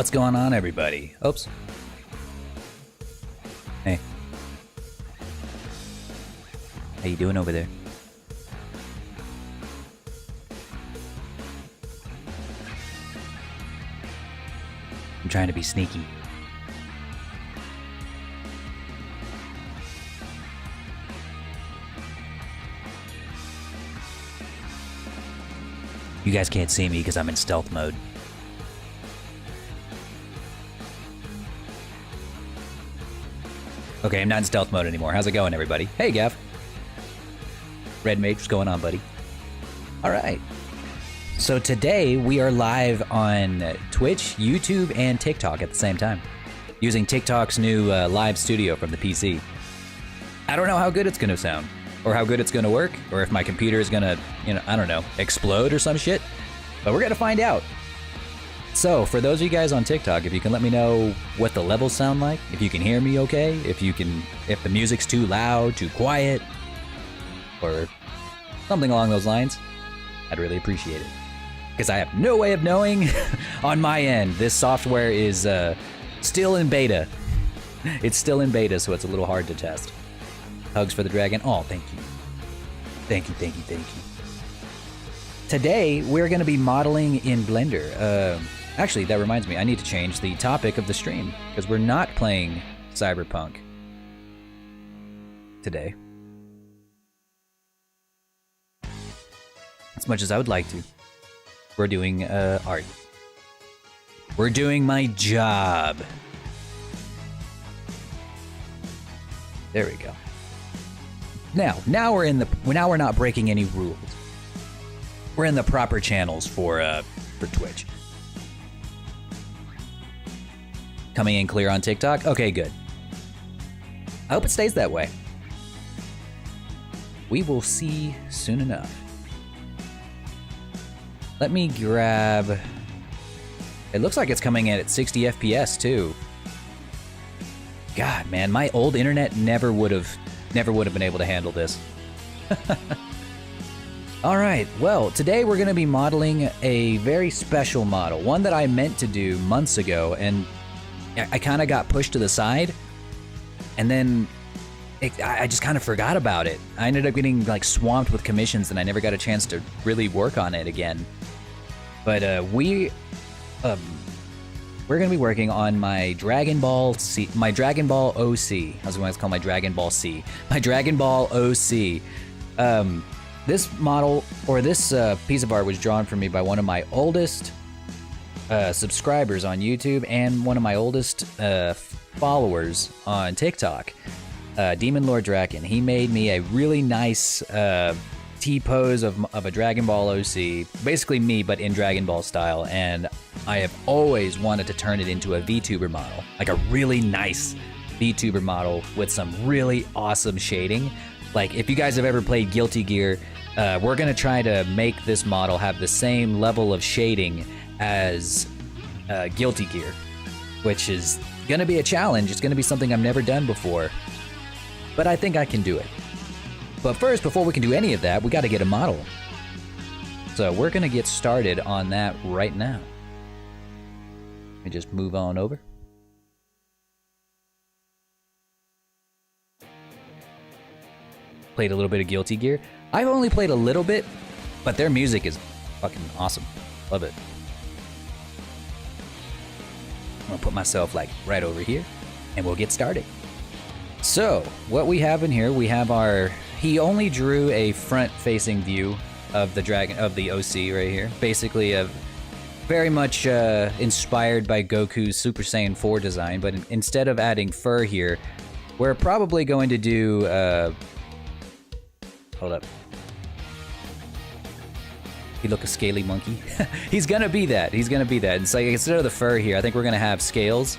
What's going on, everybody? Oops. Hey. How you doing over there? I'm trying to be sneaky. You guys can't see me because I'm in stealth mode. Okay, I'm not in stealth mode anymore. How's it going, everybody? Hey, Gav. Red Mage, what's going on, buddy? All right. So today we are live on Twitch, YouTube, and TikTok at the same time, using TikTok's new live studio from the PC. I don't know how good it's going to sound, or how good it's going to work, or if my computer is going to, I don't know, explode or some shit. But we're going to find out. So, for those of you guys on TikTok, if you can let me know what the levels sound like, if you can hear me okay, if the music's too loud, too quiet, or something along those lines, I'd really appreciate it. Because I have no way of knowing on my end. This software is still in beta. It's still in beta, so it's a little hard to test. Hugs for the dragon. Oh, thank you. Thank you, thank you, thank you. Today, we're going to be modeling in Blender. Actually, that reminds me, I need to change the topic of the stream, because we're not playing Cyberpunk today. As much as I would like to. We're doing art. We're doing my job. There we go. Now we're not breaking any rules. We're in the proper channels for Twitch. Coming in clear on TikTok? Okay, good. I hope it stays that way. We will see soon enough. Let me grab... It looks like it's coming in at 60 FPS too. God, man, my old internet never would have been able to handle this. All right, well, today we're going to be modeling a very special model, one that I meant to do months ago, and I kind of got pushed to the side, and then I just kind of forgot about it. I ended up getting like swamped with commissions, and I never got a chance to really work on it again. But we're going to be working on my Dragonball OC. I was going to call my Dragon Ball C. My Dragonball OC. This model, or this piece of art was drawn for me by one of my oldest subscribers on YouTube and one of my oldest followers on TikTok, Demon Lord Draken. He made me a really nice T-pose of a Dragon Ball OC, basically me, but in Dragon Ball style, and I have always wanted to turn it into a VTuber model, like a really nice VTuber model with some really awesome shading. Like, if you guys have ever played Guilty Gear, we're going to try to make this model have the same level of shading as Guilty Gear, which is going to be a challenge. It's going to be something I've never done before, but I think I can do it. But first, before we can do any of that, we got to get a model. So we're going to get started on that right now. Let me just move on over. Played a little bit of Guilty Gear. I've only played a little bit, but their music is fucking awesome. Love it. I'm gonna put myself like right over here, and we'll get started. So, what we have in here, we have our... He only drew a front-facing view of the OC right here. Basically, very much inspired by Goku's Super Saiyan 4 design, but instead of adding fur here, we're probably going to do... Hold up. He look a scaly monkey. He's gonna be that. He's gonna be that. It's like, instead of the fur here, I think we're gonna have scales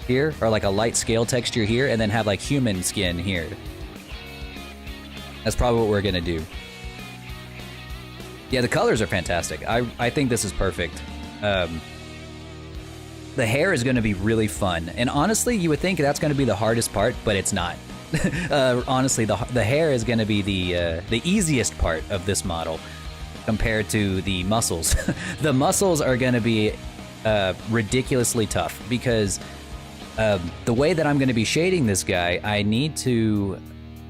here, or like a light scale texture here, and then have like human skin here. That's probably what we're gonna do. Yeah, the colors are fantastic. I think this is perfect. The hair is gonna be really fun, and honestly, you would think that's gonna be the hardest part, but it's not. Honestly, the hair is gonna be the easiest part of this model compared to the muscles. The muscles are gonna be ridiculously tough because the way that I'm going to be shading this guy, I need to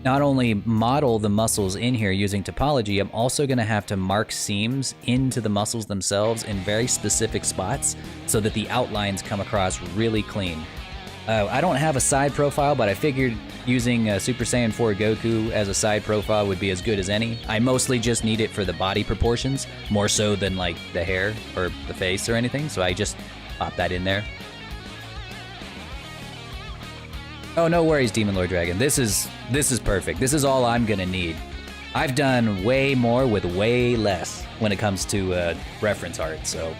not only model the muscles in here using topology, I'm also going to have to mark seams into the muscles themselves in very specific spots so that the outlines come across really clean. I don't have a side profile, but I figured using Super Saiyan 4 Goku as a side profile would be as good as any. I mostly just need it for the body proportions, more so than like the hair or the face or anything, so I just pop that in there. Oh, no worries, Demon Lord Dragon. This is perfect. This is all I'm gonna need. I've done way more with way less when it comes to reference art, so.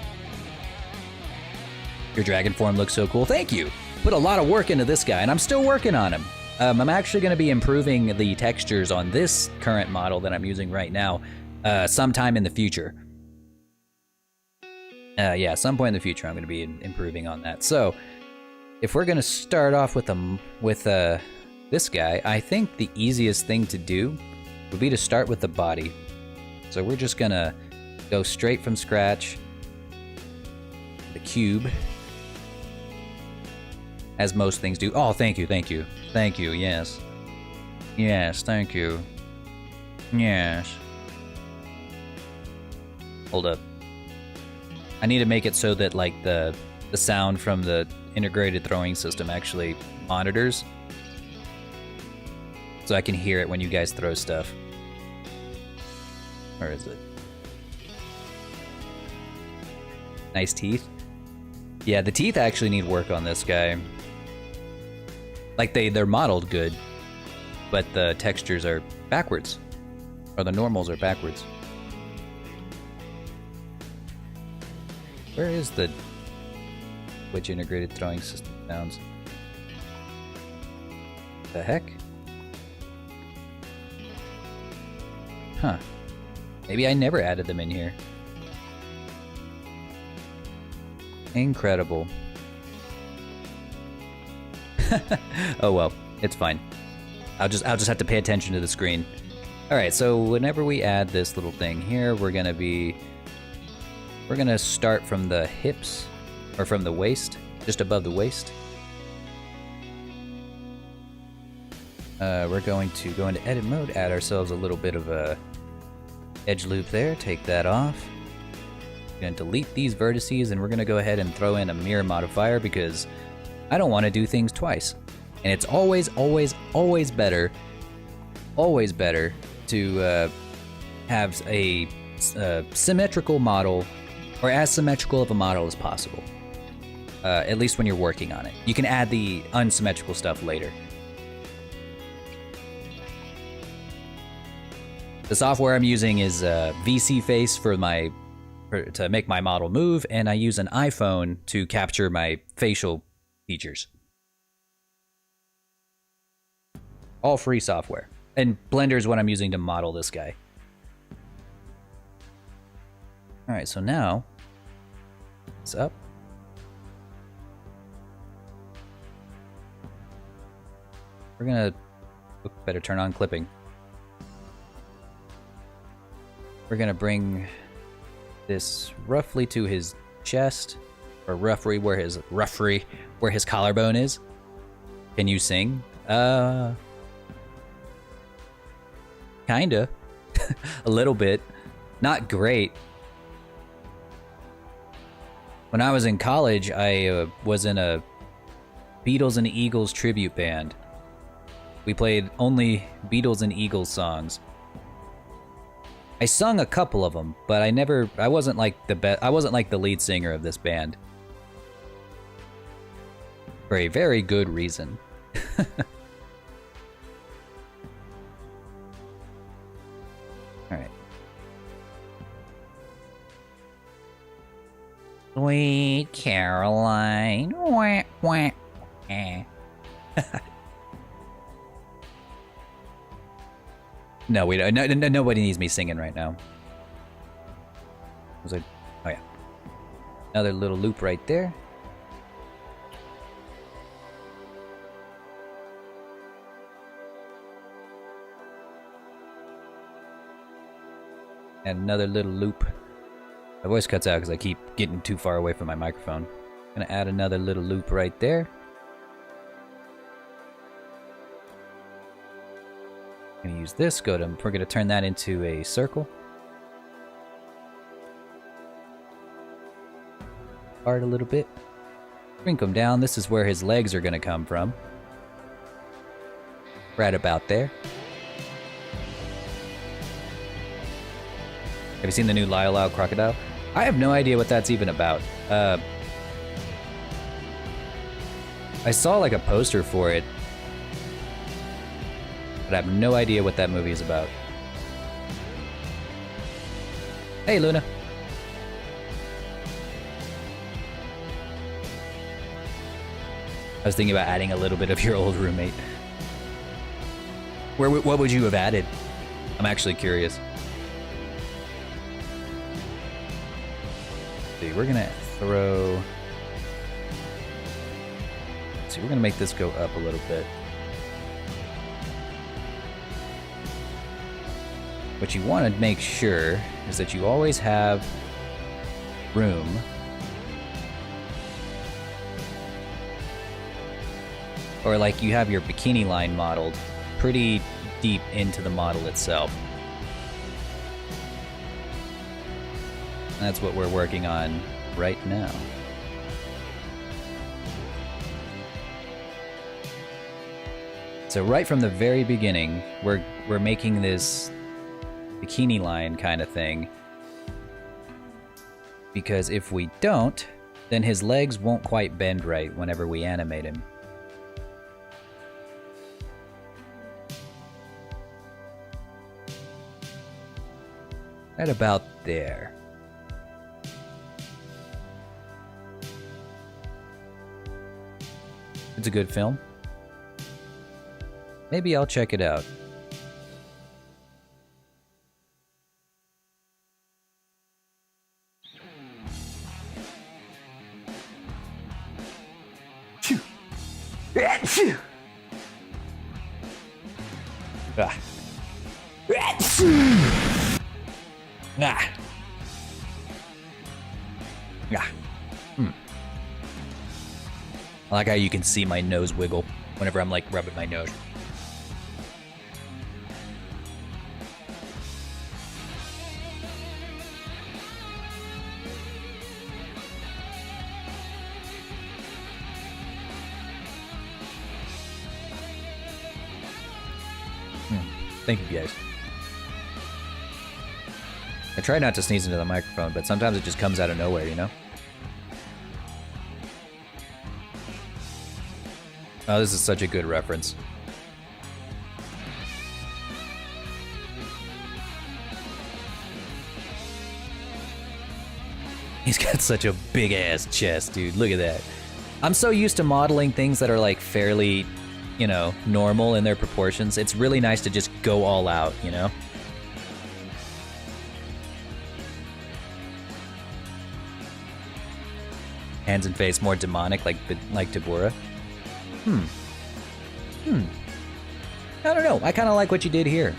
Your dragon form looks so cool. Thank you. Put a lot of work into this guy, and I'm still working on him. I'm actually going to be improving the textures on this current model that I'm using right now sometime in the future. Yeah, some point in the future I'm going to be improving on that. So, if we're going to start off with this guy, I think the easiest thing to do would be to start with the body. So we're just going to go straight from scratch. The cube. As most things do. Oh, thank you, thank you. Thank you, yes. Yes, thank you. Yes. Hold up. I need to make it so that, like, the sound from the integrated throwing system actually monitors. So I can hear it when you guys throw stuff. Where is it? Nice teeth. Yeah, the teeth actually need work on this guy. Like, they're modeled good, but the textures are backwards. Or the normals are backwards. Where is the which integrated throwing system sounds? The heck? Huh. Maybe I never added them in here. Incredible. Oh well, it's fine. I'll just have to pay attention to the screen. All right, so whenever we add this little thing here, we're gonna start from the hips, or from the waist, just above the waist. We're going to go into edit mode, add ourselves a little bit of a edge loop there, take that off. We're gonna delete these vertices, and we're gonna go ahead and throw in a mirror modifier because I don't want to do things twice. And it's always better to have a symmetrical model, or as symmetrical of a model as possible. At least when you're working on it. You can add the unsymmetrical stuff later. The software I'm using is VC Face to make my model move, and I use an iPhone to capture my facial features. All free software. And Blender is what I'm using to model this guy. Alright, so now it's up. We're gonna better turn on clipping. We're gonna bring this roughly to his chest, or roughly where his collarbone is. Can you sing? Kinda. A little bit. Not great. When I was in college, I was in a Beatles and Eagles tribute band. We played only Beatles and Eagles songs. I sung a couple of them, but I wasn't like the lead singer of this band. For a very good reason. Alright. Sweet Caroline. Wah, wah, eh. No, we don't. No, nobody needs me singing right now. Was I? Oh yeah. Another little loop right there. And another little loop My voice cuts out because I keep getting too far away from my microphone. Gonna add another little loop right there. Gonna use this, we're gonna turn that into a circle. Part a little bit. Shrink him down. This is where his legs are gonna come from. Right about there. Have you seen the new Lyle Lyle Crocodile? I have no idea what that's even about. I saw like a poster for it, but I have no idea what that movie is about. Hey, Luna. I was thinking about adding a little bit of your old roommate. What would you have added? I'm actually curious. See, we're gonna throw... Let's see, we're gonna make this go up a little bit. What you want to make sure is that you always have room or like you have your bikini line modeled pretty deep into the model itself. That's what we're working on right now. So right from the very beginning, we're making this bikini line kind of thing, because if we don't, then his legs won't quite bend right whenever we animate him. Right about there. It's a good film. Maybe I'll check it out. Ah. Ah. Ah. I like how you can see my nose wiggle whenever I'm like rubbing my nose. Thank you guys. I try not to sneeze into the microphone, but sometimes it just comes out of nowhere, you know? Oh, this is such a good reference. He's got such a big ass chest, dude. Look at that. I'm so used to modeling things that are like fairly, you know, normal in their proportions. It's really nice to just go all out, you know? Hands and face more demonic, like Tabora. I don't know. I kind of like what you did here.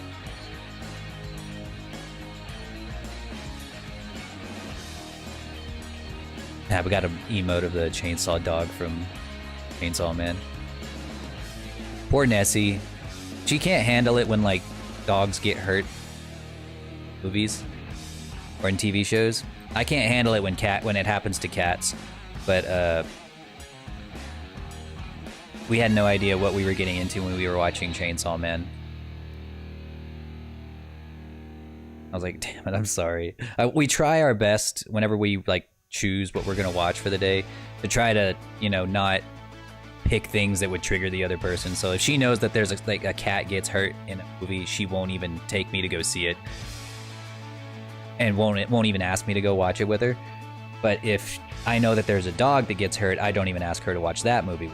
Yeah, we got an emote of the chainsaw dog from Chainsaw Man. Poor Nessie. She can't handle it when, like, dogs get hurt. Movies. Or in TV shows. I can't handle it when it happens to cats. But, we had no idea what we were getting into when we were watching Chainsaw Man. I was like, damn it, I'm sorry. We try our best whenever we, like, choose what we're gonna watch for the day to try to, you know, not pick things that would trigger the other person. So if she knows that there's a cat gets hurt in a movie, she won't even take me to go see it, and won't even ask me to go watch it with her. But if I know that there's a dog that gets hurt, I don't even ask her to watch that movie.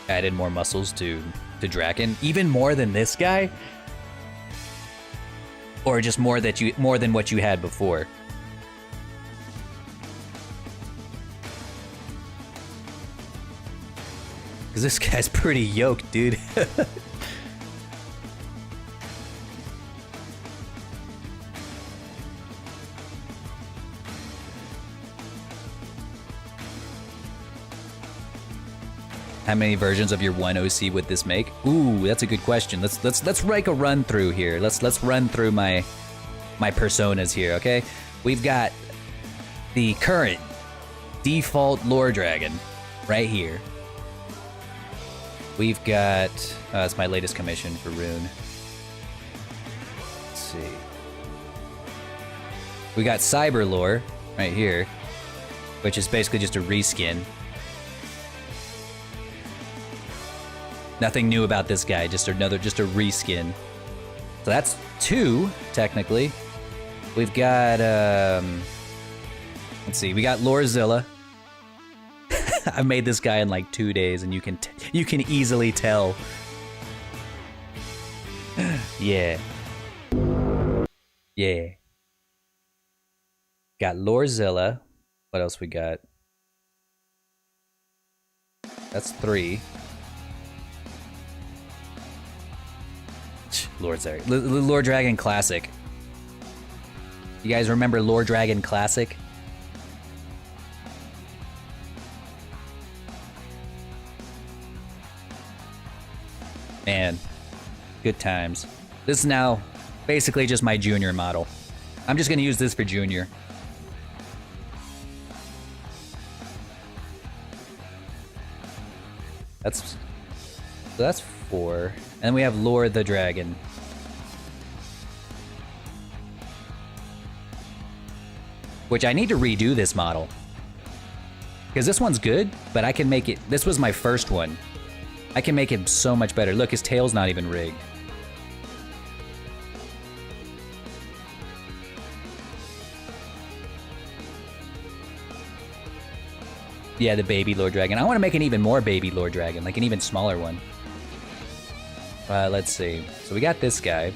Added more muscles to Draken, even more than this guy, or just more than what you had before. Because this guy's pretty yoked, dude. How many versions of your one OC would this make? Ooh, that's a good question. Let's make a run through here. Let's run through my personas here, okay? We've got the current default lore dragon right here. We've got it's my latest commission for Rune. Let's see. We got cyber lore right here, which is basically just a reskin. Nothing new about this guy, just a reskin. So that's 2, technically. We've got, let's see, we got Lorezilla. I made this guy in like 2 days, and you can easily tell. Yeah. Yeah. Got Lorezilla. What else we got? That's 3. Lord Dragon Classic. You guys remember Lord Dragon Classic? Man, good times. This is now basically just my junior model. I'm just gonna use this for junior. That's 4. And then we have Lord the Dragon. Which I need to redo this model. Because this one's good, but I can make it... This was my first one. I can make it so much better. Look, his tail's not even rigged. Yeah, the baby Lord Dragon. I want to make an even more baby Lord Dragon, like an even smaller one. Let's see. So we got this guy.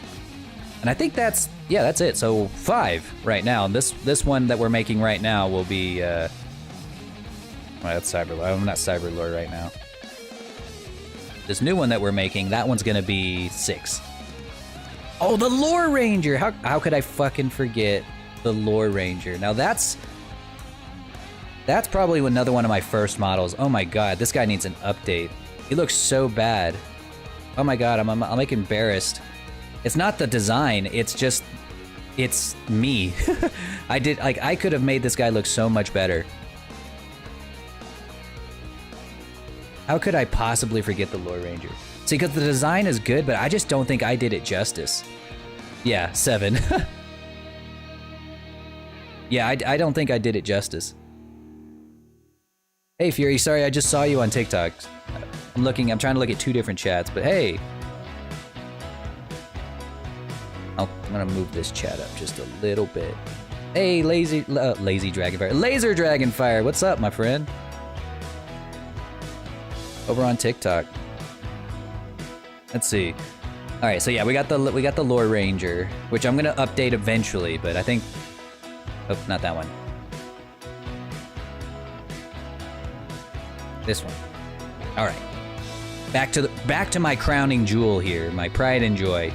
And I think that's... Yeah, that's it. So 5 right now. This one that we're making right now will be... Well, that's Cyber... I'm not Cyber Lord right now. This new one that we're making, that one's gonna be 6. Oh, the Lore Ranger! How could I fucking forget the Lore Ranger? Now that's probably another one of my first models. Oh my god, this guy needs an update. He looks so bad. Oh my god, I'm like embarrassed. It's not the design, it's just... It's me. I could have made this guy look so much better. How could I possibly forget the Lore Ranger? See, because the design is good, but I just don't think I did it justice. Yeah, 7. Yeah, I don't think I did it justice. Hey, Fury, sorry, I just saw you on TikTok. I'm trying to look at 2 different chats, but hey. I'm gonna move this chat up just a little bit. Hey, lazy Dragonfire. Laser Dragonfire, what's up, my friend? Over on TikTok. Let's see. All right, so yeah, we got the Lore Ranger, which I'm gonna update eventually, but I think, oh, not that one. This one. All right. Back to my crowning jewel here, my pride and joy,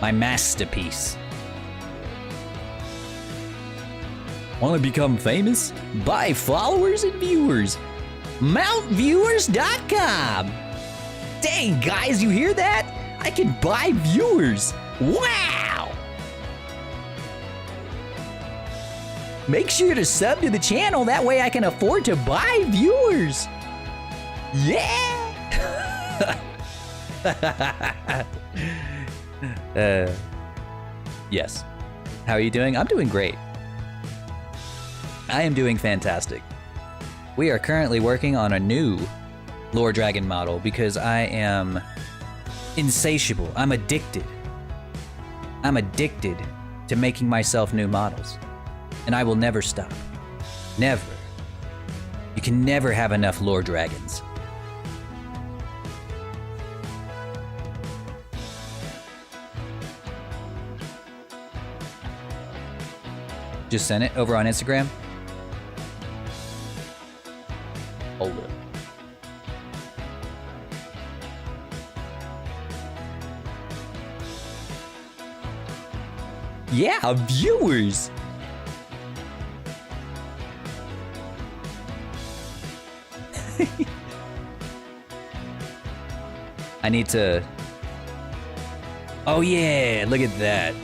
my masterpiece. Want to become famous? Buy followers and viewers. Mountviewers.com. Dang, guys, you hear that? I can buy viewers. Wow! Make sure to sub to the channel, that way I can afford to buy viewers. Yeah! Yes. How are you doing? I'm doing great. I am doing fantastic. We are currently working on a new Lore Dragon model because I am insatiable. I'm addicted. I'm addicted to making myself new models. And I will never stop. Never. You can never have enough Lore Dragons. Just sent it over on Instagram. Hold up. Yeah, viewers. I need to... Oh yeah, look at that.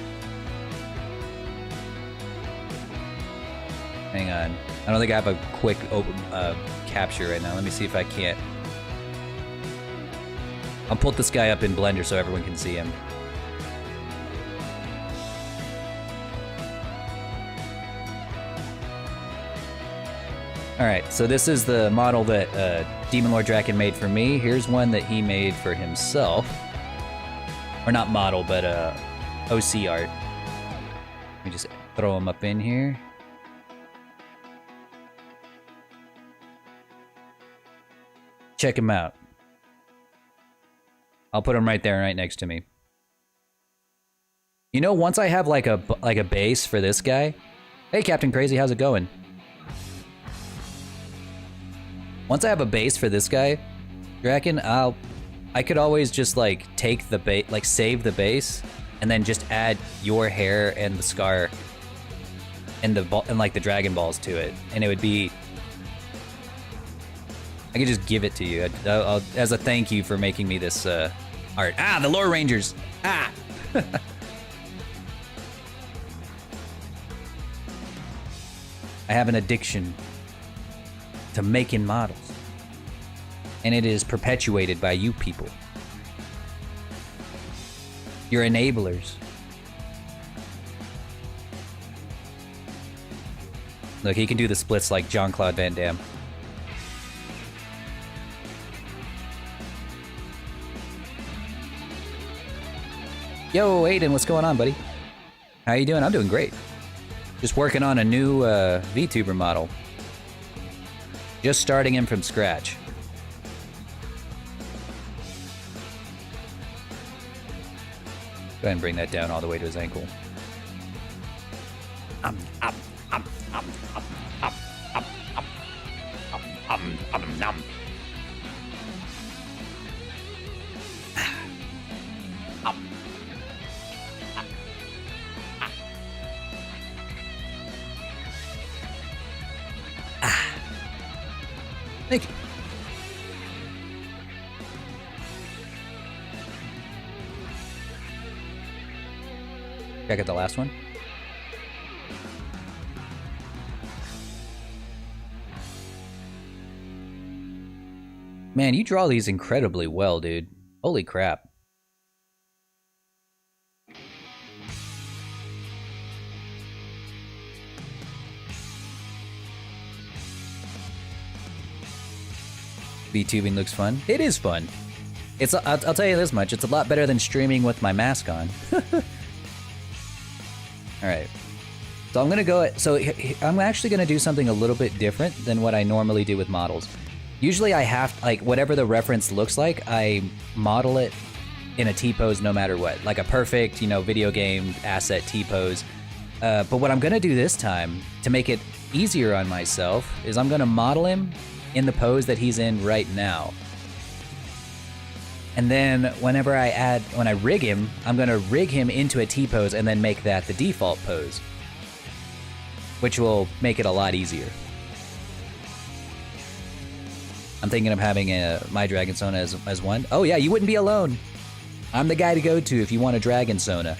Hang on. I don't think I have a quick capture right now. Let me see if I can't. I'll put this guy up in Blender so everyone can see him. Alright, so this is the model that Demon Lord Draken made for me. Here's one that he made for himself. Or not model, but OC art. Let me just throw him up in here. Check him out. I'll put him right there, right next to me. You know, once I have like a base for this guy. Hey, Captain Crazy, how's it going? Once I have a base for this guy, Draken, I could always just like take the base, like save the base, and then just add your hair and the scar and like the Dragon Balls to it, and it would be. I could just give it to you I'll, as a thank you for making me this art. Ah, the Lore Rangers! Ah! I have an addiction to making models. And it is perpetuated by you people. You're enablers. Look, he can do the splits like Jean-Claude Van Damme. Yo, Aiden, what's going on, buddy? How you doing? I'm doing great. Just working on a new VTuber model. Just starting him from scratch. Go ahead and bring that down all the way to his ankle. Nom. Thank you. Check out the last one. Man, you draw these incredibly well, dude. Holy crap. VTubing looks fun. It is fun. It's I'll tell you this much. It's a lot better than streaming with my mask on. All right. So I'm gonna go. I'm actually gonna do something a little bit different than what I normally do with models. Usually I have like whatever the reference looks like, I model it in a T-pose no matter what, like a perfect, you know, video game asset T-pose. But what I'm gonna do this time to make it easier on myself is I'm gonna model him in the pose that he's in right now. And then when I rig him, I'm gonna rig him into a T-pose and then make that the default pose, which will make it a lot easier. I'm thinking of having my Dragon Sona as one. Oh yeah, you wouldn't be alone. I'm the guy to go to if you want a Dragon Sona.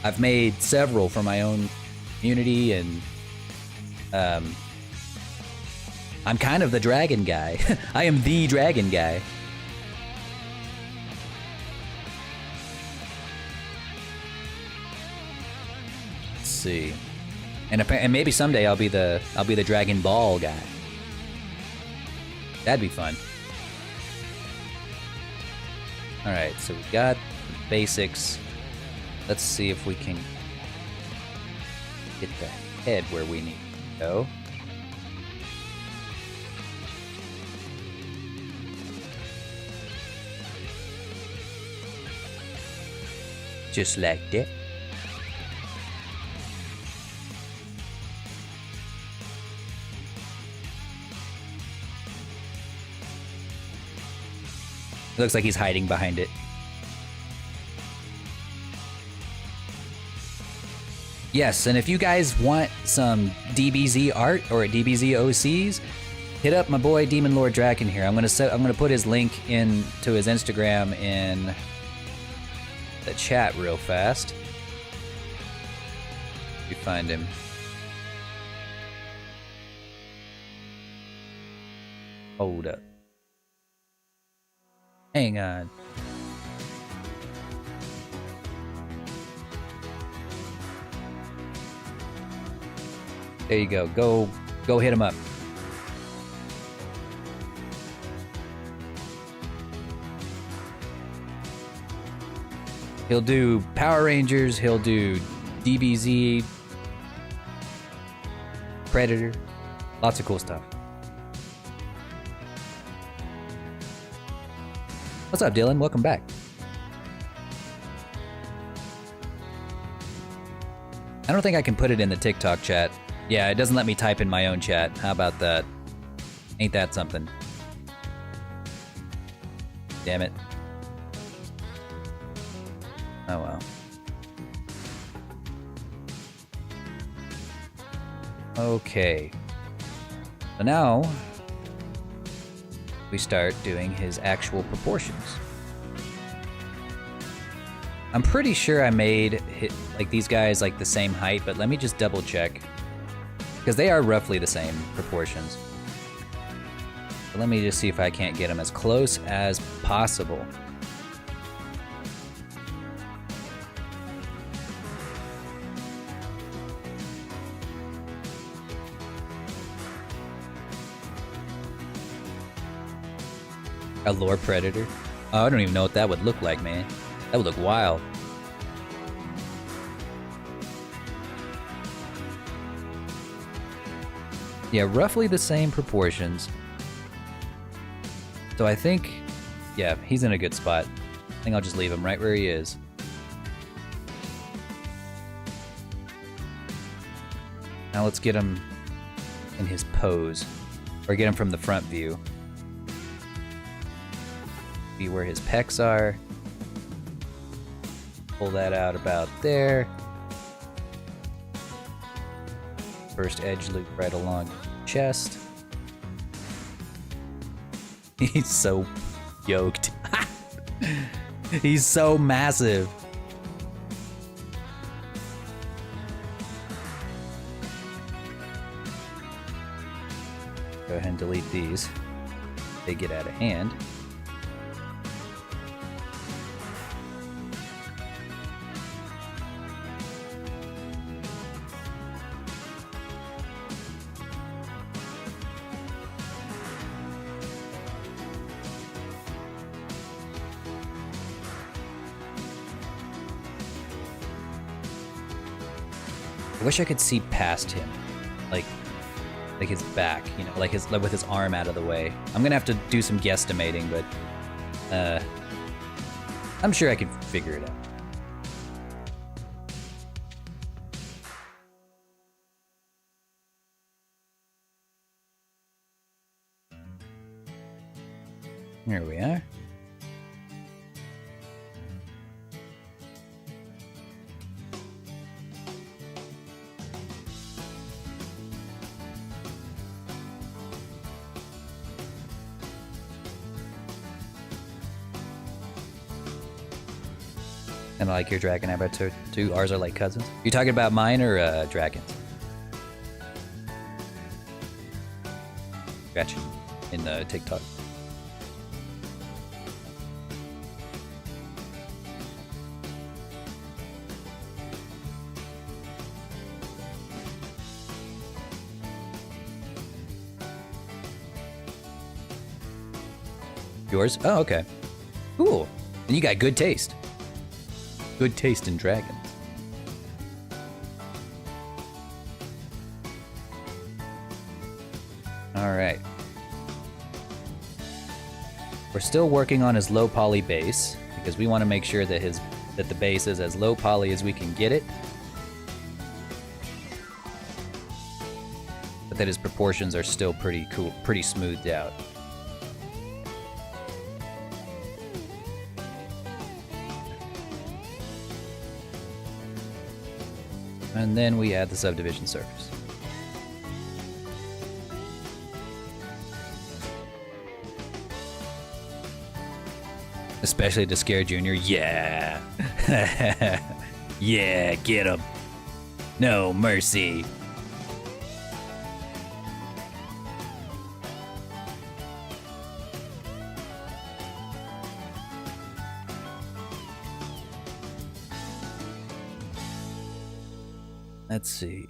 I've made several for my own community, and I'm kind of the dragon guy. I am the dragon guy. Let's see, and maybe someday I'll be the Dragon Ball guy. That'd be fun. All right, so we got the basics. Let's see if we can get the head where we need to go. Just like that. It looks like he's hiding behind it. Yes, and if you guys want some DBZ art or DBZ OCs, hit up my boy Demon Lord Draken here. I'm gonna put his link into his Instagram in the chat real fast. You find him. Hold up. Hang on. There you go. Go hit him up. He'll do Power Rangers, he'll do DBZ, Predator, lots of cool stuff. What's up, Dylan? Welcome back. I don't think I can put it in the TikTok chat. Yeah, it doesn't let me type in my own chat. How about that? Ain't that something? Damn it. Oh well. Okay. So now we start doing his actual proportions. I'm pretty sure I made like these guys like the same height, but let me just double check. Because they are roughly the same proportions. But let me just see if I can't get them as close as possible. A lore predator? Oh, I don't even know what that would look like, man. That would look wild. Yeah, roughly the same proportions. So I think, yeah, he's in a good spot. I think I'll just leave him right where he is. Now let's get him in his pose, or get him from the front view. Be where his pecs are. Pull that out about there. First edge loop right along the chest. He's so yoked. He's so massive. Go ahead and delete these. They get out of hand. I wish I could see past him, like his back, you know, like with his arm out of the way. I'm gonna have to do some guesstimating, but I'm sure I could figure it out. Here we are. And I like your dragon avatar too. Ours are like cousins. You talking about mine or dragons? Gotcha. In TikTok. Yours? Oh, okay. Cool. And you got good taste. Good taste in dragons. All right. We're still working on his low poly base because we want to make sure that the base is as low poly as we can get it, but that his proportions are still pretty cool, pretty smoothed out. And then we add the subdivision surface. Especially to scare Junior. Yeah. Yeah, get him. No mercy. Let's see.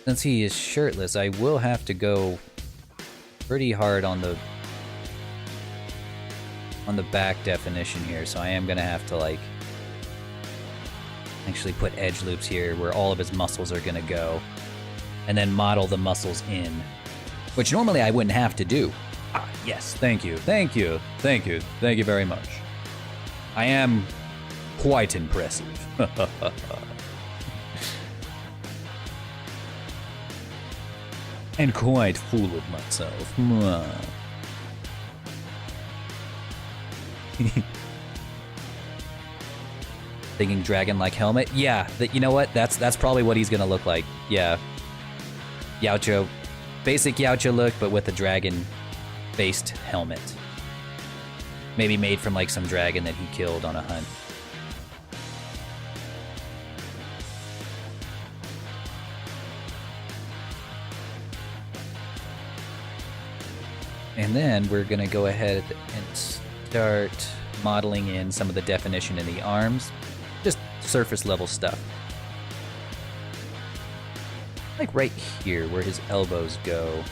Since he is shirtless, I will have to go pretty hard on the back definition here, so I am gonna have to like actually put edge loops here where all of his muscles are gonna go, and then model the muscles in, which normally I wouldn't have to do. Ah, yes, thank you, thank you, thank you, thank you very much. I am quite impressive. And quite full of myself. Thinking dragon-like helmet? Yeah, you know what? That's probably what he's gonna look like. Yeah. Yaocho. Basic Yaocho look, but with a dragon-based helmet. Maybe made from like some dragon that he killed on a hunt. And then we're gonna go ahead and start modeling in some of the definition in the arms. Just surface level stuff. Like right here where his elbows go.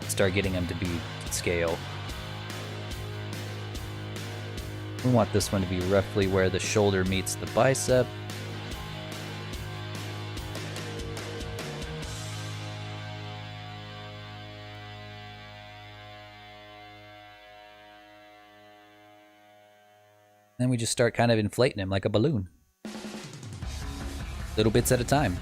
Start getting them to be scale. We want this one to be roughly where the shoulder meets the bicep. Then we just start kind of inflating him like a balloon. Little bits at a time.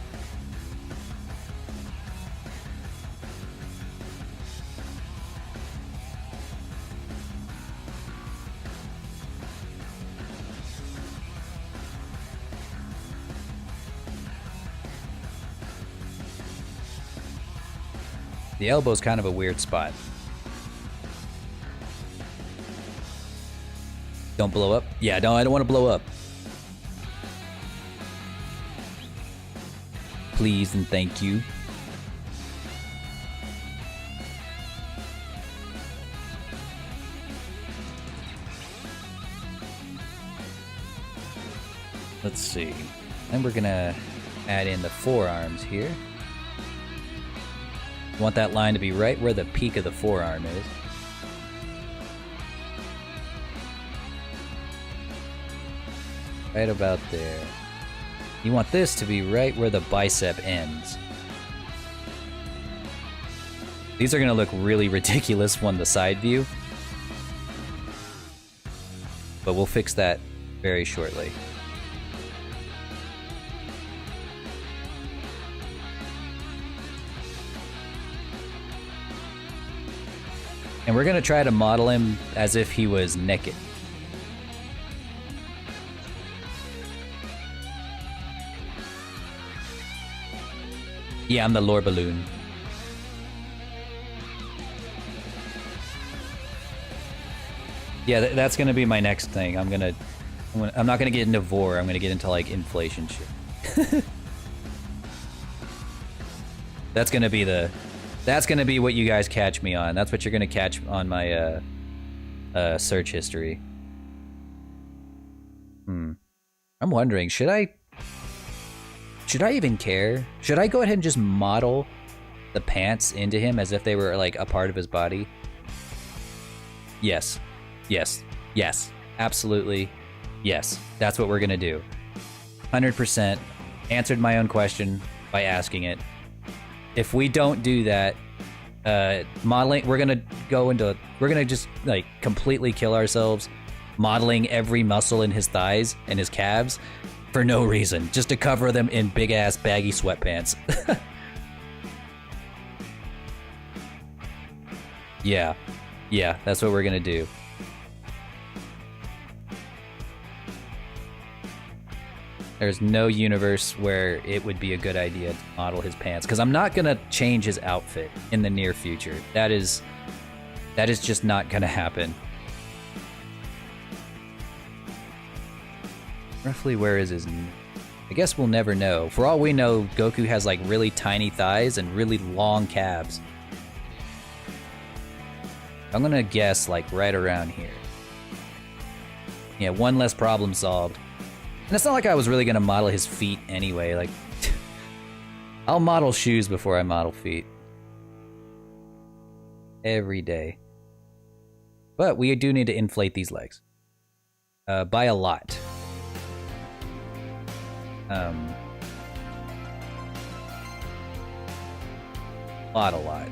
The elbow's kind of a weird spot. Don't blow up? Yeah, no, I don't want to blow up. Please and thank you. Let's see. Then we're gonna add in the forearms here. Want that line to be right where the peak of the forearm is. Right about there. You want this to be right where the bicep ends. These are gonna look really ridiculous from the side view, but we'll fix that very shortly. And we're gonna try to model him as if he was naked. Yeah, I'm the lore balloon. Yeah, that's gonna be my next thing. I'm not gonna get into vor. I'm gonna get into like inflation shit. That's gonna be what you guys catch me on. That's what you're gonna catch on my search history. I'm wondering, should I even care? Should I go ahead and just model the pants into him as if they were like a part of his body? Yes. Yes. Yes. Absolutely. Yes. That's what we're gonna do. 100% answered my own question by asking it. If we don't do that, modeling, we're gonna just like completely kill ourselves modeling every muscle in his thighs and his calves for no reason, just to cover them in big ass baggy sweatpants. Yeah. Yeah, that's what we're gonna do. There's no universe where it would be a good idea to model his pants, because I'm not gonna change his outfit in the near future. That is just not gonna happen. Roughly where is his... I guess we'll never know. For all we know, Goku has like really tiny thighs and really long calves. I'm gonna guess like right around here. Yeah, one less problem solved. And it's not like I was really gonna model his feet anyway, like... I'll model shoes before I model feet. Every day. But we do need to inflate these legs. By a lot. A lot.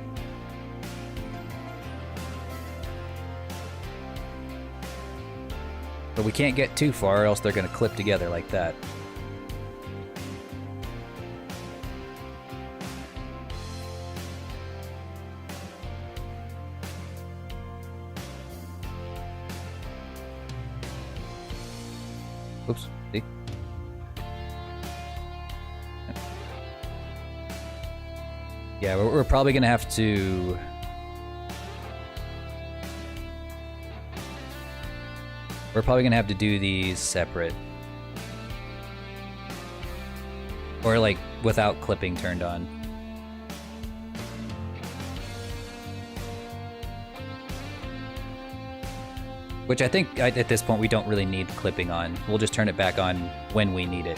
But we can't get too far, or else they're gonna clip together like that. Oops, see? Yeah, we're probably gonna have to... We're probably gonna have to do these separate. Or like, without clipping turned on. Which I think, at this point, we don't really need clipping on. We'll just turn it back on when we need it.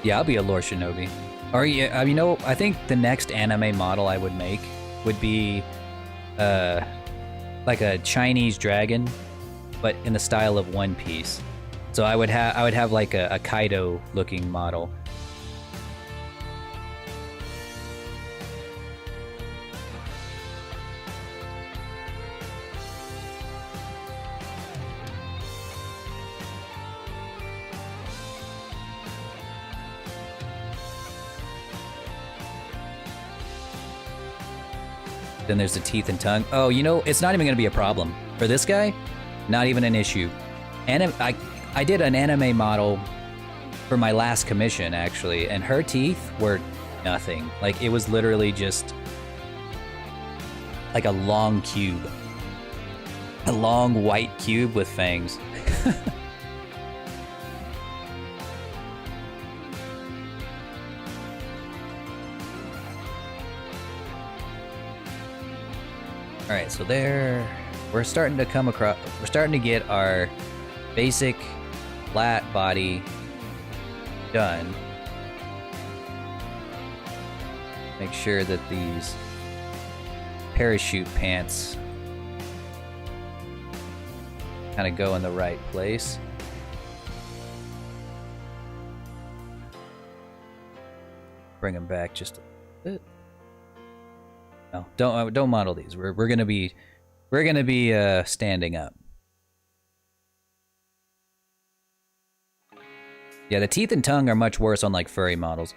Yeah, I'll be a Lord Shinobi. Or, yeah, you know, I think the next anime model I would make would be, like a Chinese dragon, but in the style of One Piece. So I would have like a Kaido-looking model. Then there's the teeth and tongue. Oh, you know, it's not even gonna be a problem. For this guy, not even an issue. I did an anime model for my last commission, actually, and her teeth were nothing. Like, it was literally just like a long cube. A long white cube with fangs. All right, so there, we're starting to come across, we're starting to get our basic flat body done. Make sure that these parachute pants kind of go in the right place. Bring them back just a bit. No, don't model these. We're gonna be standing up. Yeah, the teeth and tongue are much worse on like furry models.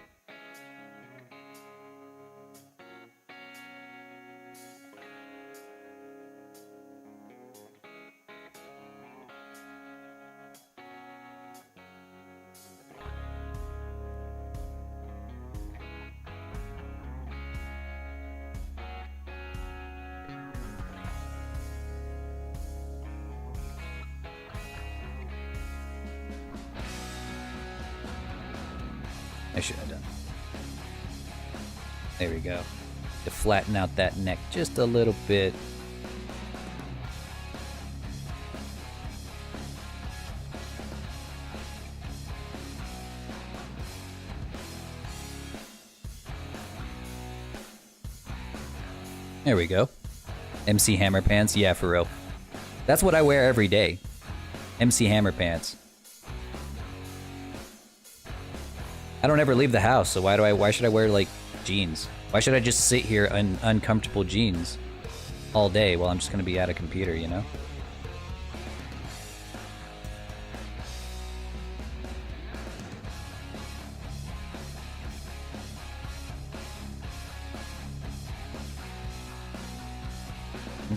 I should have done. There we go. To flatten out that neck just a little bit. There we go. MC Hammer pants, yeah, for real. That's what I wear every day. MC Hammer pants. I don't ever leave the house, so why should I wear like jeans? Why should I just sit here in uncomfortable jeans all day while I'm just gonna be at a computer, you know?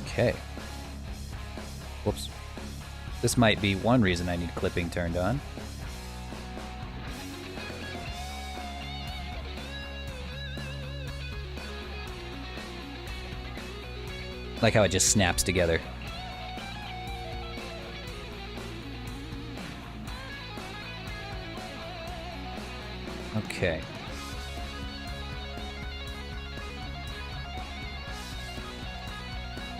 Okay. Whoops. This might be one reason I need clipping turned on. Like how it just snaps together. Okay.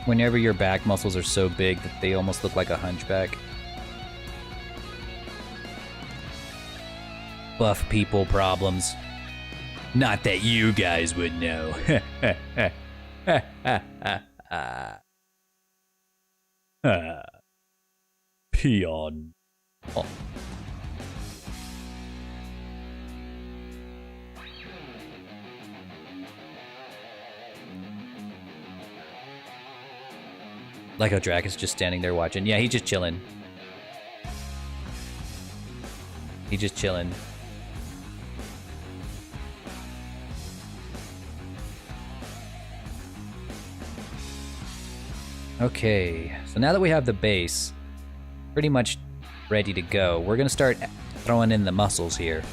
Whenever your back muscles are so big that they almost look like a hunchback. Buff people problems. Not that you guys would know. Peon. Oh. Like how Drac is just standing there watching. Yeah, he's just chilling. He's just chilling. Okay, so now that we have the base pretty much ready to go, we're gonna start throwing in the muscles here.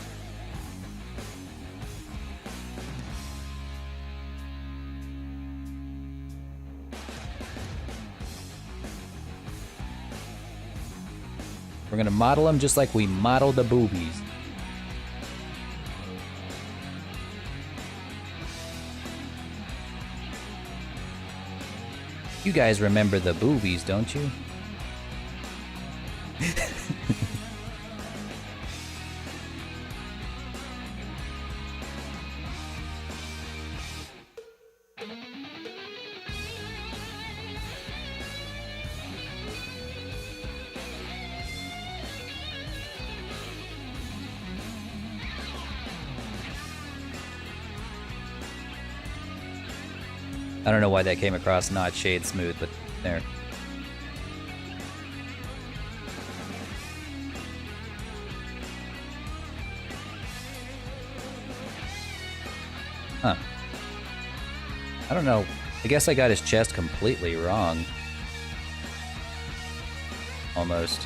We're gonna model them just like we modeled the boobies. You guys remember the boobies, don't you? I don't know why that came across not shade smooth, but there. Huh. I don't know. I guess I got his chest completely wrong. Almost.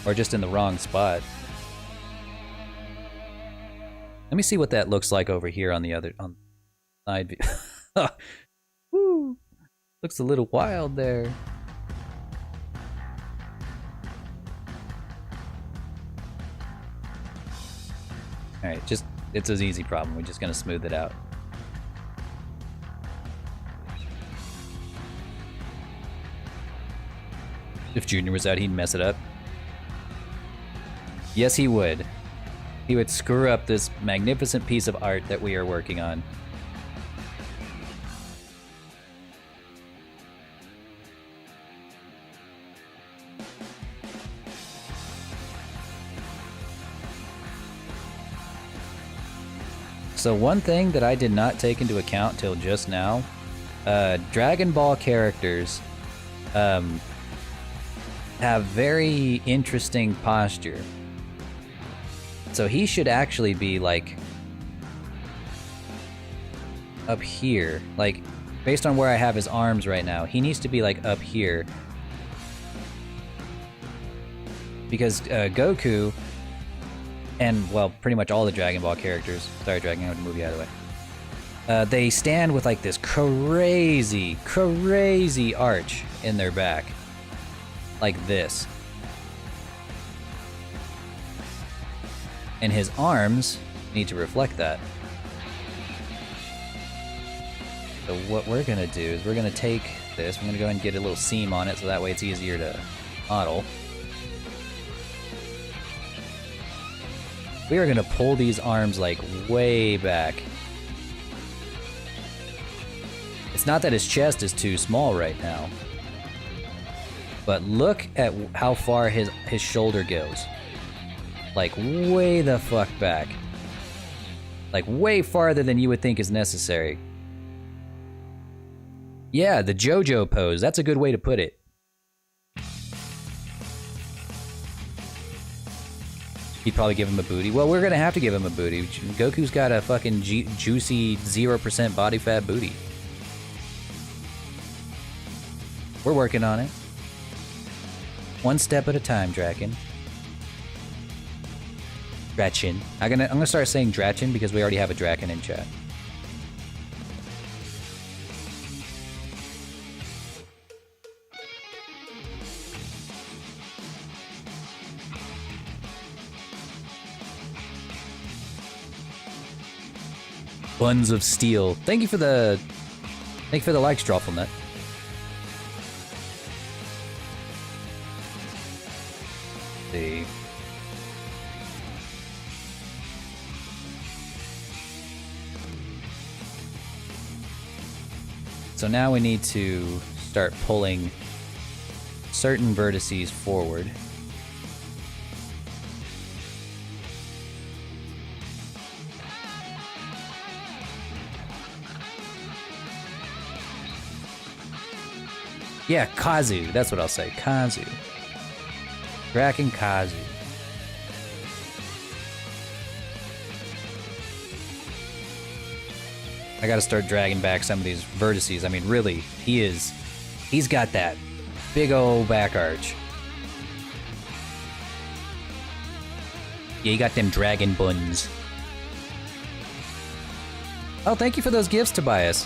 Or just in the wrong spot. Let me see what that looks like over here on the other side view. Woo! Looks a little wild there. Alright, it's an easy problem. We're just gonna smooth it out. If Junior was out, he'd mess it up. Yes, he would. He would screw up this magnificent piece of art that we are working on. So one thing that I did not take into account till just now, Dragon Ball characters have very interesting posture. So he should actually be like up here, like based on where I have his arms right now, he needs to be like up here. Because Goku and, well, pretty much all the Dragon Ball characters, sorry Dragon, I'm gonna move you out of the way. They stand with like this crazy arch in their back. Like this. And his arms need to reflect that. So what we're gonna do is we're gonna take this, we're gonna go ahead and get a little seam on it so that way it's easier to model. We are gonna pull these arms like way back. It's not that his chest is too small right now, but look at how far his shoulder goes. Like way the fuck back. Like, way farther than you would think is necessary. Yeah, the JoJo pose. That's a good way to put it. He'd probably give him a booty. Well, we're gonna have to give him a booty. Goku's got a fucking juicy 0% body fat booty. We're working on it. One step at a time, Draken. Drachen. I'm gonna start saying Drachen because we already have a Draken in chat. Buns of Steel. Thank you for the like, Strawfulnut. See. So now we need to start pulling certain vertices forward. Yeah, Kazu. That's what I'll say. Kazu. Draken Kazu. I gotta start dragging back some of these vertices. I mean, really, he's got that big old back arch. Yeah, you got them dragon buns. Oh, thank you for those gifts, Tobias.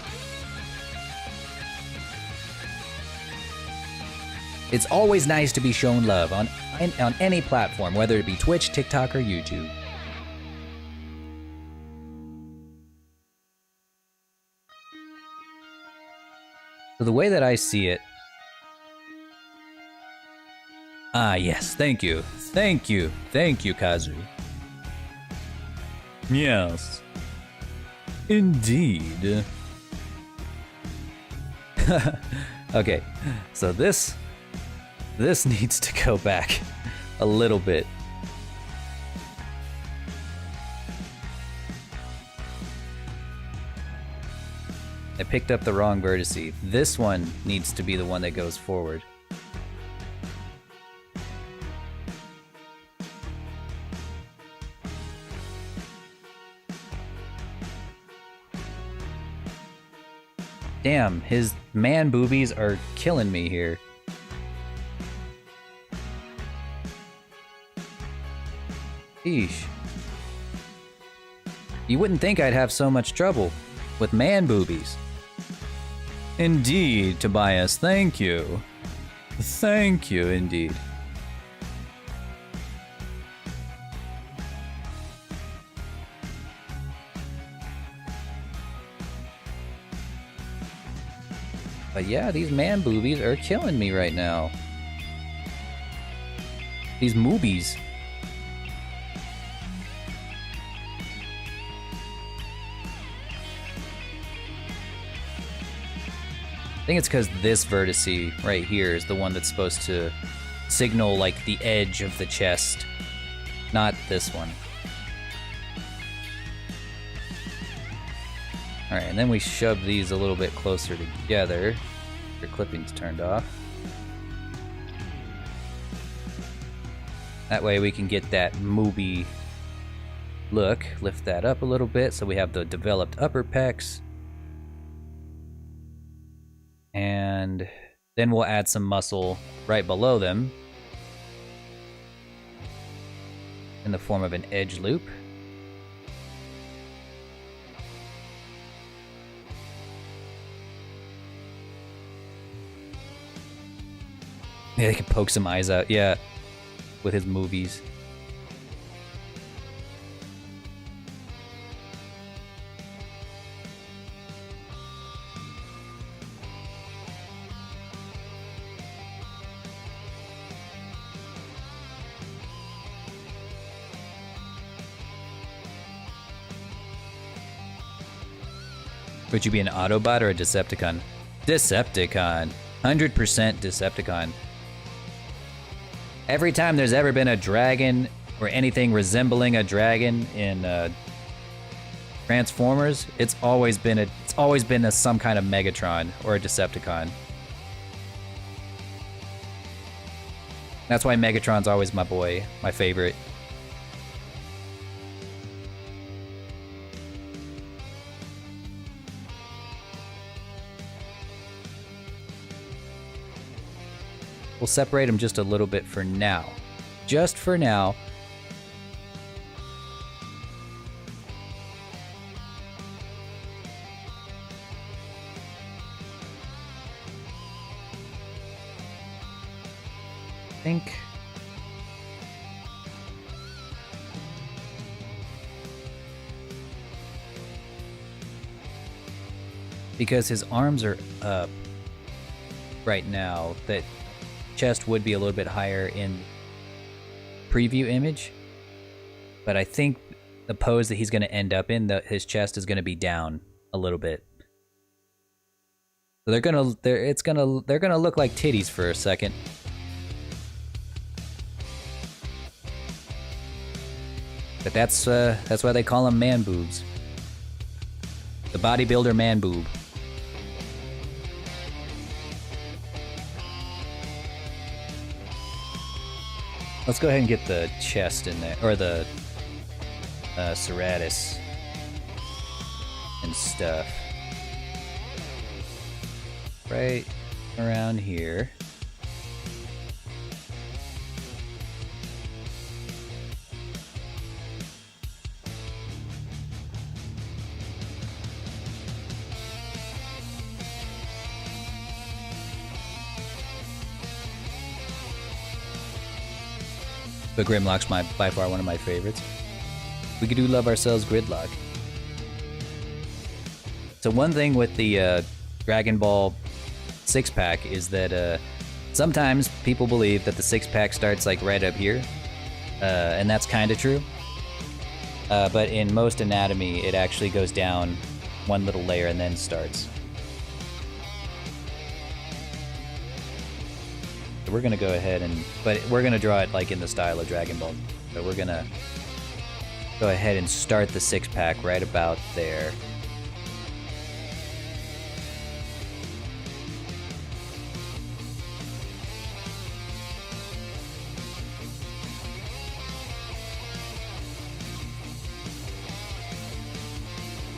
It's always nice to be shown love on any platform, whether it be Twitch, TikTok, or YouTube. So the way that I see it... Ah, yes, thank you. Thank you. Thank you, Kazu. Yes. Indeed. Okay, so this needs to go back a little bit. I picked up the wrong vertice. This one needs to be the one that goes forward. Damn, his man boobies are killing me here. Eesh. You wouldn't think I'd have so much trouble with man boobies. Indeed, Tobias, thank you. Thank you, indeed. But yeah, these man boobies are killing me right now. These moobies. I think it's because this vertice right here is the one that's supposed to signal like the edge of the chest, not this one. Alright, and then we shove these a little bit closer together. Your clipping's turned off. That way we can get that moobie look. Lift that up a little bit so we have the developed upper pecs. And then we'll add some muscle right below them in the form of an edge loop. Yeah, he can poke some eyes out, yeah, with his movies. Would you be an Autobot or a Decepticon? Decepticon. 100% Decepticon. Every time there's ever been a dragon or anything resembling a dragon in Transformers, it's always been a some kind of Megatron or a Decepticon. That's why Megatron's always my boy, my favorite. We'll separate them just a little bit for now. Just for now. I think because his arms are up right now, that chest would be a little bit higher in preview image, but I think the pose that he's going to end up in, his chest is going to be down a little bit. So they're gonna look like titties for a second. But that's why they call them man boobs. The bodybuilder man boob. Let's go ahead and get the chest in there, or the serratus and stuff. Right around here. But Grimlock's by far one of my favorites. We do love ourselves Gridlock. So one thing with the Dragon Ball 6-pack is that sometimes people believe that the 6-pack starts like right up here, and that's kind of true. But in most anatomy, it actually goes down one little layer and then starts. So we're gonna go ahead but we're gonna draw it like in the style of Dragon Ball. So we're gonna go ahead and start the 6-pack right about there.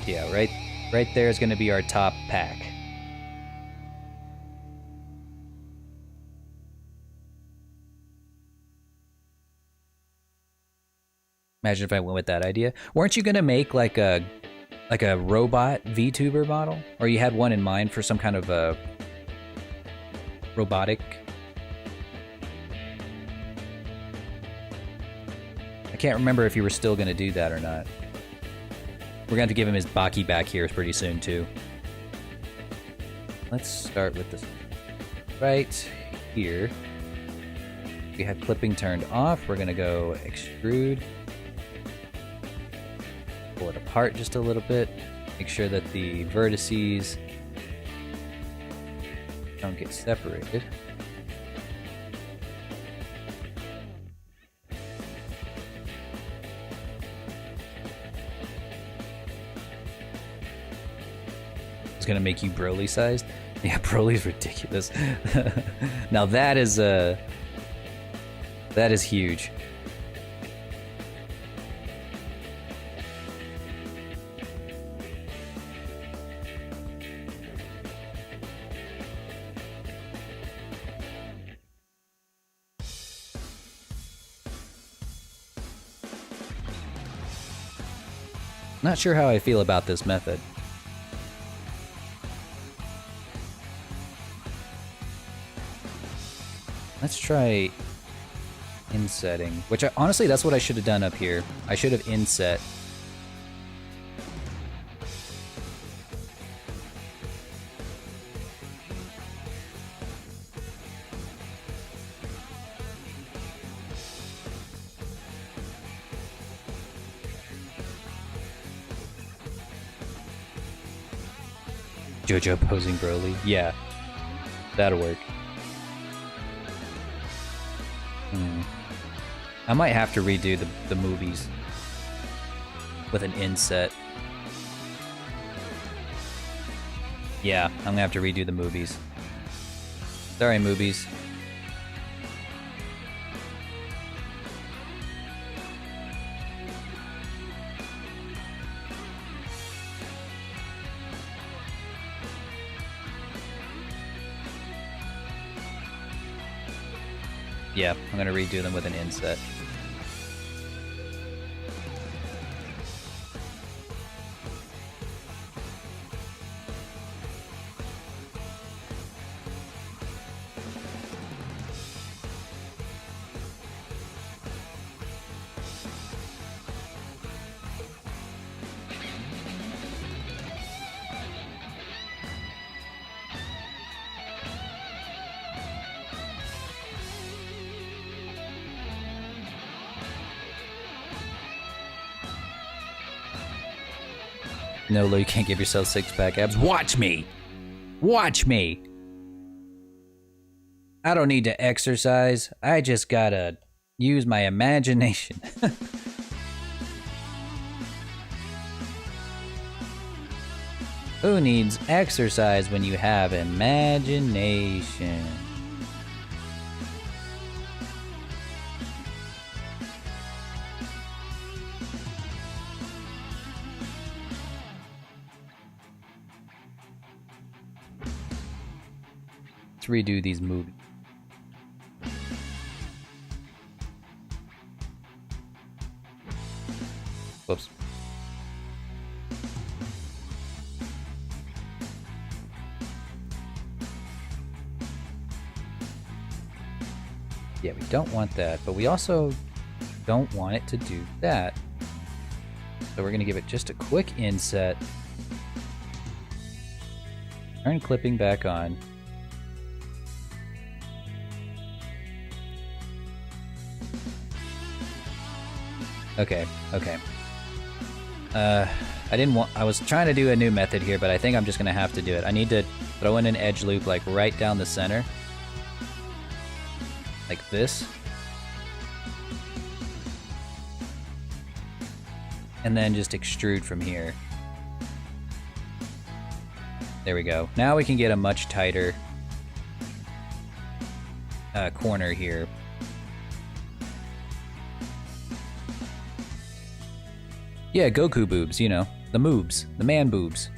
Yeah, right there is going to be our top pack. Imagine if I went with that idea. Weren't you going to make like a robot VTuber model? Or you had one in mind for some kind of a robotic? I can't remember if you were still going to do that or not. We're going to have to give him his Baki back here pretty soon, too. Let's start with this right here. We have clipping turned off. We're going to go extrude. Pull it apart just a little bit. Make sure that the vertices don't get separated. It's gonna make you Broly sized. Yeah, Broly's ridiculous. Now that is huge. Not sure how I feel about this method. Let's try insetting, which honestly, that's what I should have done up here. I should have inset. JoJo posing Broly. Yeah, that'll work. I might have to redo the movies with an inset. Yeah, I'm gonna have to redo the movies. Sorry, movies. Yeah, I'm gonna redo them with an inset. No, you can't give yourself six-pack abs. Watch me! Watch me! I don't need to exercise. I just gotta use my imagination. Who needs exercise when you have imagination? Let's redo these movies. Whoops. Yeah, we don't want that, but we also don't want it to do that. So we're gonna give it just a quick inset. Turn clipping back on. Okay. I was trying to do a new method here, but I think I'm just gonna have to do it. I need to throw in an edge loop like right down the center. Like this. And then just extrude from here. There we go. Now we can get a much tighter corner here. Yeah, Goku boobs, you know. The moobs. The man boobs.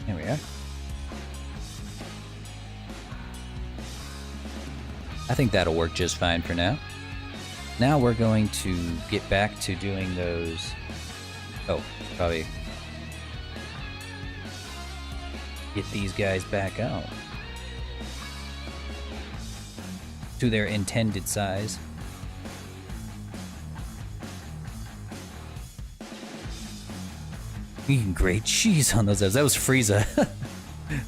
There we are. I think that'll work just fine for now. Now we're going to get back to doing those... Oh, probably... get these guys back out to their intended size. Eating great cheese on those abs. That was Frieza.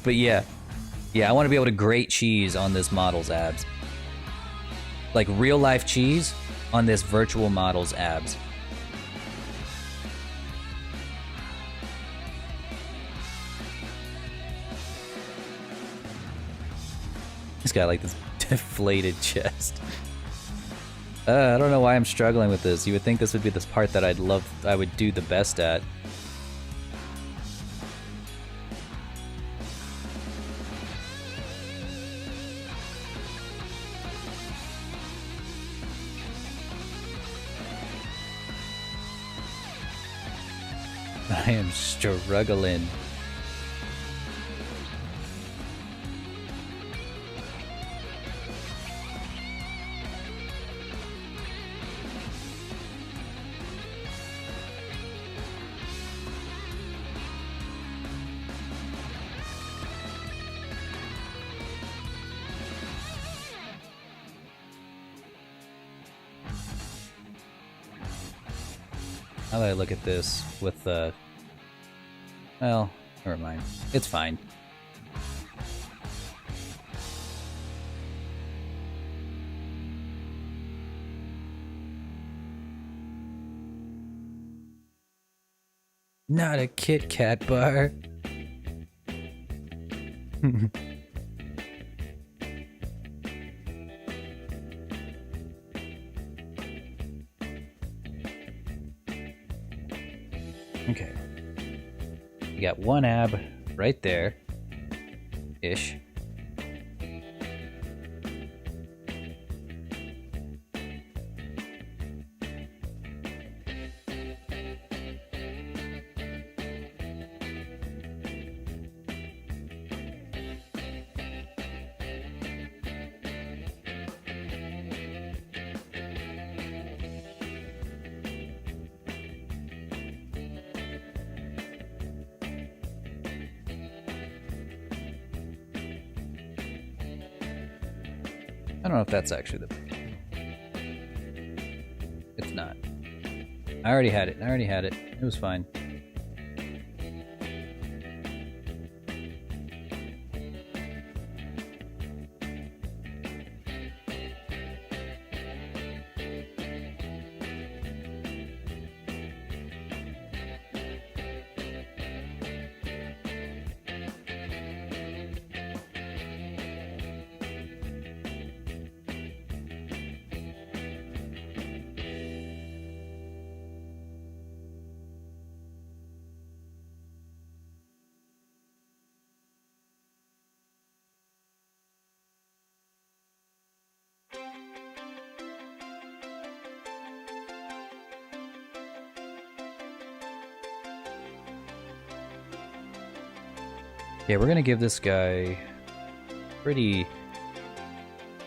But yeah, I want to be able to grate cheese on this model's abs. Like real life cheese on this virtual model's abs. He's got like this deflated chest. I don't know why I'm struggling with this. You would think this would be this part that I would do the best at. I am struggling. How do I look at this with the... Well, never mind. It's fine. Not a Kit Kat bar. Okay. We got one ab right there. Ish. I don't know if that's actually the... It's not. I already had it. It was fine. Yeah, we're gonna give this guy pretty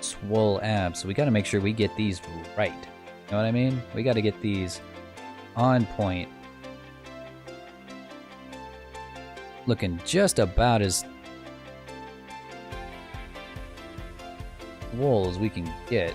swole abs, so we gotta make sure we get these right. You know what I mean? We gotta get these on point. Looking just about as swole as we can get.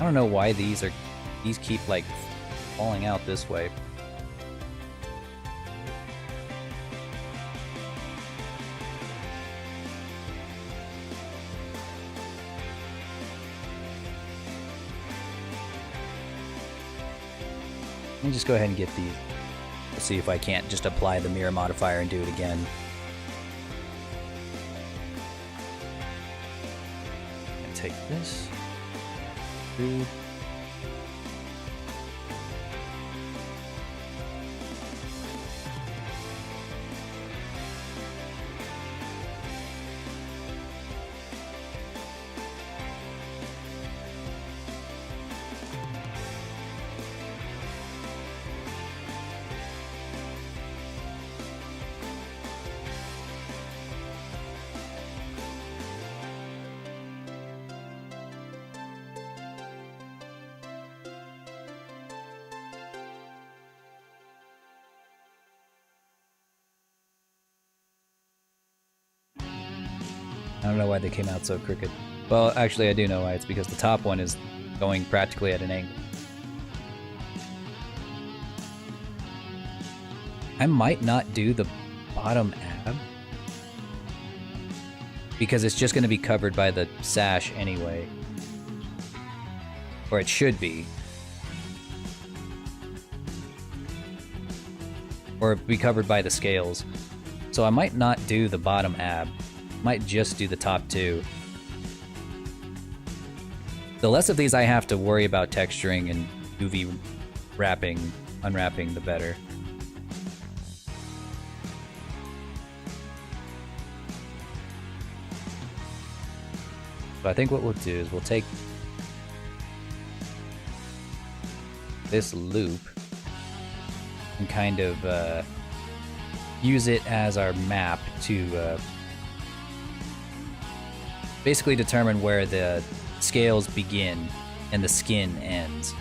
I don't know why these keep like falling out this way. Let me just go ahead and get these. Let's see if I can't just apply the mirror modifier and do it again. And take this. Food. I don't know why they came out so crooked. Well, actually I do know why. It's because the top one is going practically at an angle. I might not do the bottom ab, because it's just going to be covered by the sash anyway. Or it should be. Or be covered by the scales. So I might not do the bottom ab. Might just do the top two. The less of these I have to worry about texturing and UV wrapping, unwrapping, the better. So I think what we'll do is we'll take this loop and kind of use it as our map to basically determine where the scales begin and the skin ends.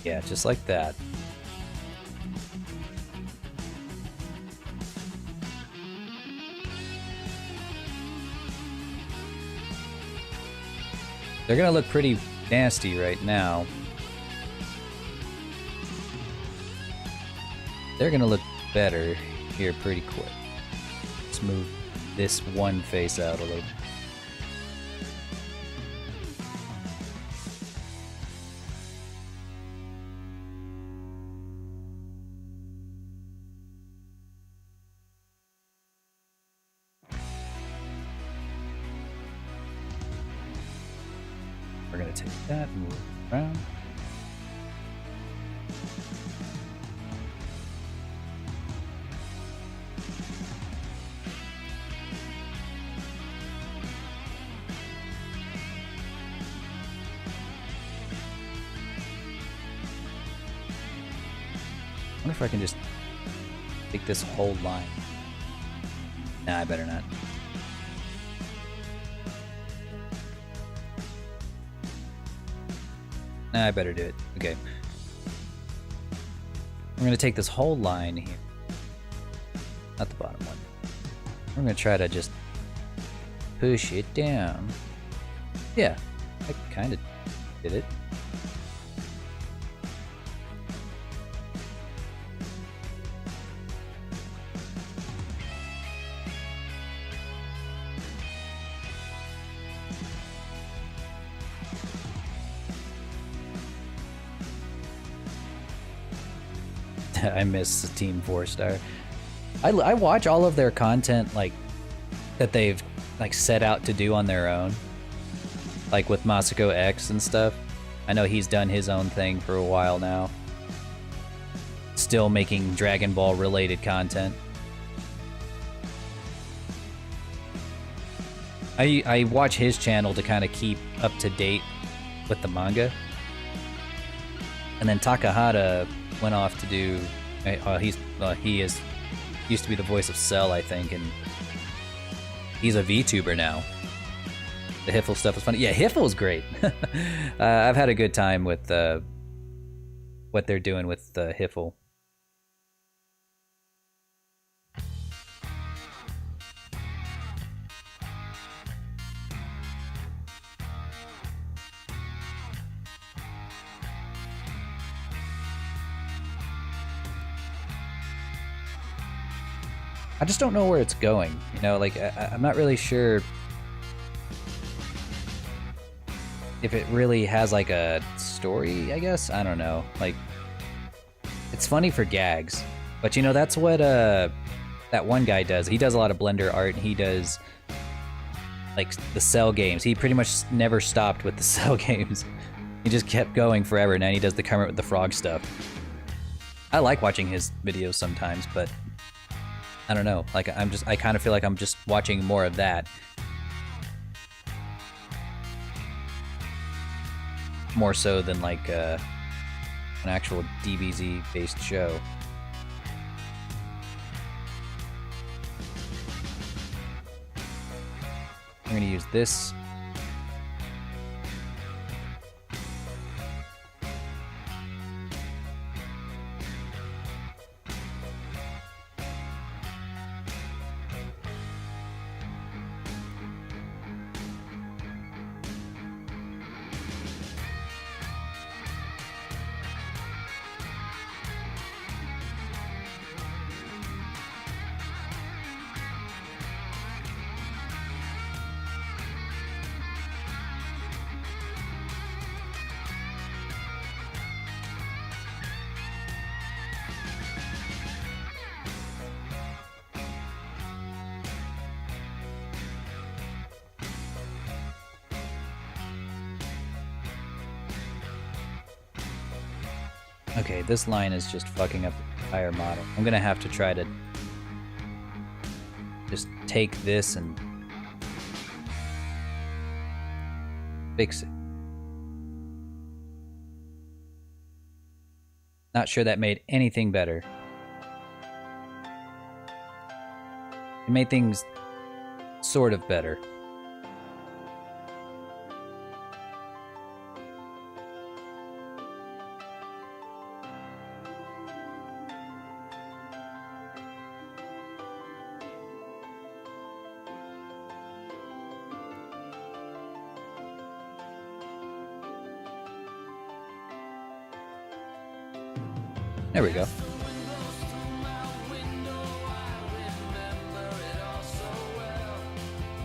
Yeah, just like that. They're gonna look pretty nasty right now. They're gonna look better here pretty quick. Let's move this one face out a little. We're gonna take that and move it around. I wonder if I can just take this whole line. Nah, I better not. Nah, I better do it. Okay. We're gonna take this whole line here. Not the bottom one. We're gonna try to just push it down. Yeah, I kind of did it. I miss the Team 4-Star. I watch all of their content like that they've like set out to do on their own, like with Masako X and stuff. I know he's done his own thing for a while now, still making Dragon Ball related content. I watch his channel to kind of keep up to date with the manga, and then Takahata went off to do. He used to be the voice of Cell, I think, and he's a VTuber now. The Hiffle stuff is funny. Yeah, Hiffle's great. I've had a good time with what they're doing with Hiffle. I just don't know where it's going, you know, like, I'm not really sure if it really has, like, a story, I guess? I don't know, like, it's funny for gags, but, you know, that's what, that one guy does. He does a lot of Blender art, and he does, like, the Cell games. He pretty much never stopped with the Cell games. He just kept going forever, and then he does the Kermit with the Frog stuff. I like watching his videos sometimes, but I don't know, like, I kind of feel like I'm just watching more of that. More so than, like, an actual DBZ-based show. I'm gonna use this. Okay, this line is just fucking up the entire model. I'm gonna have to try to take this and fix it. Not sure that made anything better. It made things sort of better. There we go.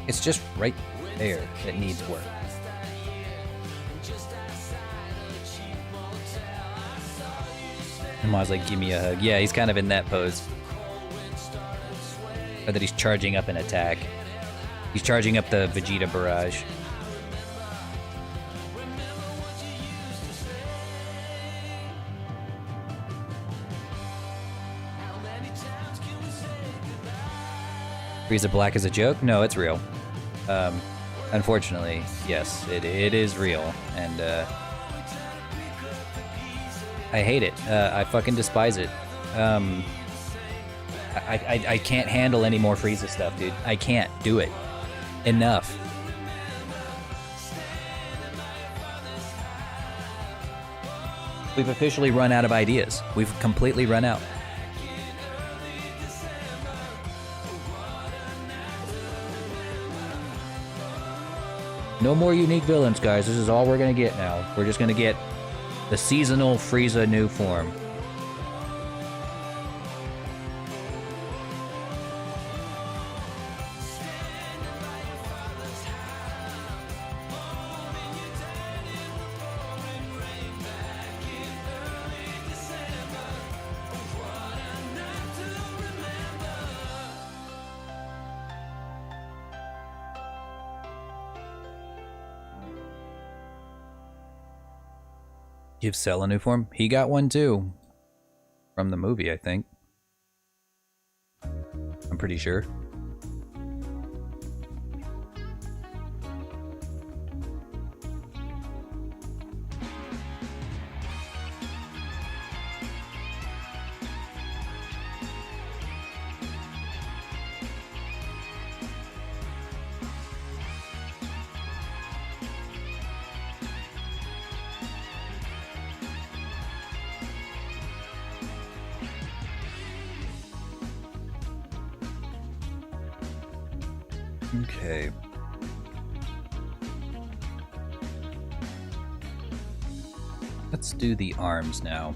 It's just right there that needs work. And Ma's like, give me a hug. Yeah, he's kind of in that pose. Or that he's charging up an attack. He's charging up the Vegeta barrage. Frieza Black is a joke? No, it's real. Unfortunately, yes, it is real, and I hate it. I fucking despise it. I can't handle any more Frieza stuff, dude. I can't do it. Enough. We've officially run out of ideas. We've completely run out. No more unique villains, guys. This is all we're gonna get now. We're just gonna get the seasonal Frieza new form. Give Cell a new form? He got one too. From the movie, I think. I'm pretty sure. Okay. Let's do the arms now.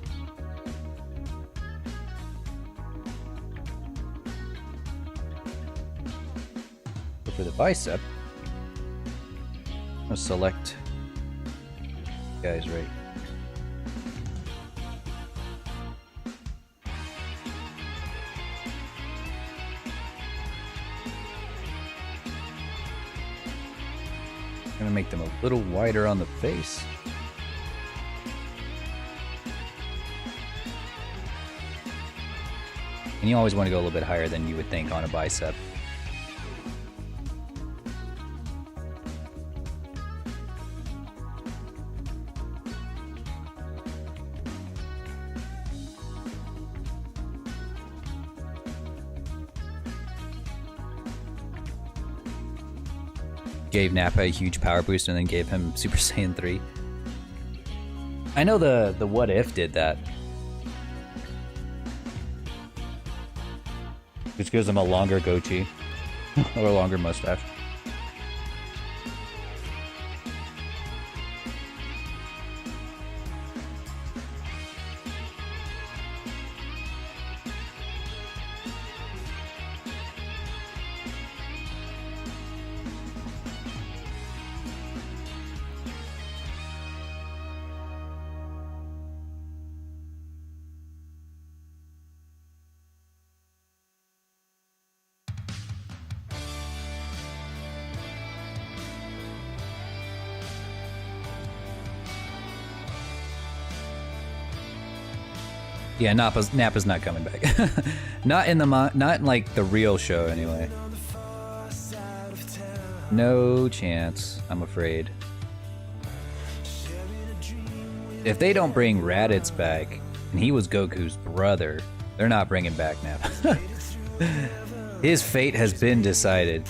So for the bicep, I'll select guys right. Gonna make them a little wider on the face. And you always want to go a little bit higher than you would think on a bicep. Gave Nappa a huge power boost and then gave him Super Saiyan 3. I know the What If did that. Which gives him a longer goatee. Or a longer mustache. Yeah, Nappa's not coming back. Not in like the real show anyway. No chance, I'm afraid. If they don't bring Raditz back, and he was Goku's brother, they're not bringing back Nappa. His fate has been decided.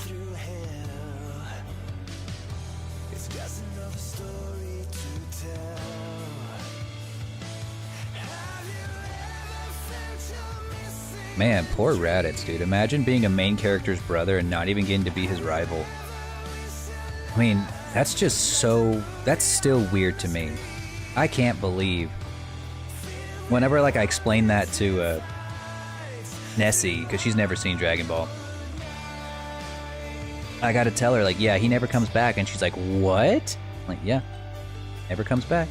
Man, poor Raditz, dude. Imagine being a main character's brother and not even getting to be his rival. I mean, that's just so... That's still weird to me. I can't believe... Whenever, like, I explain that to Nessie, because she's never seen Dragon Ball, I gotta tell her, like, yeah, he never comes back. And she's like, what? I'm like, yeah, never comes back.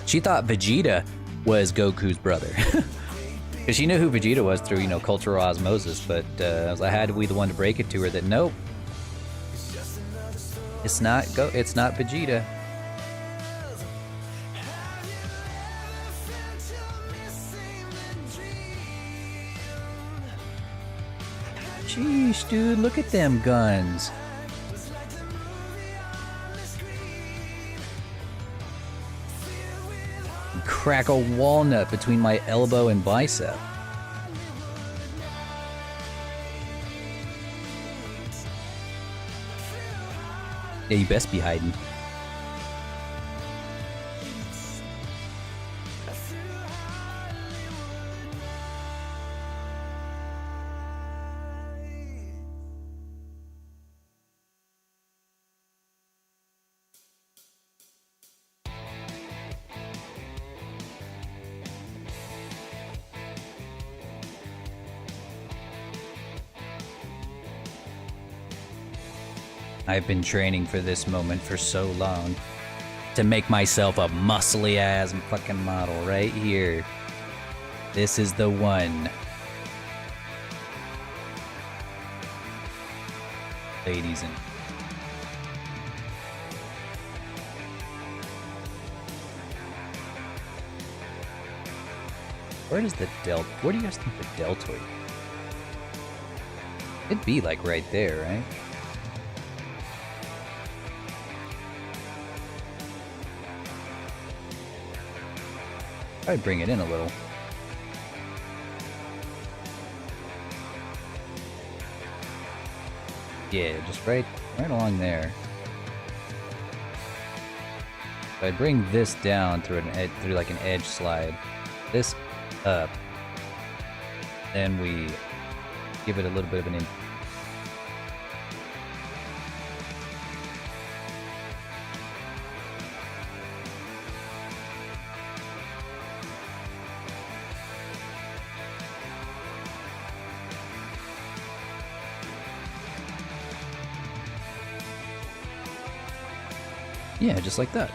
She thought Vegeta was Goku's brother. Because she knew who Vegeta was through, you know, cultural osmosis, but I had to be the one to break it to her that nope. It's not Vegeta. Sheesh, dude, look at them guns. Crack a walnut between my elbow and bicep. Yeah, you best be hiding. I've been training for this moment for so long. To make myself a muscly ass fucking model right here. This is the one. Ladies and... Where does the where do you guys think the deltoid? It'd be like right there, right? I'd bring it in a little. Yeah, just right along there. So I'd bring this down through through like an edge slide. This up. Then we give it a little bit of an yeah, just like that.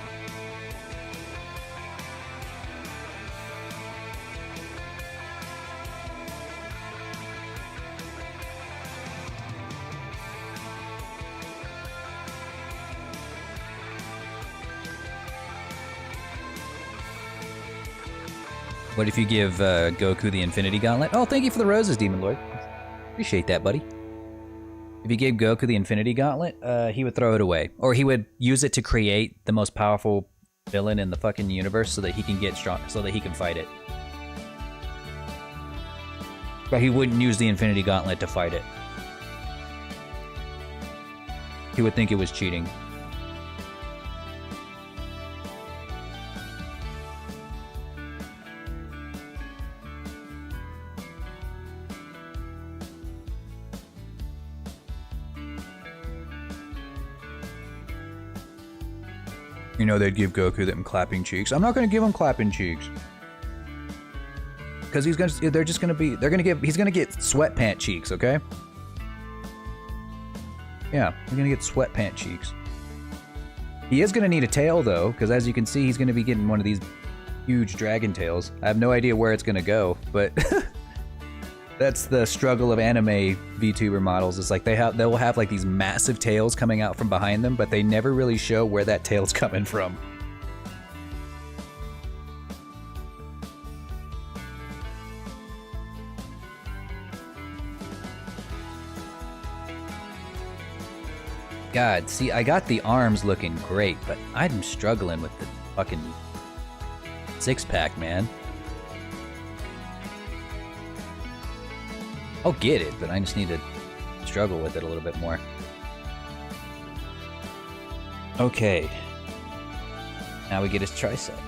What if you give Goku the Infinity Gauntlet? Oh, thank you for the roses, Demon Lord. Appreciate that, buddy. If you gave Goku the Infinity Gauntlet, he would throw it away. Or he would use it to create the most powerful villain in the fucking universe so that he can get strong, so that he can fight it. But he wouldn't use the Infinity Gauntlet to fight it. He would think it was cheating. You know, they'd give Goku them clapping cheeks. I'm not gonna give him clapping cheeks. Because he's gonna get sweatpant cheeks, okay? Yeah, he's gonna get sweatpant cheeks. He is gonna need a tail though, because as you can see, he's gonna be getting one of these huge dragon tails. I have no idea where it's gonna go, but that's the struggle of anime VTuber models. It's like they'll have like these massive tails coming out from behind them, but they never really show where that tail's coming from. God, see, I got the arms looking great, but I'm struggling with the fucking six-pack, man. I'll get it, but I just need to struggle with it a little bit more. Okay. Now we get his tricep.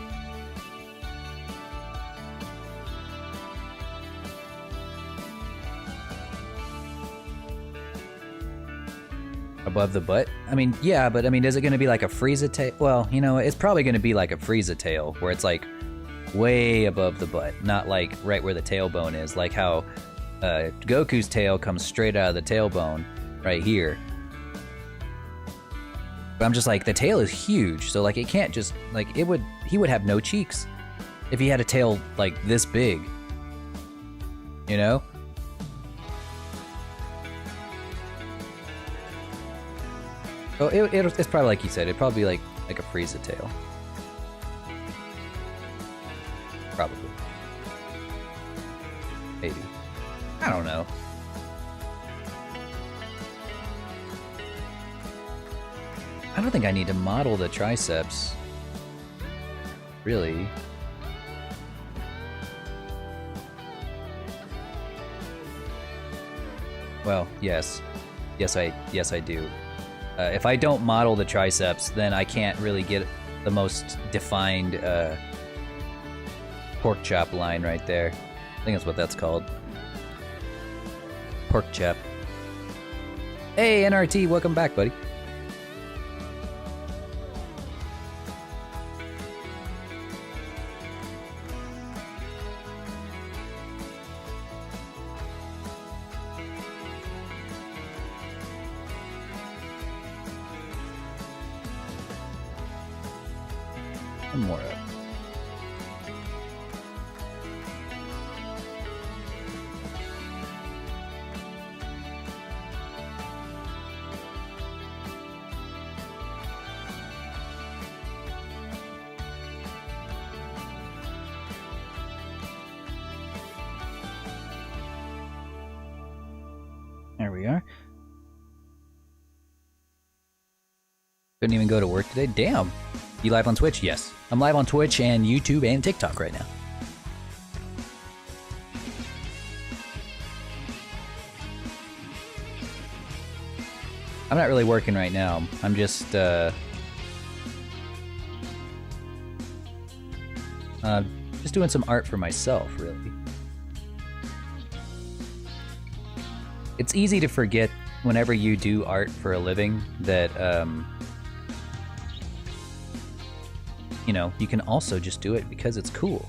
Above the butt? I mean, yeah, but I mean, is it going to be like a Frieza tail? Well, you know, it's probably going to be like a Frieza tail, where it's like way above the butt, not like right where the tailbone is, like how Goku's tail comes straight out of the tailbone right here. But I'm just like, the tail is huge, so like it can't just, like, he would have no cheeks if he had a tail like this big, you know? So it's probably like you said, it'd probably be like a Frieza tail. Probably. Maybe. I don't know. I don't think I need to model the triceps. Really. Well, yes. Yes, I do. If I don't model the triceps, then I can't really get the most defined pork chop line right there. I think that's what that's called. Pork chop. Hey, NRT, welcome back, buddy. One more up. There we are. Couldn't even go to work today? Damn. You live on Twitch? Yes. I'm live on Twitch and YouTube and TikTok right now. I'm not really working right now. I'm just doing some art for myself, really. It's easy to forget whenever you do art for a living that you know, you can also just do it because it's cool.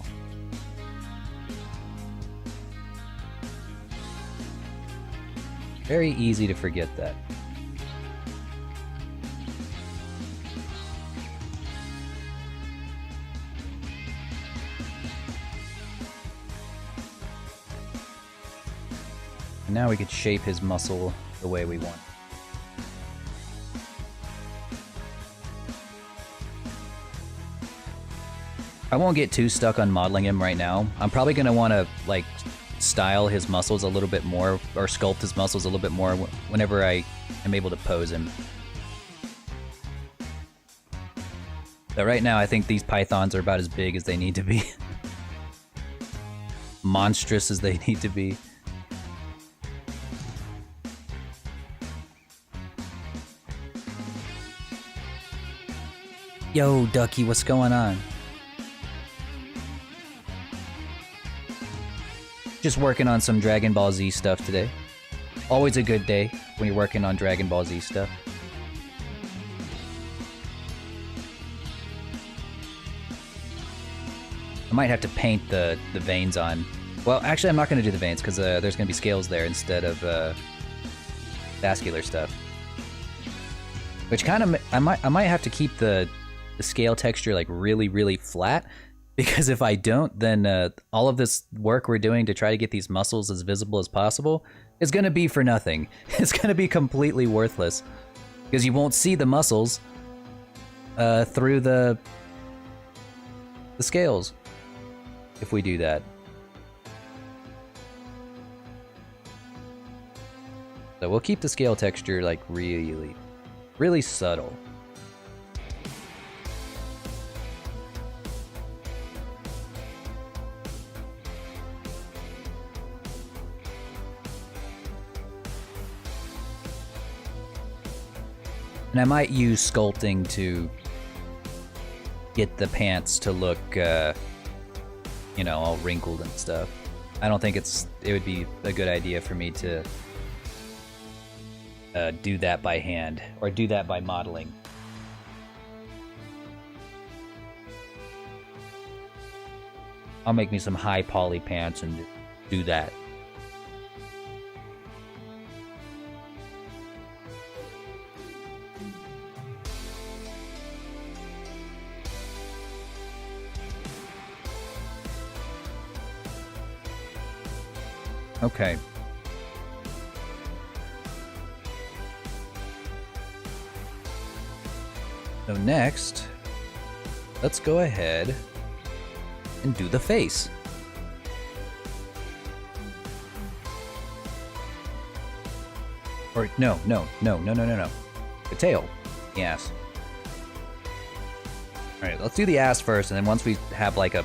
Very easy to forget that. And now we could shape his muscle the way we want. I won't get too stuck on modeling him right now. I'm probably going to want to, like, style his muscles a little bit more, or sculpt his muscles a little bit more whenever I am able to pose him. But right now, I think these pythons are about as big as they need to be. Monstrous as they need to be. Yo, Ducky, what's going on? Just working on some Dragon Ball Z stuff today. Always a good day when you're working on Dragon Ball Z stuff. I might have to paint the veins on. Well, actually, I'm not going to do the veins because there's going to be scales there instead of vascular stuff. Which kind of I might have to keep the scale texture like really flat. Because if I don't, then all of this work we're doing to try to get these muscles as visible as possible is going to be for nothing. It's going to be completely worthless. Because you won't see the muscles through the scales if we do that. So we'll keep the scale texture like really Really subtle. And I might use sculpting to get the pants to look, you know, all wrinkled and stuff. I don't think it would be a good idea for me to do that by hand, or do that by modeling. I'll make me some high poly pants and do that. Okay. So next, let's go ahead and do the face. Or no. The tail. The ass. Alright, let's do the ass first, and then once we have like an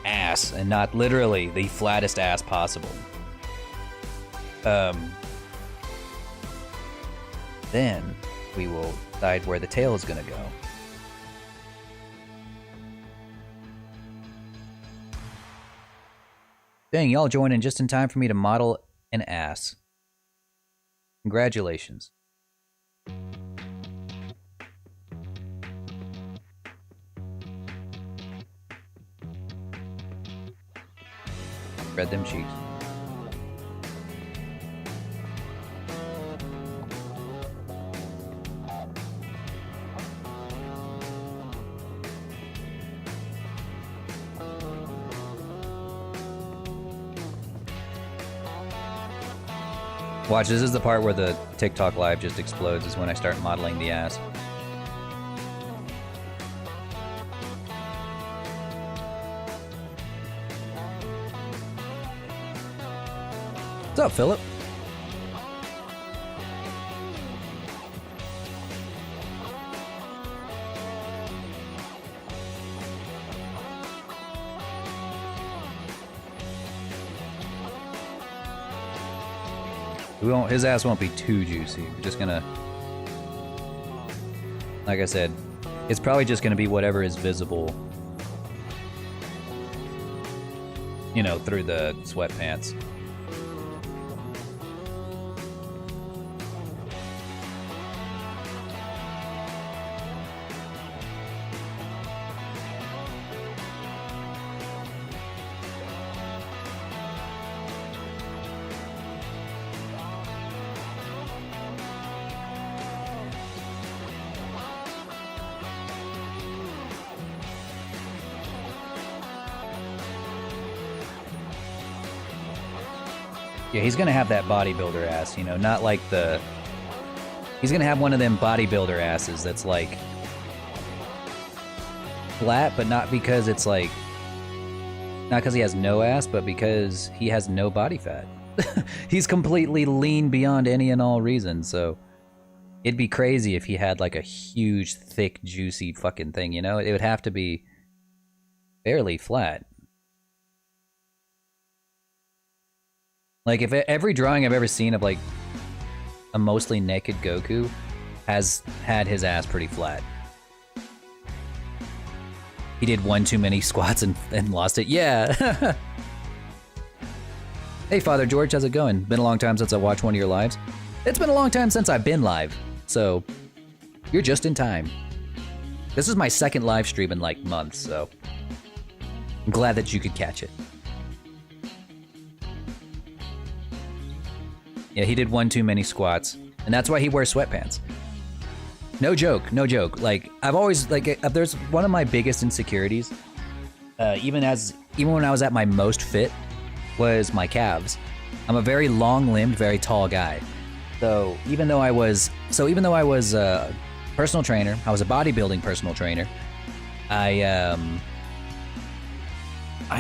ass, and not literally the flattest ass possible. Then we will decide where the tail is gonna go. Dang, y'all joined in just in time for me to model an ass. Congratulations. Spread them cheeks. Watch, this is the part where the TikTok live just explodes, is when I start modeling the ass. What's up, Philip? His ass won't be too juicy. We're just gonna, like I said, it's probably just gonna be whatever is visible, you know, through the sweatpants. Yeah, he's gonna have that bodybuilder ass, you know, not like the... He's gonna have one of them bodybuilder asses that's like... flat, but not because it's like... Not because he has no ass, but because he has no body fat. He's completely lean beyond any and all reason, so... It'd be crazy if he had like a huge, thick, juicy fucking thing, you know? It would have to be fairly flat. Like, if every drawing I've ever seen of, like, a mostly naked Goku has had his ass pretty flat. He did one too many squats and lost it. Yeah! Hey, Father George, how's it going? Been a long time since I watched one of your lives. It's been a long time since I've been live, so you're just in time. This is my second live stream in, like, months, so I'm glad that you could catch it. Yeah, he did one too many squats, and that's why he wears sweatpants. No joke, no joke. Like, I've always, like, there's one of my biggest insecurities, even when I was at my most fit, was my calves. I'm a very long-limbed, very tall guy. So even though I was a personal trainer, I was a bodybuilding personal trainer, I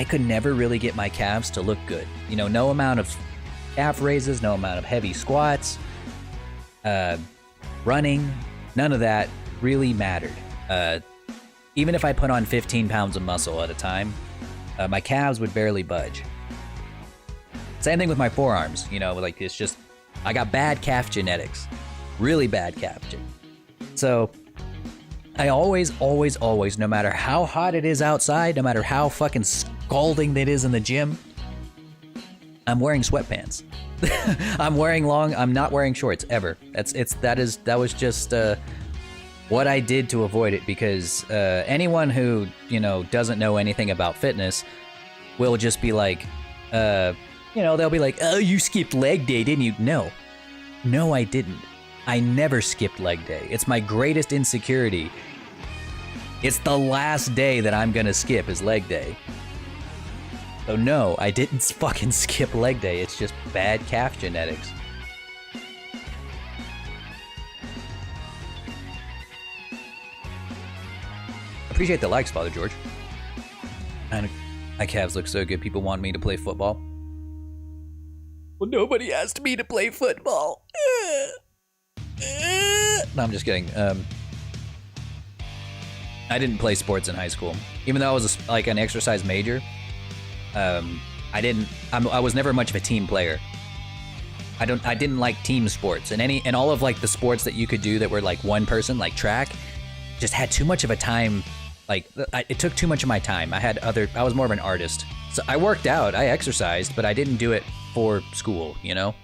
could never really get my calves to look good. You know, no amount of calf raises, no amount of heavy squats, Uh, running, none of that really mattered. Even if I put on 15 pounds of muscle at a time, my calves would barely budge. Same thing with my forearms, you know, like it's just, I got bad calf genetics. Really bad calf genetics. So I always, no matter how hot it is outside, no matter how fucking scalding it is in the gym, I'm wearing sweatpants. I'm not wearing shorts ever. That was just what I did to avoid it, because anyone who, you know, doesn't know anything about fitness will just be like, they'll be like, oh, you skipped leg day, didn't you? No, I didn't. I never skipped leg day. It's my greatest insecurity. It's the last day that I'm gonna skip is leg day. So no, I didn't fucking skip leg day. It's just bad calf genetics. Appreciate the likes, Father George. And my calves look so good. People want me to play football. Well, nobody asked me to play football. No, I'm just kidding. I didn't play sports in high school, even though I was like an exercise major. I was never much of a team player. I didn't like team sports, and all of like the sports that you could do that were like one person, like track, just had too much of a time. Like it took too much of my time. I was more of an artist. So I worked out, I exercised, but I didn't do it for school, you know?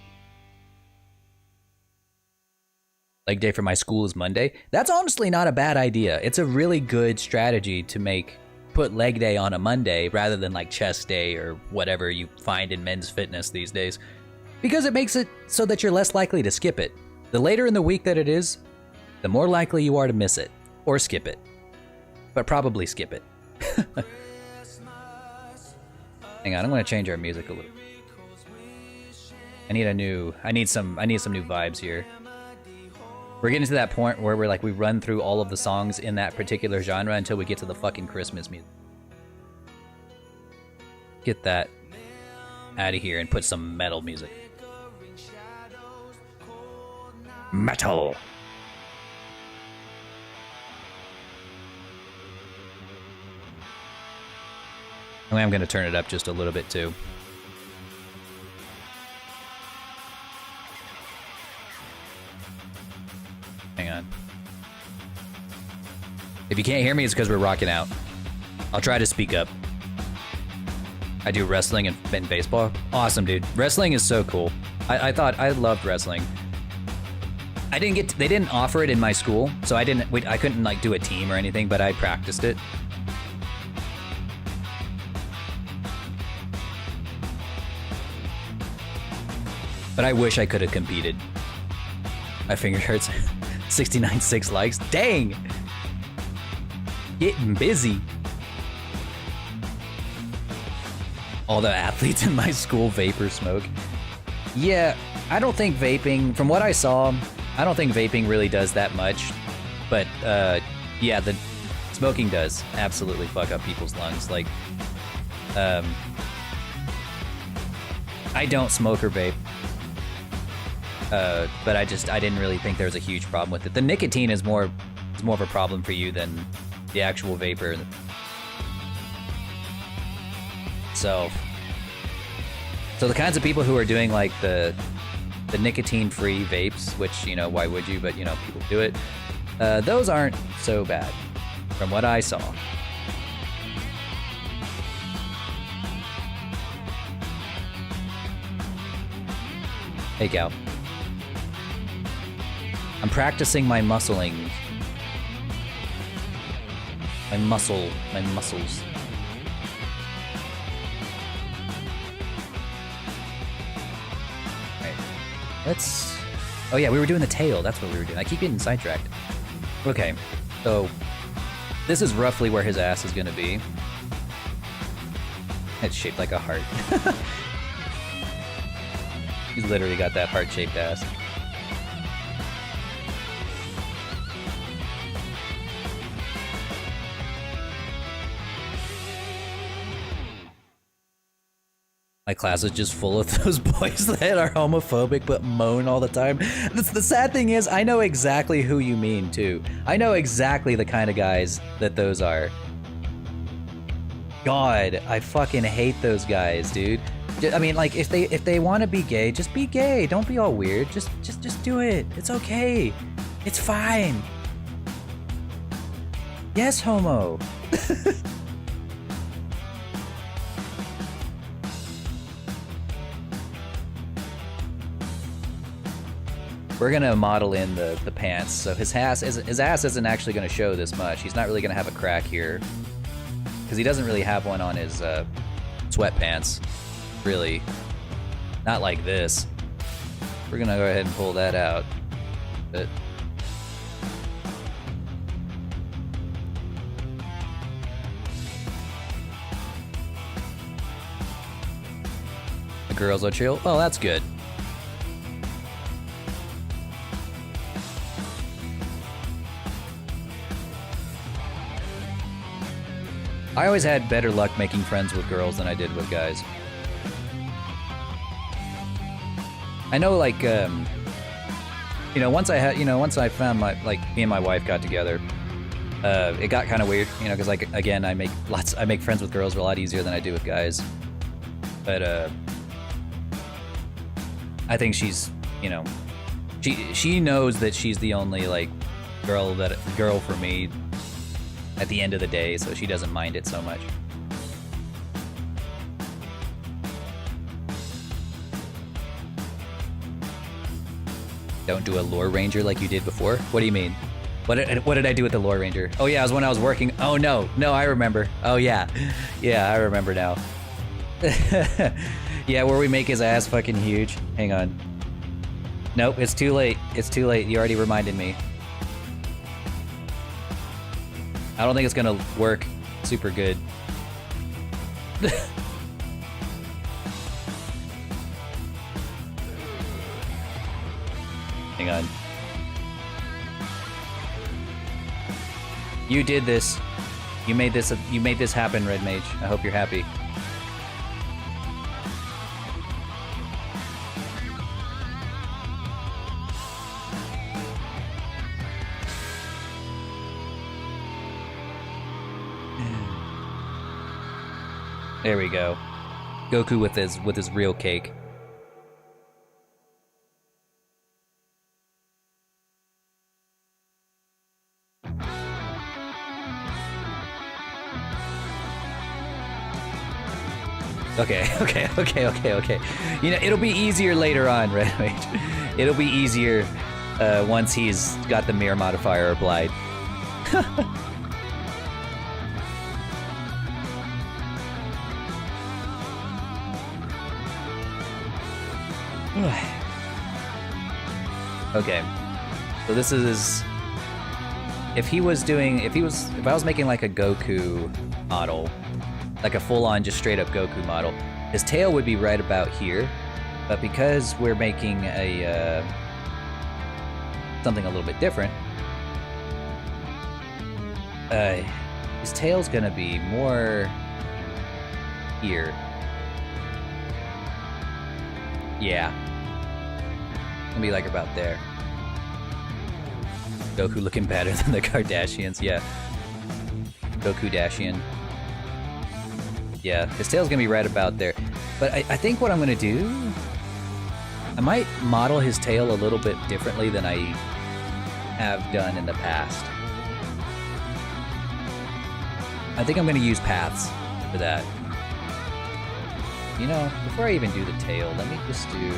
Leg day for my school is Monday. That's honestly not a bad idea. It's a really good strategy to put leg day on a Monday rather than like chest day or whatever you find in men's fitness these days. Because it makes it so that you're less likely to skip it. The later in the week that it is, the more likely you are to miss it or skip it. But probably skip it. Hang on, I'm gonna change our music a little. I need some new vibes here. We're getting to that point where we run through all of the songs in that particular genre until we get to the fucking Christmas music. Get that out of here and put some metal music. Metal. I'm going to turn it up just a little bit too. Hang on. If you can't hear me, it's because we're rocking out. I'll try to speak up. I do wrestling and baseball. Awesome, dude. Wrestling is so cool. I loved wrestling. They didn't offer it in my school, so I couldn't like do a team or anything, but I practiced it. But I wish I could have competed. My finger hurts. 69.6 likes. Dang! Getting busy. All the athletes in my school vapor smoke. Yeah, I don't think vaping, from what I saw, I don't think vaping really does that much. But, yeah, the smoking does absolutely fuck up people's lungs. Like, I don't smoke or vape. But I didn't really think there was a huge problem with it. The nicotine is more of a problem for you than the actual vapor. So the kinds of people who are doing like the nicotine-free vapes, which, you know, why would you? But, you know, people do it. Those aren't so bad, from what I saw. Hey, Gal. I'm practicing my muscling. My muscles. Alright. Oh yeah, we were doing the tail. That's what we were doing. I keep getting sidetracked. Okay, so this is roughly where his ass is gonna be. It's shaped like a heart. He's literally got that heart-shaped ass. My class is just full of those boys that are homophobic but moan all the time. The sad thing is, I know exactly who you mean, too. I know exactly the kind of guys that those are. God, I fucking hate those guys, dude. I mean, like, if they want to be gay, just be gay. Don't be all weird. Just do it. It's okay. It's fine. Yes, homo. We're gonna model in the pants, so his ass isn't actually gonna show this much. He's not really gonna have a crack here, because he doesn't really have one on his sweatpants, really. Not like this. We're gonna go ahead and pull that out. But the girls are chill. Oh, that's good. I always had better luck making friends with girls than I did with guys. I know, like, once I found me and my wife got together, it got kind of weird, because, like, again, I make friends with girls a lot easier than I do with guys. But, I think she's, she knows that she's the only, like, girl for me at the end of the day, so she doesn't mind it so much. Don't do a lore ranger like you did before? What do you mean? What did I do with the lore ranger? Oh yeah, it was when I was working. Oh no, I remember. Oh yeah, I remember now. Yeah, where we make his ass fucking huge. Hang on. Nope, it's too late. It's too late. You already reminded me. I don't think it's gonna work super good. Hang on. You did this. You made this happen, Red Mage. I hope you're happy. There we go. Goku with his real cake. Okay. It'll be easier later on, Red Mage. It'll be easier once he's got the mirror modifier applied. Okay, so this is if I was making like a Goku model, like a full-on just straight up Goku model, his tail would be right about here, but because we're making a something a little bit different, his tail's gonna be more here. Yeah. Gonna be like about there. Goku looking better than the Kardashians, yeah. Goku Dashian. Yeah, his tail's gonna be right about there. But I think what I'm gonna do, I might model his tail a little bit differently than I have done in the past. I think I'm gonna use paths for that. Before I even do the tail, let me just do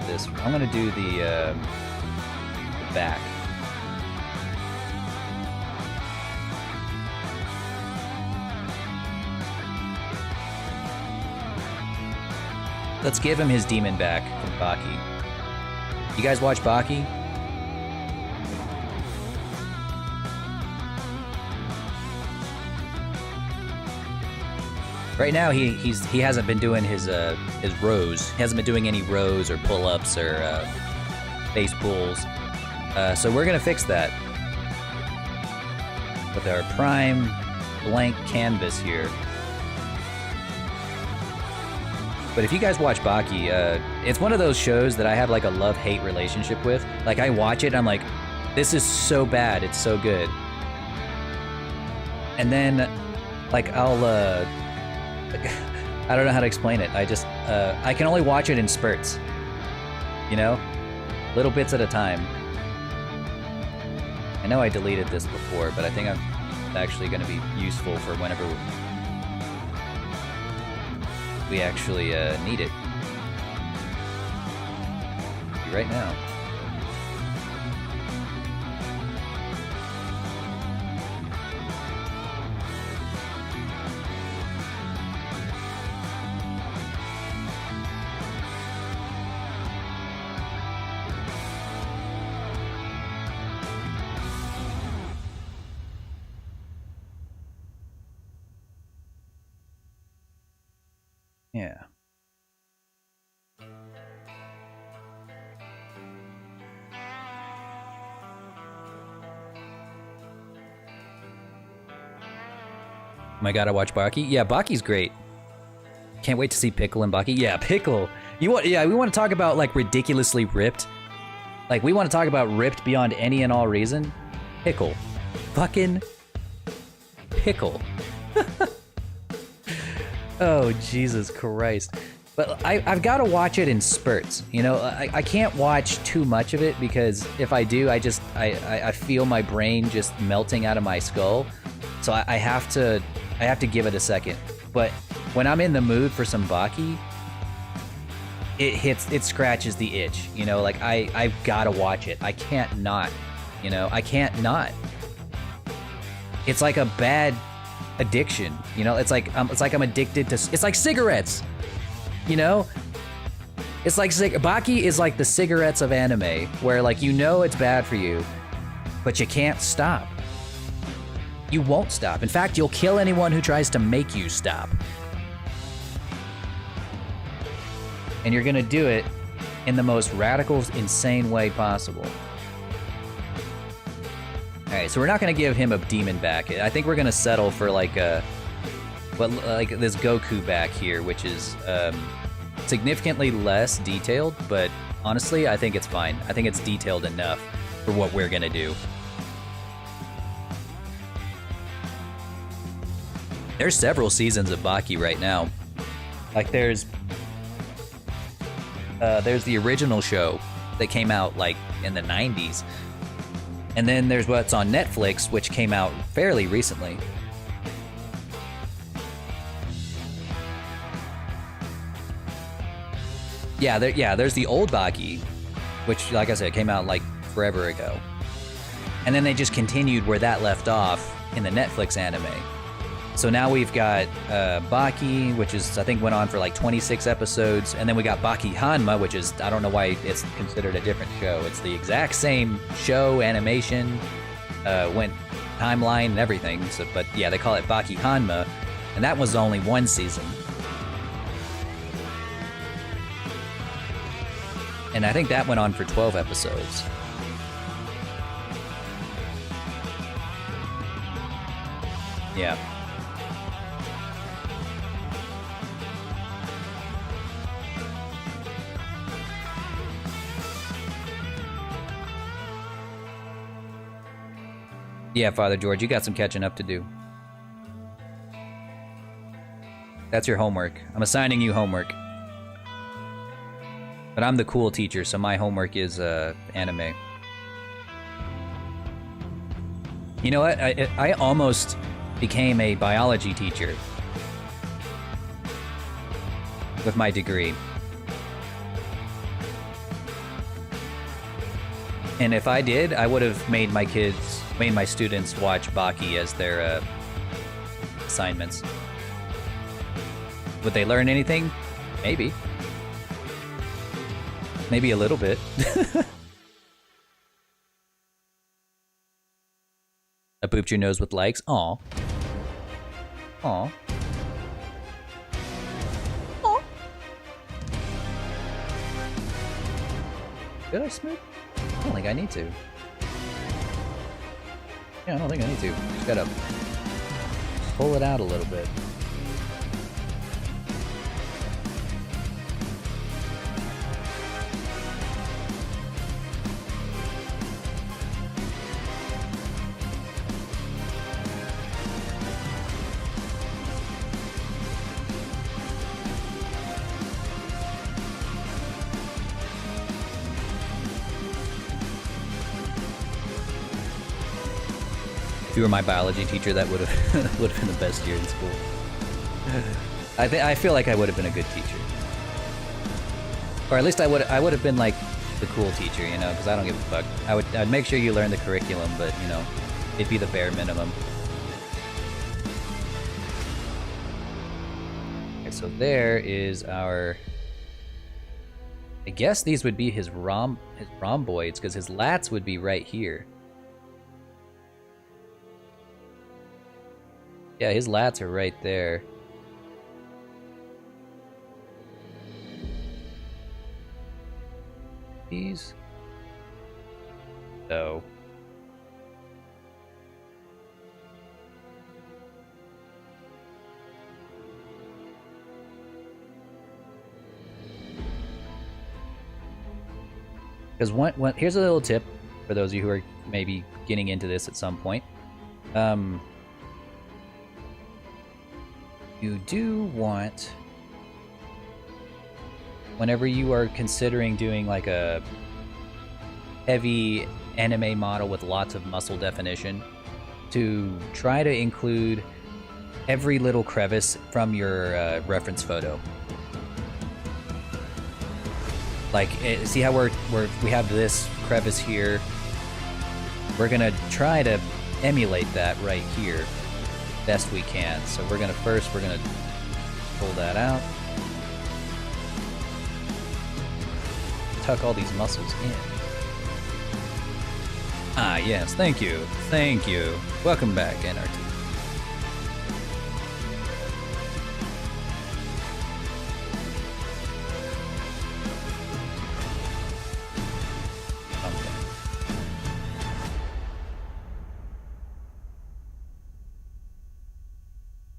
this. I'm gonna do the back. Let's give him his demon back from Baki. You guys watch Baki? Right now, he hasn't been doing his rows. He hasn't been doing any rows or pull-ups or face pulls. So we're gonna fix that with our prime blank canvas here. But if you guys watch Baki, it's one of those shows that I have like a love-hate relationship with. Like I watch it, and I'm like, this is so bad, it's so good. And then, like I'll, I don't know how to explain it. I just, I can only watch it in spurts. You know, little bits at a time. I know I deleted this before, but I think I'm actually going to be useful for whenever we actually need it. Right now. Yeah. I gotta watch Baki. Yeah, Baki's great. Can't wait to see Pickle and Baki. Yeah, Pickle. You want? Yeah, we want to talk about like ridiculously ripped. Like we want to talk about ripped beyond any and all reason. Pickle, fucking Pickle. Oh Jesus Christ! But I've got to watch it in spurts. You know, I can't watch too much of it because if I do, I feel my brain just melting out of my skull. So I have to give it a second. But when I'm in the mood for some Baki, it scratches the itch. You know, like I've got to watch it. I can't not. You know, I can't not. It's like a bad addiction. You know, it's like I'm addicted to. It's like cigarettes. You know, it's like Baki is like the cigarettes of anime, where like you know it's bad for you, but you can't stop. You won't stop. In fact, you'll kill anyone who tries to make you stop. And you're gonna do it in the most radical, insane way possible. Alright, so we're not gonna give him a demon back. I think we're gonna settle for like like this Goku back here, which is significantly less detailed, but honestly, I think it's fine. I think it's detailed enough for what we're gonna do. There's several seasons of Baki right now. Like there's the original show that came out like in the 90s. And then there's what's on Netflix, which came out fairly recently. Yeah, there's the old Baki, which, like I said, came out like forever ago. And then they just continued where that left off in the Netflix anime. So now we've got Baki, which is, I think, went on for like 26 episodes. And then we got Baki Hanma, which is, I don't know why it's considered a different show. It's the exact same show, animation, went timeline and everything. So, but yeah, they call it Baki Hanma. And that was only one season. And I think that went on for 12 episodes. Yeah. Yeah, Father George, you got some catching up to do. That's your homework. I'm assigning you homework. But I'm the cool teacher, so my homework is anime. You know what? I almost became a biology teacher with my degree. And if I did, I would have made my students watch Baki as their assignments. Would they learn anything? Maybe. Maybe a little bit. I booped your nose with likes. Aw. Aw. Aw. Did I smooth? I don't think I need to. Yeah, I don't think I need to. Just gotta pull it out a little bit. If you were my biology teacher, that would have would have been the best year in school. I feel like I would have been a good teacher, or at least I would have been like the cool teacher, you know, because I don't give a fuck. I'd make sure you learn the curriculum, but you know, it'd be the bare minimum. Okay, so there is our. I guess these would be his rhomboids, because his lats would be right here. Yeah, his lats are right there. These. So. Because here's a little tip for those of you who are maybe getting into this at some point. You do want, whenever you are considering doing like a heavy anime model with lots of muscle definition, to try to include every little crevice from your reference photo. Like, see how we have this crevice here? We're gonna try to emulate that right here best we can. So we're gonna pull that out, tuck all these muscles in. Ah, yes, thank you. Welcome back, NRT.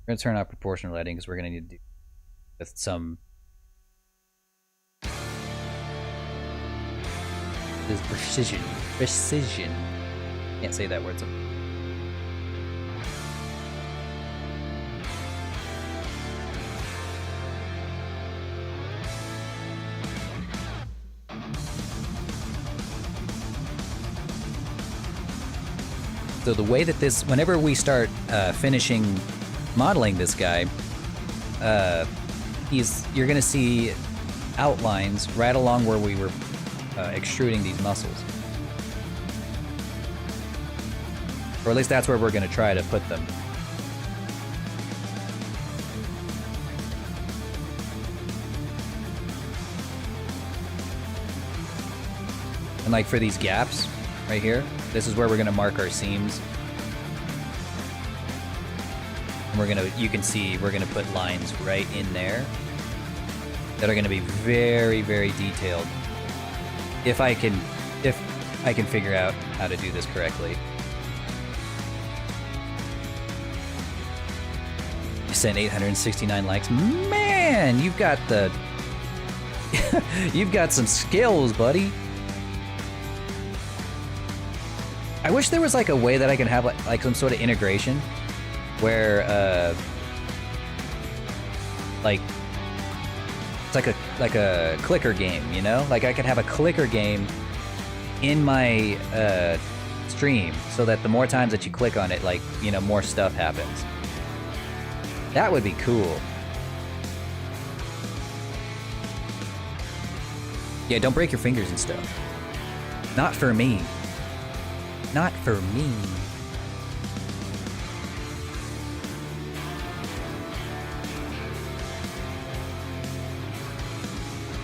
We're gonna turn off proportional lighting because we're gonna need to do with some. This precision. Can't say that word. So the way that this, whenever we start finishing modeling this guy, you're gonna see outlines right along where we were extruding these muscles, or at least that's where we're gonna try to put them. And like for these gaps right here, this is where we're gonna mark our seams. And you can see we're gonna put lines right in there that are gonna be very, very detailed. If I can figure out how to do this correctly. You sent 869 likes. Man, you've got you've got some skills, buddy. I wish there was like a way that I can have like some sort of integration where like it's like a clicker game, you know? Like I could have a clicker game in my stream so that the more times that you click on it, like, you know, more stuff happens. That would be cool. Yeah, don't break your fingers and stuff. Not for me. Not for me.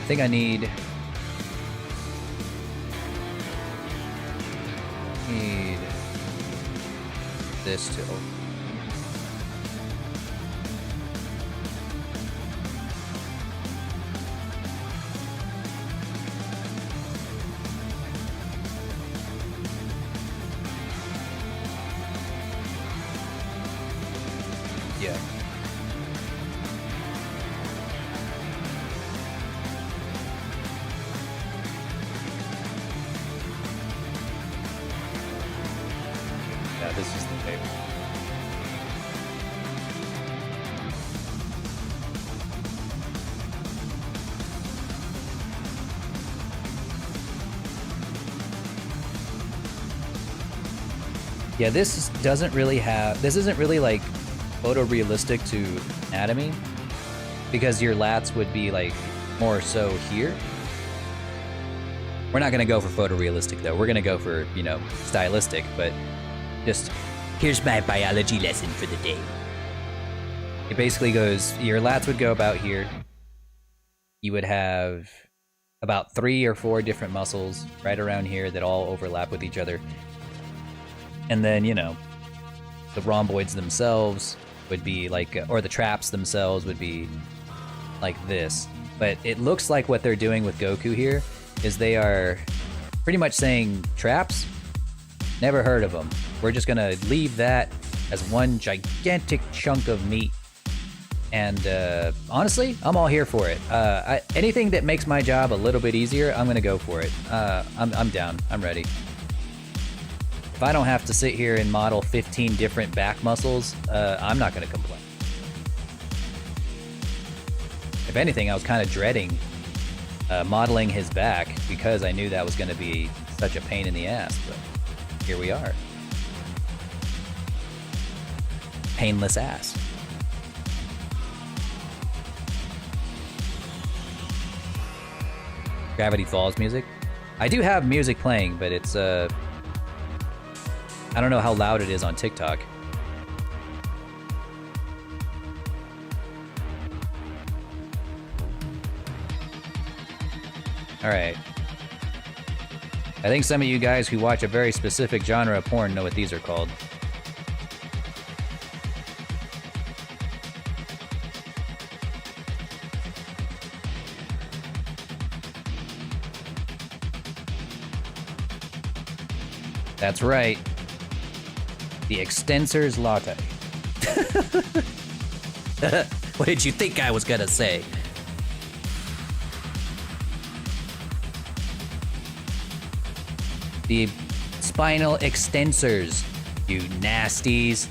I think I need this to open. Yeah. Yeah, this is the paper. Yeah, this doesn't really have... This isn't really, like, photorealistic to anatomy, because your lats would be, like, more so here. We're not going to go for photorealistic, though. We're going to go for, you know, stylistic, but just... Here's my biology lesson for the day. It basically goes... Your lats would go about here. You would have about 3 or 4 different muscles right around here that all overlap with each other. And then, you know, the rhomboids themselves would be like, or the traps themselves would be like this. But it looks like what they're doing with Goku here is they are pretty much saying, traps? Never heard of them. We're just gonna leave that as one gigantic chunk of meat. And honestly, I'm all here for it. Anything that makes my job a little bit easier, I'm gonna go for it. I'm down. I'm ready. If I don't have to sit here and model 15 different back muscles, I'm not gonna complain. If anything, I was kind of dreading modeling his back because I knew that was gonna be such a pain in the ass, but here we are. Painless ass. Gravity Falls music. I do have music playing, but it's I don't know how loud it is on TikTok. Alright. I think some of you guys who watch a very specific genre of porn know what these are called. That's right. The extensors latte. What did you think I was gonna say? The spinal extensors, you nasties.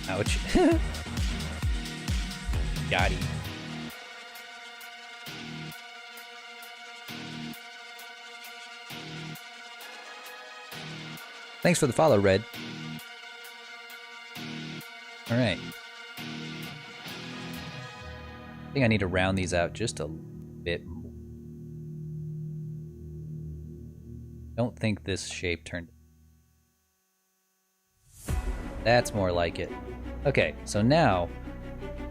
Ouch. Got him. Thanks for the follow, Red. Alright. I think I need to round these out just a bit more. Don't think this shape turned... That's more like it. Okay, so now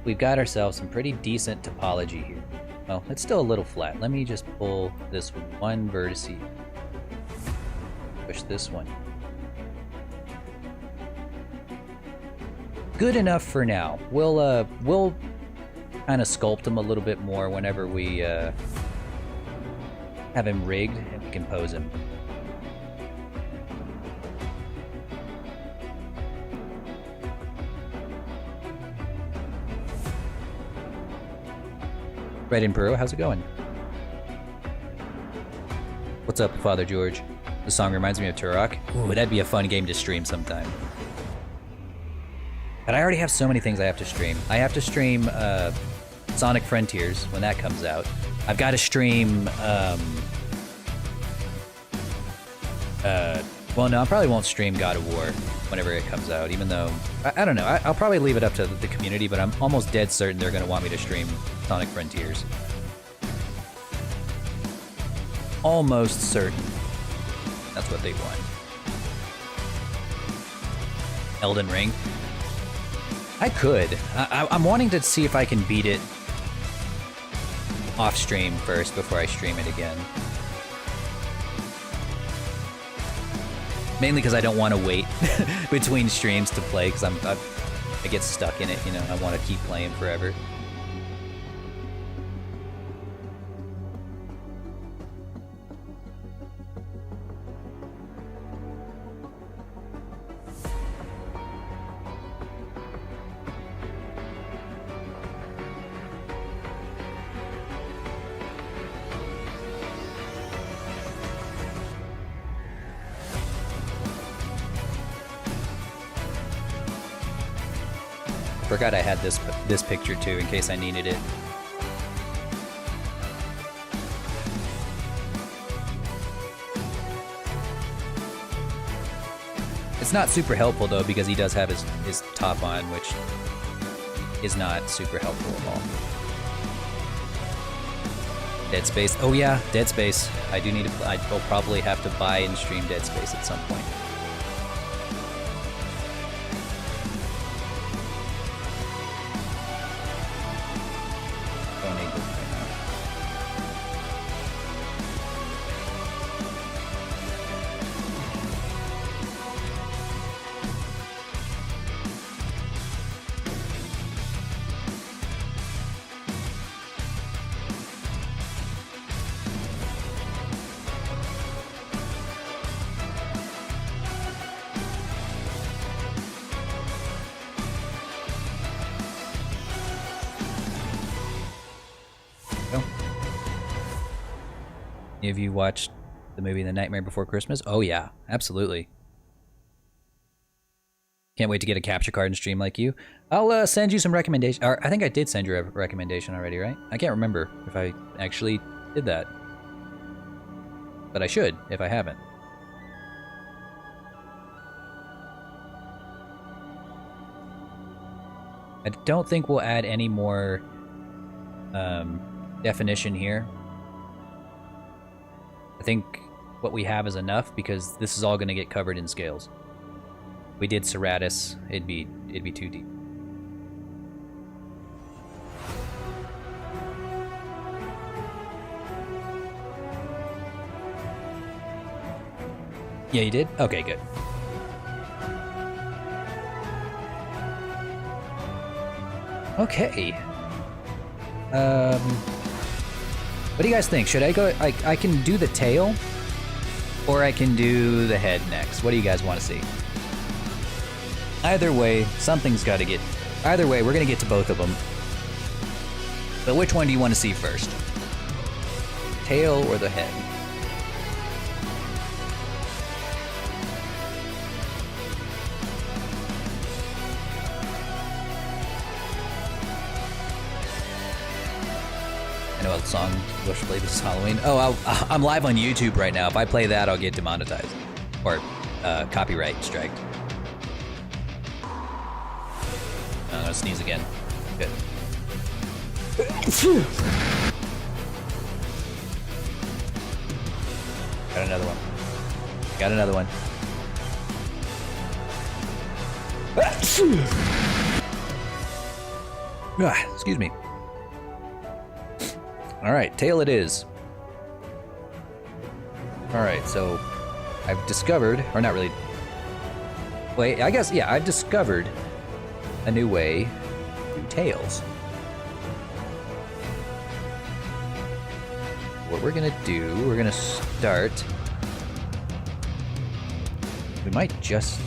we've got ourselves some pretty decent topology here. Well, it's still a little flat. Let me just pull this one vertex. Push this one. Good enough for now. We'll kind of sculpt him a little bit more whenever we have him rigged and we can pose him. Red in Peru, how's it going? What's up, Father George? The song reminds me of Turok. Ooh, that'd be a fun game to stream sometime. But I already have so many things I have to stream. I have to stream Sonic Frontiers when that comes out. I've got to stream... well, no, I probably won't stream God of War whenever it comes out, even though... I don't know. I'll probably leave it up to the community, but I'm almost dead certain they're going to want me to stream Sonic Frontiers. Almost certain. That's what they want. Elden Ring. I could. I'm wanting to see if I can beat it off stream first before I stream it again. Mainly because I don't want to wait between streams to play, because I get stuck in it, you know. I want to keep playing forever. Forgot I had this picture too in case I needed it. It's not super helpful though because he does have his top on, which is not super helpful at all. Dead Space. Oh yeah, Dead Space. I do need to. I will probably have to buy and stream Dead Space at some point. Don't need this right now. Have you watched the movie The Nightmare Before Christmas? Oh yeah, absolutely. Can't wait to get a capture card and stream like you. I'll send you some recommendations. Or I think I did send you a recommendation already, right? I can't remember if I actually did that. But I should, if I haven't. I don't think we'll add any more definition here. I think what we have is enough because this is all going to get covered in scales. If we did Serratus, it'd be too deep. Yeah, you did? Okay, good. Okay. What do you guys think? Should I go? I can do the tail, or I can do the head next. What do you guys want to see? Either way, something's got to get. Either way, we're gonna get to both of them. But which one do you want to see first? Tail or the head? I know what song Bush played this Halloween. Oh, I'm live on YouTube right now. If I play that, I'll get demonetized. Or copyright striked. I'm gonna sneeze again. Good. Got another one. Got another one. Excuse me. Alright, tail it is. Alright, so I've discovered, or not really. Wait, I guess, yeah, I've discovered a new way to do tails. What we're gonna do, we're gonna start. We might just.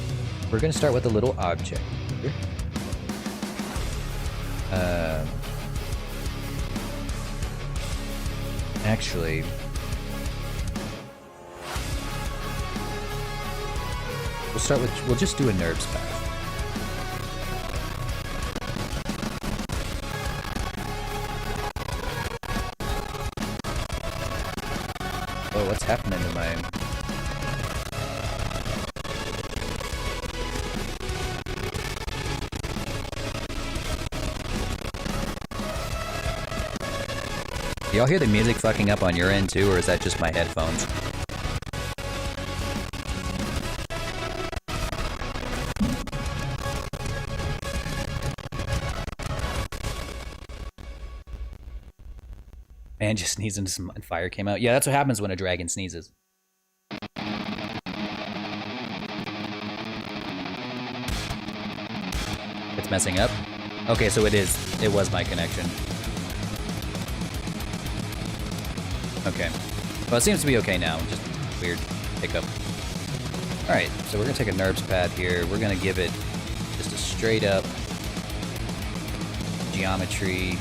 We're gonna start with a little object here. Actually, we'll just do a nerves path. Oh, what's happening to my... Y'all hear the music fucking up on your end too, or is that just my headphones? Man just sneezed into some fire came out. Yeah, that's what happens when a dragon sneezes. It's messing up? Okay, so it was my connection. Okay. Well, it seems to be okay now. Just weird hiccup. Alright, so we're going to take a nerves pad here. We're going to give it just a straight up geometry.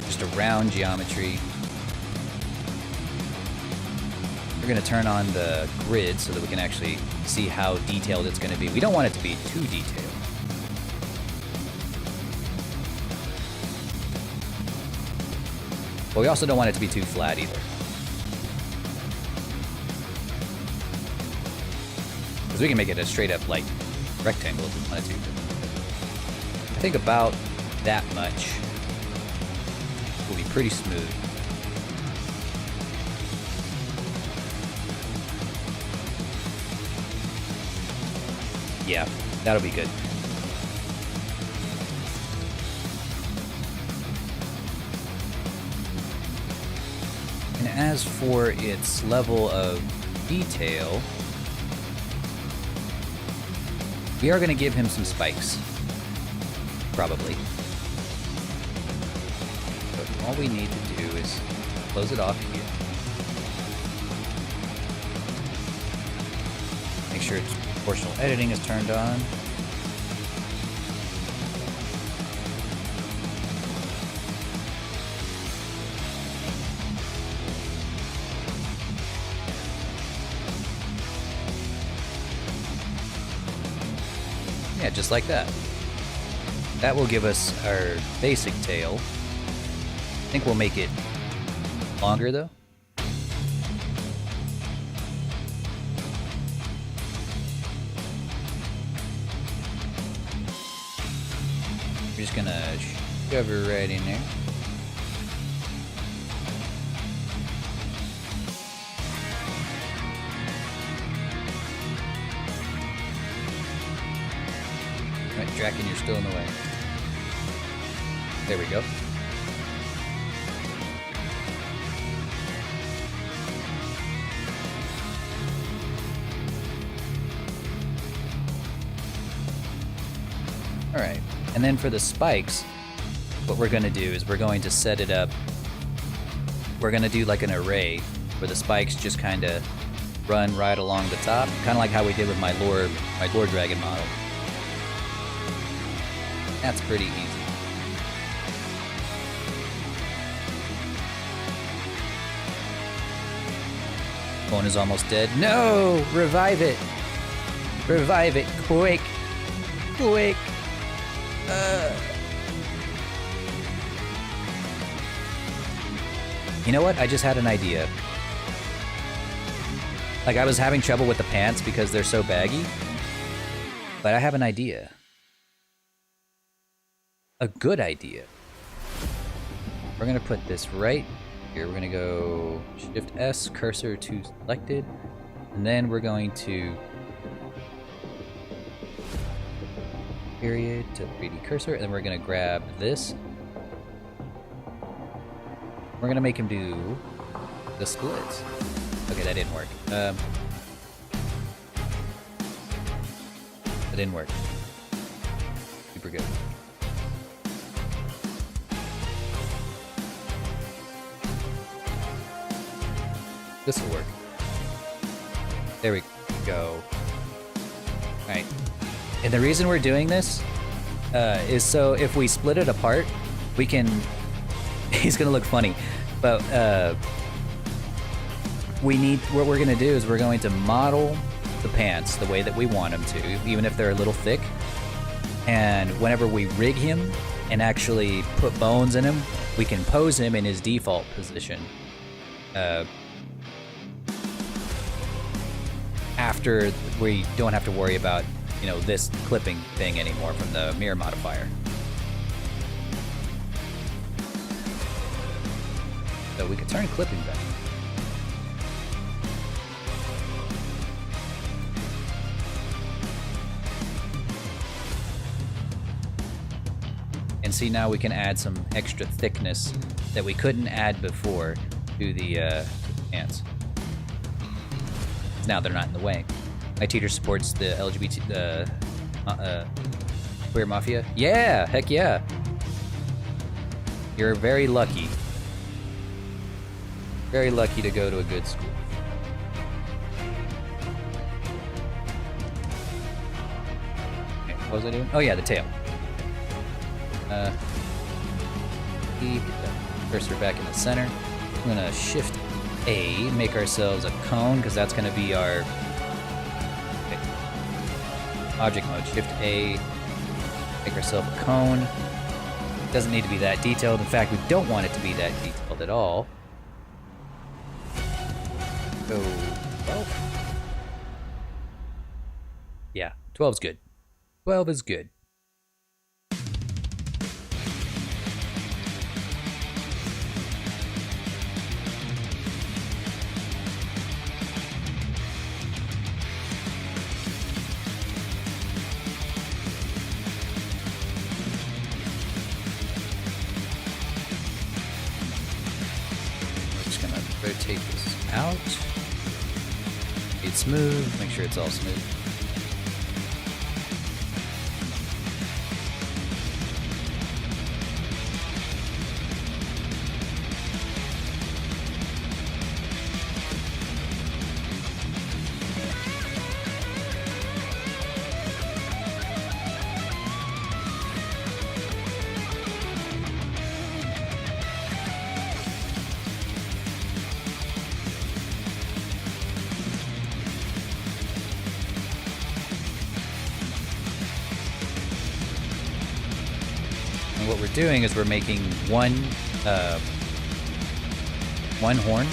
Just a round geometry. We're going to turn on the grid so that we can actually see how detailed it's going to be. We don't want it to be too detailed. But we also don't want it to be too flat either. Because we can make it a straight up, like, rectangle if we wanted to. I think about that much will be pretty smooth. Yeah, that'll be good. And as for its level of detail, we are going to give him some spikes. Probably. But all we need to do is close it off here. Make sure its proportional editing is turned on. Yeah, just like that. That will give us our basic tail. I think we'll make it longer though. We're just gonna shove her right in there. Alright, Draken, you're still in the way. There we go. Alright, and then for the spikes, what we're going to do is we're going to set it up. We're going to do like an array where the spikes just kind of run right along the top, kind of like how we did with my lore dragon model. That's pretty easy. Phone is almost dead. No! Revive it! Revive it, quick! Quick! You know what? I just had an idea. Like, I was having trouble with the pants because they're so baggy. But I have an idea. A good idea. We're gonna put this right here. We're gonna go Shift S, cursor to selected, and then we're going to period to 3D cursor, and then we're gonna grab this. We're gonna make him do the splits. Okay, that didn't work. That didn't work. Super good. This will work. There we go. Alright. And the reason we're doing this is so if we split it apart, we can... He's gonna look funny. But what we're gonna do is we're going to model the pants the way that we want them to, even if they're a little thick. And whenever we rig him and actually put bones in him, we can pose him in his default position. After we don't have to worry about, you know, this clipping thing anymore from the mirror modifier. So we could turn clipping back. And see, now we can add some extra thickness that we couldn't add before to the pants. Now they're not in the way. My teacher supports the LGBT, queer mafia. Yeah, heck yeah. You're very lucky. Very lucky to go to a good school. Okay, what was I doing? Oh yeah, the tail. Hit the cursor back in the center. I'm gonna Shift A, make ourselves a cone, because that's gonna be our object mode. Shift A, make ourselves a cone. It doesn't need to be that detailed. In fact, we don't want it to be that detailed. at all. Go 12. Yeah, 12's good. 12 is good. Rotate this out. It's smooth. Make sure it's all smooth. And what we're doing is we're making one horn.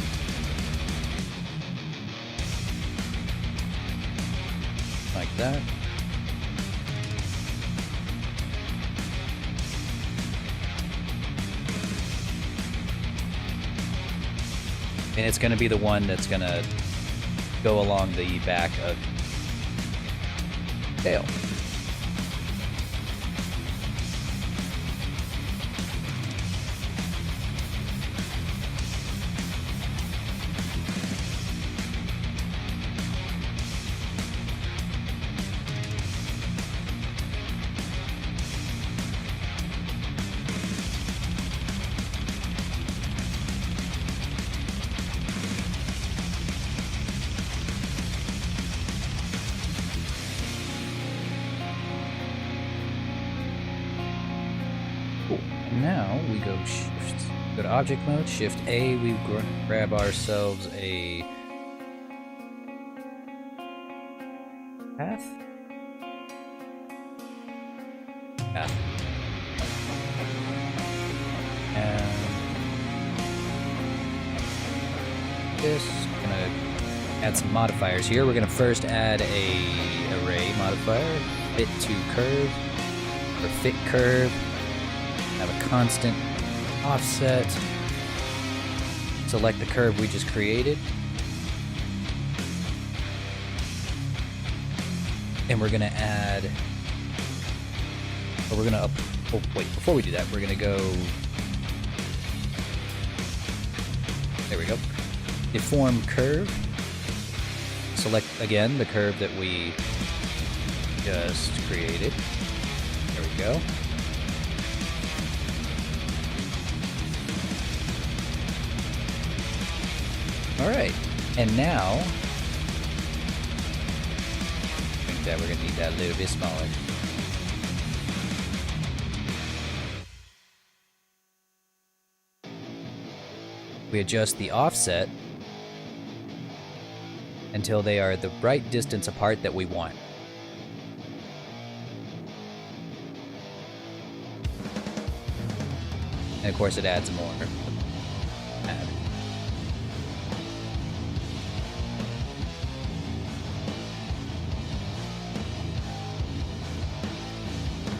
Like that. And it's going to be the one that's going to go along the back of the tail. Now we go shift. Go to object mode, shift A, we grab ourselves a path. Path. And this, gonna add some modifiers here. We're gonna first add a array modifier, fit to curve, or fit curve. Have a constant offset. Select the curve we just created. And we're gonna add, or we're gonna oh wait, before we do that, we're gonna go, there we go. Deform curve. Select again the curve that we just created. There we go. Alright, and now, I think that we're going to need that a little bit smaller. We adjust the offset until they are the right distance apart that we want. And of course it adds more.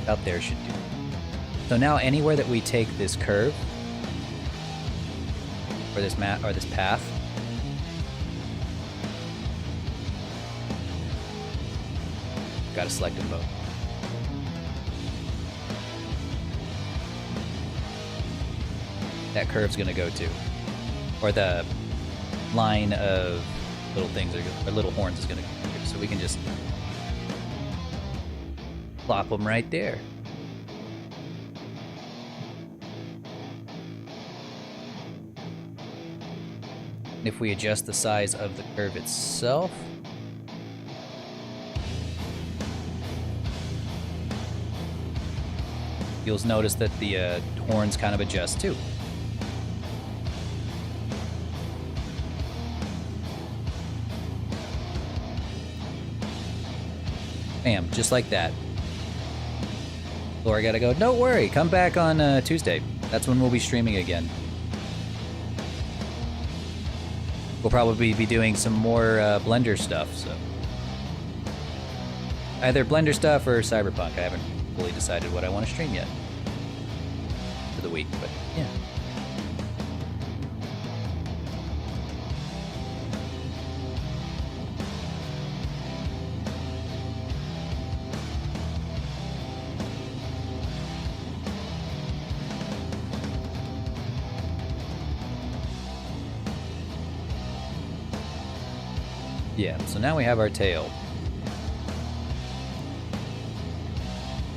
Out there should do. So now anywhere that we take this curve or this mat or this path, gotta select them both. That curve's gonna go to, or the line of little things or little horns is gonna go to. So we can just plop them right there. If we adjust the size of the curve itself, you'll notice that the horns kind of adjust too. Bam, just like that. Laura gotta go, don't worry, come back on Tuesday. That's when we'll be streaming again. we'll probably be doing some more Blender stuff, so. Either Blender stuff or Cyberpunk. I haven't fully decided what I want to stream yet for the week, but yeah. Yeah, so now we have our tail.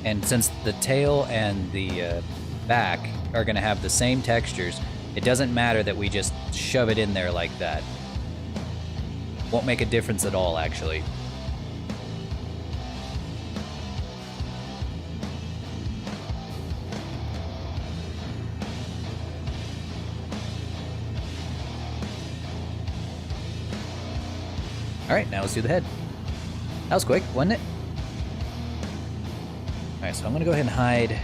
And since the tail and the back are going to have the same textures, it doesn't matter that we just shove it in there like that. Won't make a difference at all, actually. Alright, now let's do the head. That was quick, wasn't it? Alright, so I'm gonna go ahead and hide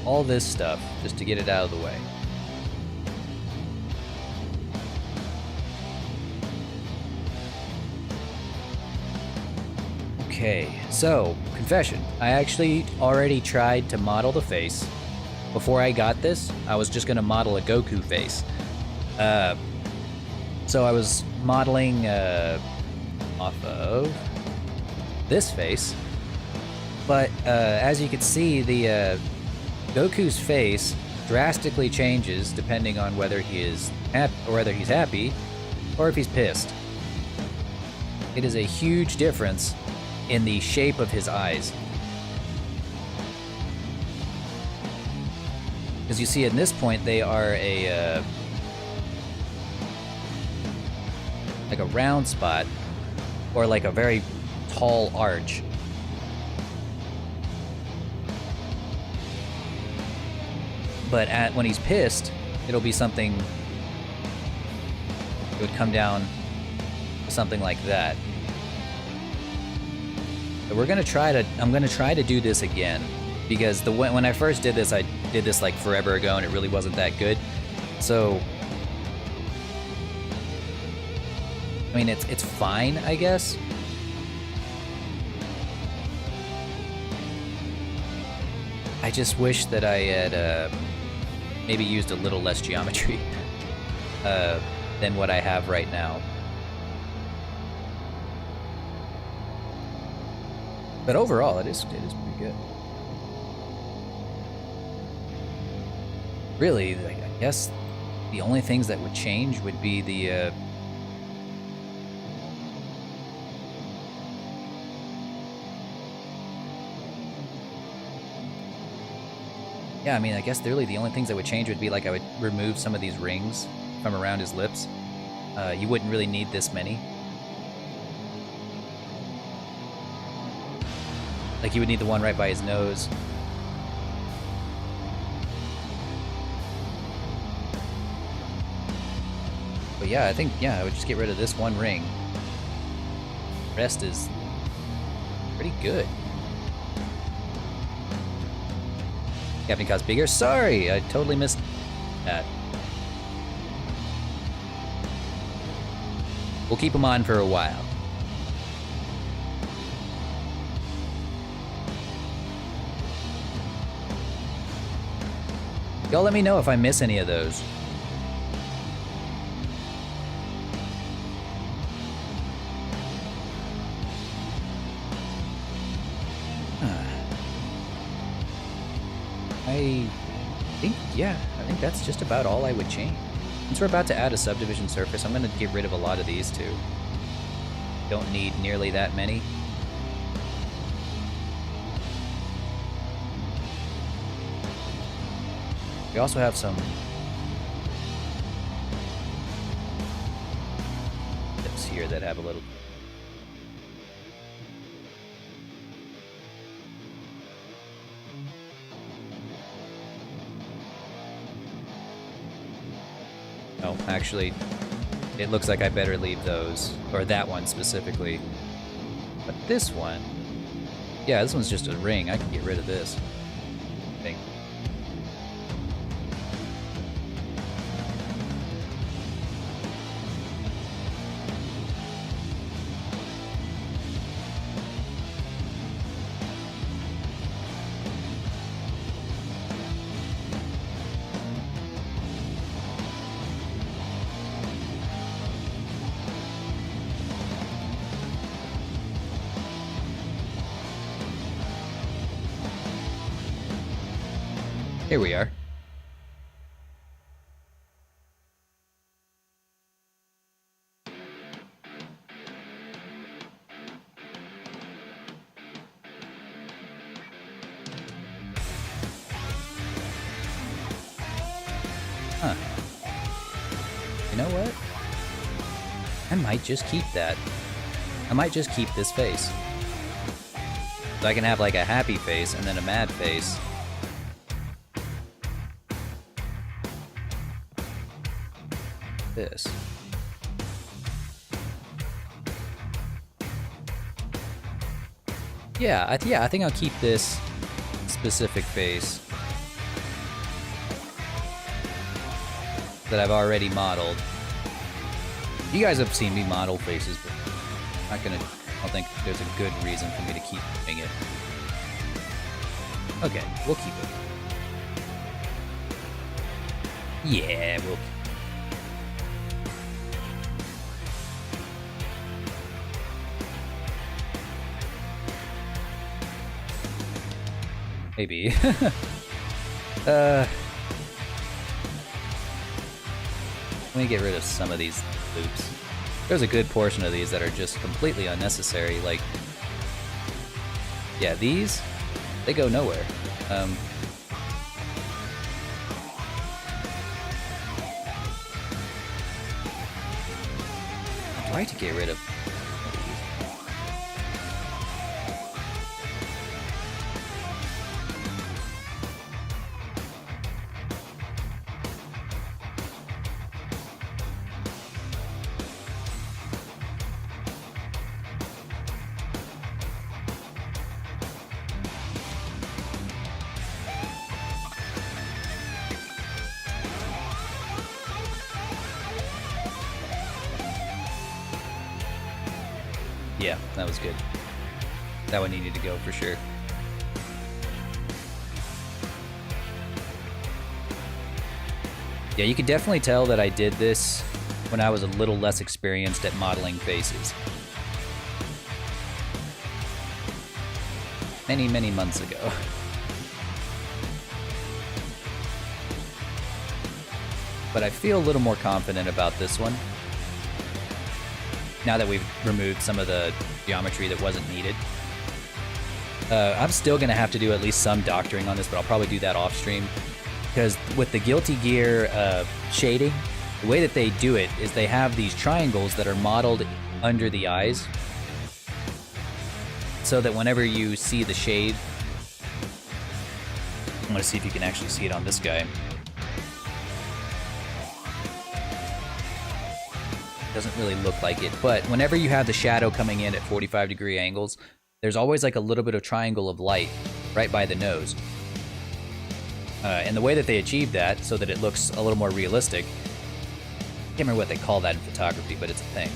all this stuff just to get it out of the way. Okay, so, confession. I actually already tried to model the face. Before I got this, I was just gonna model a Goku face. So I was modeling off of this face, but as you can see, the Goku's face drastically changes depending on whether he is whether he's happy or if he's pissed. It is a huge difference in the shape of his eyes. As you see at this point, they are like a round spot, or like a very tall arch. But when he's pissed, it'll be something, it would come down something like that. So I'm gonna try to do this again, because when I first did this, I did this like forever ago and it really wasn't that good. So I mean, it's fine, I guess. I just wish that I had maybe used a little less geometry than what I have right now. But overall, it is pretty good. Really, like, I guess the only things that would change would be the yeah, I mean, I guess really the only things that would change would be like I would remove some of these rings from around his lips. You wouldn't really need this many. Like you would need the one right by his nose. But yeah, I think, yeah, I would just get rid of this one ring. The rest is pretty good. Captain Cos bigger? Sorry, I totally missed that. We'll keep him on for a while. Y'all let me know if I miss any of those. I think that's just about all I would change. Since we're about to add a subdivision surface, I'm going to get rid of a lot of these too. Don't need nearly that many. We also have some tips here that have a little... Oh, actually, it looks like I better leave those, or that one specifically. But this one, yeah, this one's just a ring. I can get rid of this thing. Here we are. Huh. You know what? I might just keep that. I might just keep this face. So I can have like a happy face and then a mad face. This. Yeah, I think I'll keep this specific face that I've already modeled. You guys have seen me model faces, but I don't think there's a good reason for me to keep doing it. Okay, we'll keep it. Yeah, we'll keep it. Maybe. Let me get rid of some of these loops. There's a good portion of these that are just completely unnecessary, like... Yeah, these, they go nowhere. I'll try to get rid of... Yeah, that was good. That one needed to go for sure. Yeah, you can definitely tell that I did this when I was a little less experienced at modeling faces. Many, many months ago. But I feel a little more confident about this one. Now that we've removed some of the geometry that wasn't needed. I'm still going to have to do at least some doctoring on this, but I'll probably do that off stream. Because with the Guilty Gear shading, the way that they do it is they have these triangles that are modeled under the eyes. So that whenever you see the shade... I'm going to see if you can actually see it on this guy. Doesn't really look like it, but whenever you have the shadow coming in at 45-degree angles, there's always like a little bit of triangle of light right by the nose. And the way that they achieve that, so that it looks a little more realistic, I can't remember what they call that in photography, but it's a thing.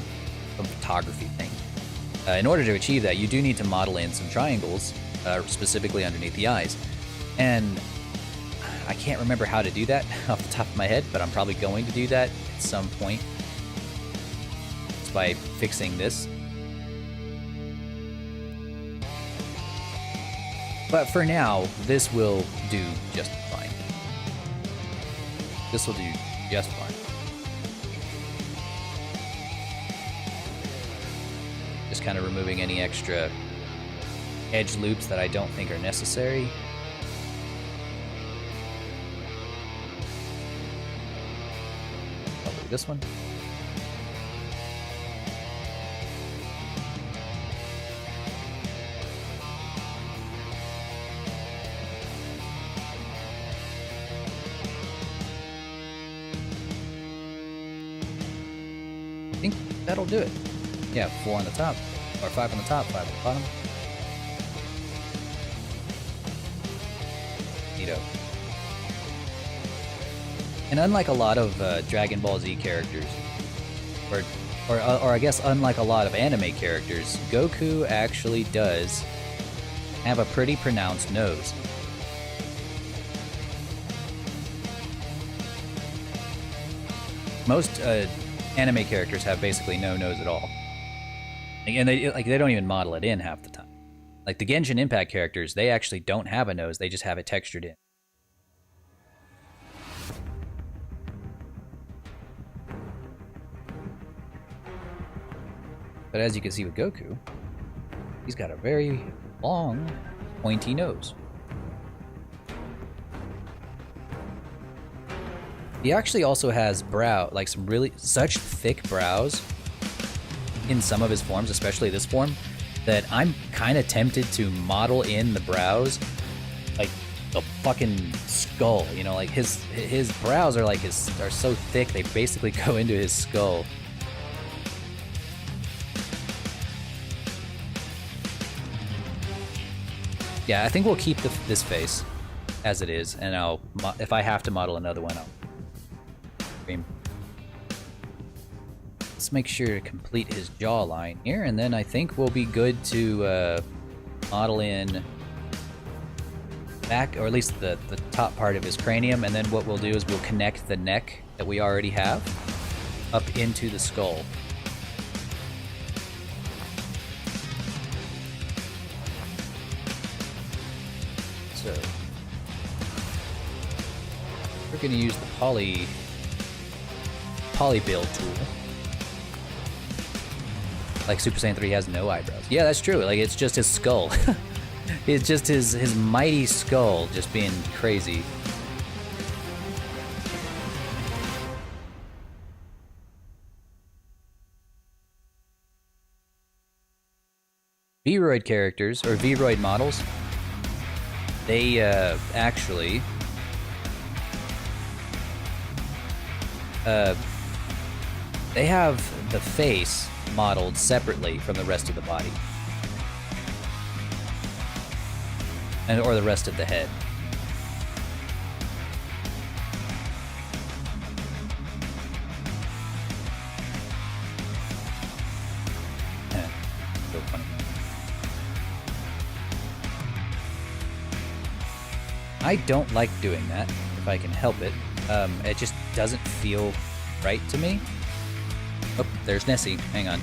Some photography thing. In order to achieve that, you do need to model in some triangles, specifically underneath the eyes. And I can't remember how to do that off the top of my head, but I'm probably going to do that at some point. By fixing this. But for now, this will do just fine. This will do just fine. Just kind of removing any extra edge loops that I don't think are necessary. Probably this one. I think that'll do it. Yeah, 4 on the top, or 5 on the top, 5 on the bottom. Neato. And unlike a lot of Dragon Ball Z characters, or I guess unlike a lot of anime characters, Goku actually does have a pretty pronounced nose. Most anime characters have basically no nose at all, and they don't even model it in half the time. Like the Genshin Impact characters, they actually don't have a nose; they just have it textured in. But as you can see with Goku, he's got a very long, pointy nose. He actually also has like such thick brows in some of his forms, especially this form, that I'm kind of tempted to model in the brows like the fucking skull, you know, like his brows are like are so thick they basically go into his skull. Yeah, I think we'll keep this face as it is, and if I have to model another one, I'll cream. Let's make sure to complete his jawline here, and then I think we'll be good to model in back, or at least the top part of his cranium, and then what we'll do is we'll connect the neck that we already have up into the skull. So we're going to use the poly build tool. Like Super Saiyan 3 has no eyebrows. Yeah, that's true. Like, it's just his skull. It's just his mighty skull just being crazy. V-Roid characters, or V-Roid models, they actually they have the face modeled separately from the rest of the body, or the rest of the head. So funny. I don't like doing that if I can help it. It just doesn't feel right to me. Oh, there's Nessie. Hang on.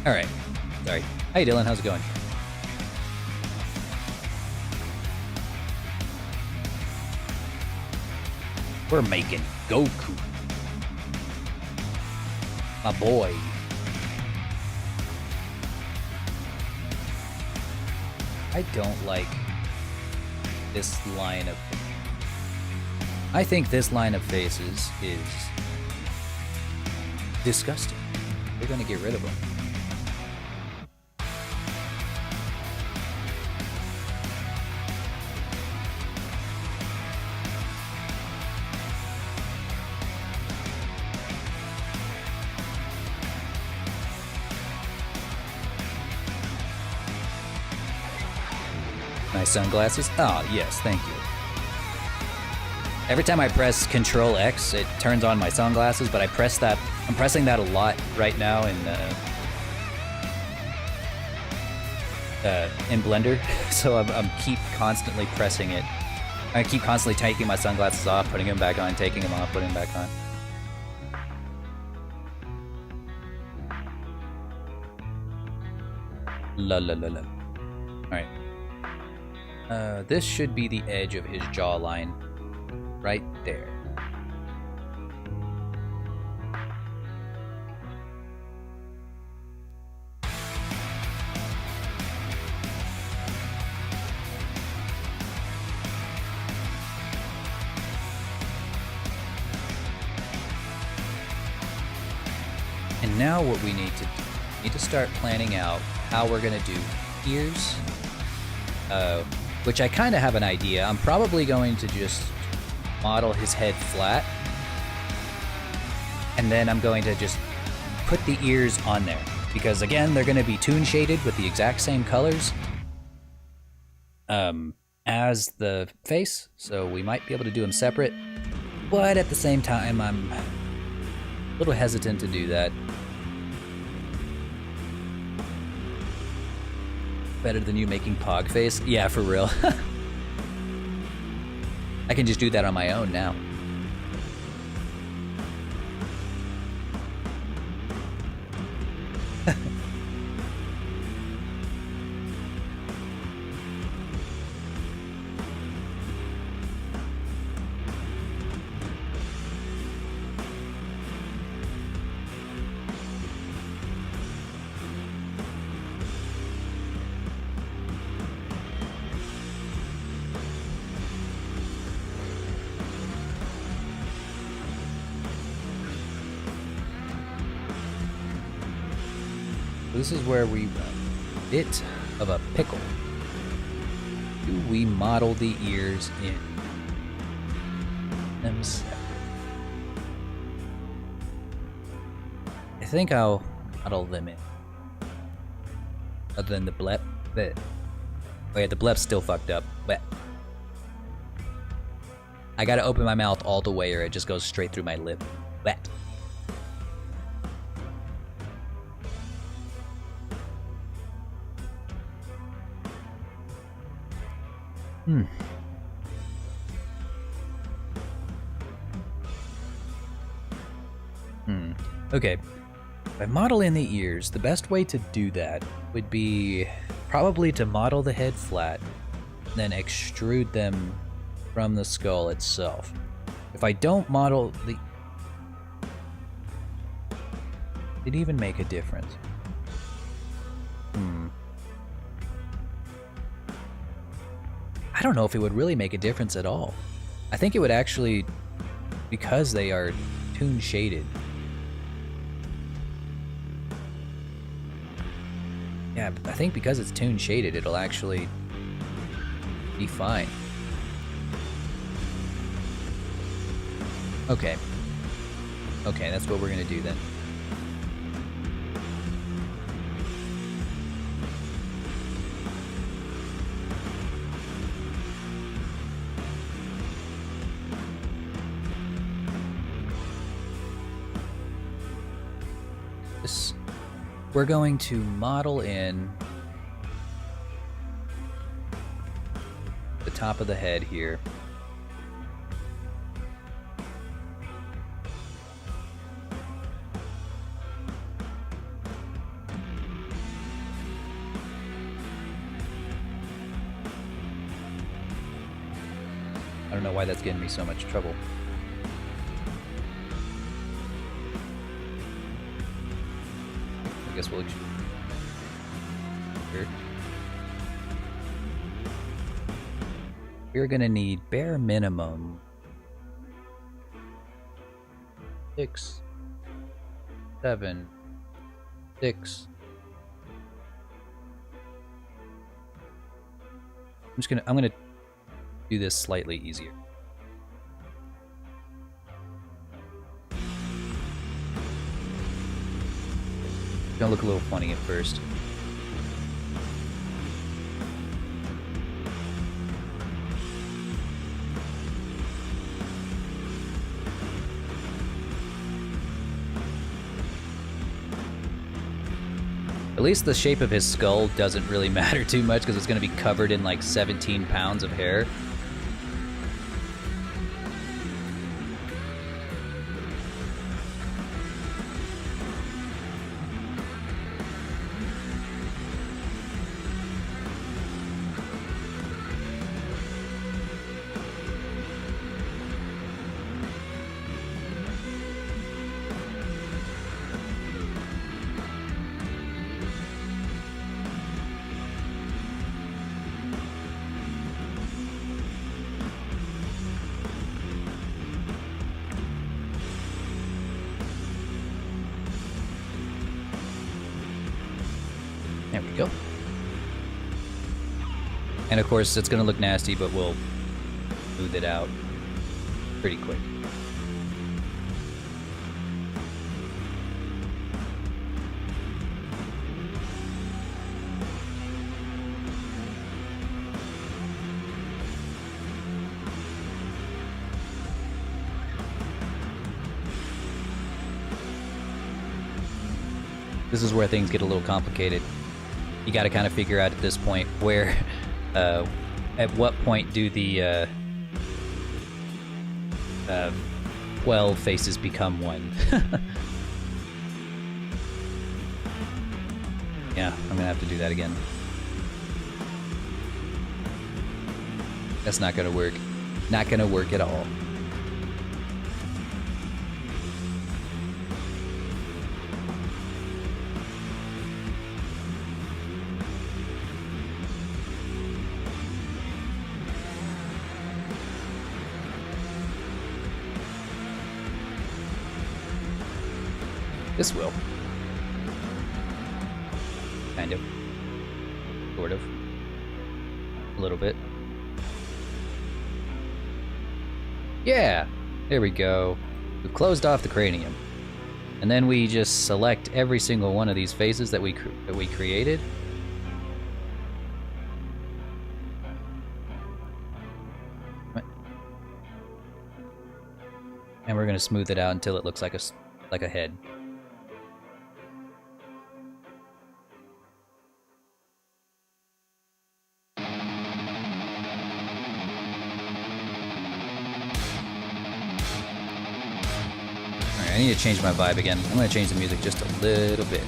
All right. Sorry. Hey, Dylan. How's it going? We're making Goku. My boy. I don't like this line of... I think this line of faces is disgusting. We're gonna get rid of them. My sunglasses? Oh, yes, thank you. Every time I press Control X, it turns on my sunglasses, but I'm pressing that a lot right now in Blender, so I'm keep constantly pressing it. I keep constantly taking my sunglasses off, putting them back on, taking them off, putting them back on. La la la la. Alright. This should be the edge of his jawline. Right there. And now what we need to start planning out how we're gonna do ears. Which I kind of have an idea. I'm probably going to just model his head flat, and then I'm going to just put the ears on there, because again, they're going to be toon shaded with the exact same colors as the face, so we might be able to do them separate, but at the same time, I'm a little hesitant to do that. Better than you making Pog face? Yeah, for real. I can just do that on my own now. This is where we bit of a pickle. Do we model the ears in themselves? I think I'll model them in. Other than the blep. But oh yeah, the blep's still fucked up. But I gotta open my mouth all the way or it just goes straight through my lip. Wet. Okay. If I model in the ears, the best way to do that would be probably to model the head flat, then extrude them from the skull itself. If I don't model the... Did it even make a difference? I don't know if it would really make a difference at all. I think it would actually, because they are toon shaded. Yeah, I think because it's toon shaded, it'll actually be fine. Okay. Okay, that's what we're gonna do then. We're going to model in the top of the head here. I don't know why that's getting me so much trouble. I guess we'll here. We're gonna need bare minimum 6, 7, 6. I'm gonna do this slightly easier. It's gonna look a little funny at first. At least the shape of his skull doesn't really matter too much because it's gonna be covered in like 17 pounds of hair. There we go. And of course, it's going to look nasty, but we'll smooth it out pretty quick. This is where things get a little complicated. you got to kind of figure out at this point where, at what point do the 12 faces become one. Yeah, I'm gonna have to do that again. That's not gonna work. Not gonna work at all. This will. Kind of. Sort of. A little bit. Yeah! There we go. We've closed off the cranium. And then we just select every single one of these faces that we created. And we're gonna smooth it out until it looks like a head. I need to change my vibe again. I'm going to change the music just a little bit.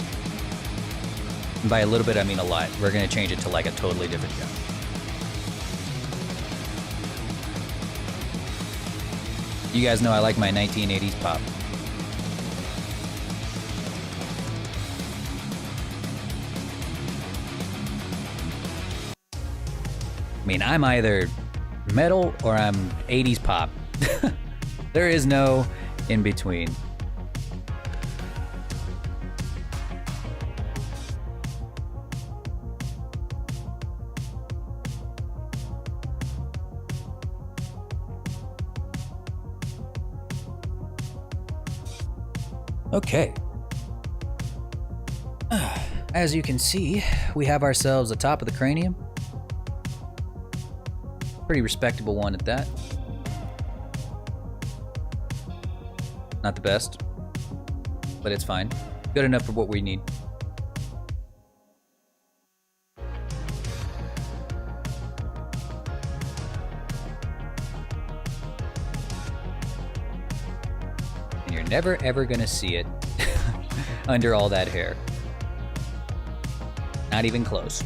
And by a little bit, I mean a lot. We're going to change it to like a totally different genre. You guys know I like my 1980s pop. I mean, I'm either metal or I'm 80s pop. There is no in between. Okay. As you can see, we have ourselves the top of the cranium. Pretty respectable one at that. Not the best, but it's fine. Good enough for what we need. And you're never ever gonna see it under all that hair. Not even close.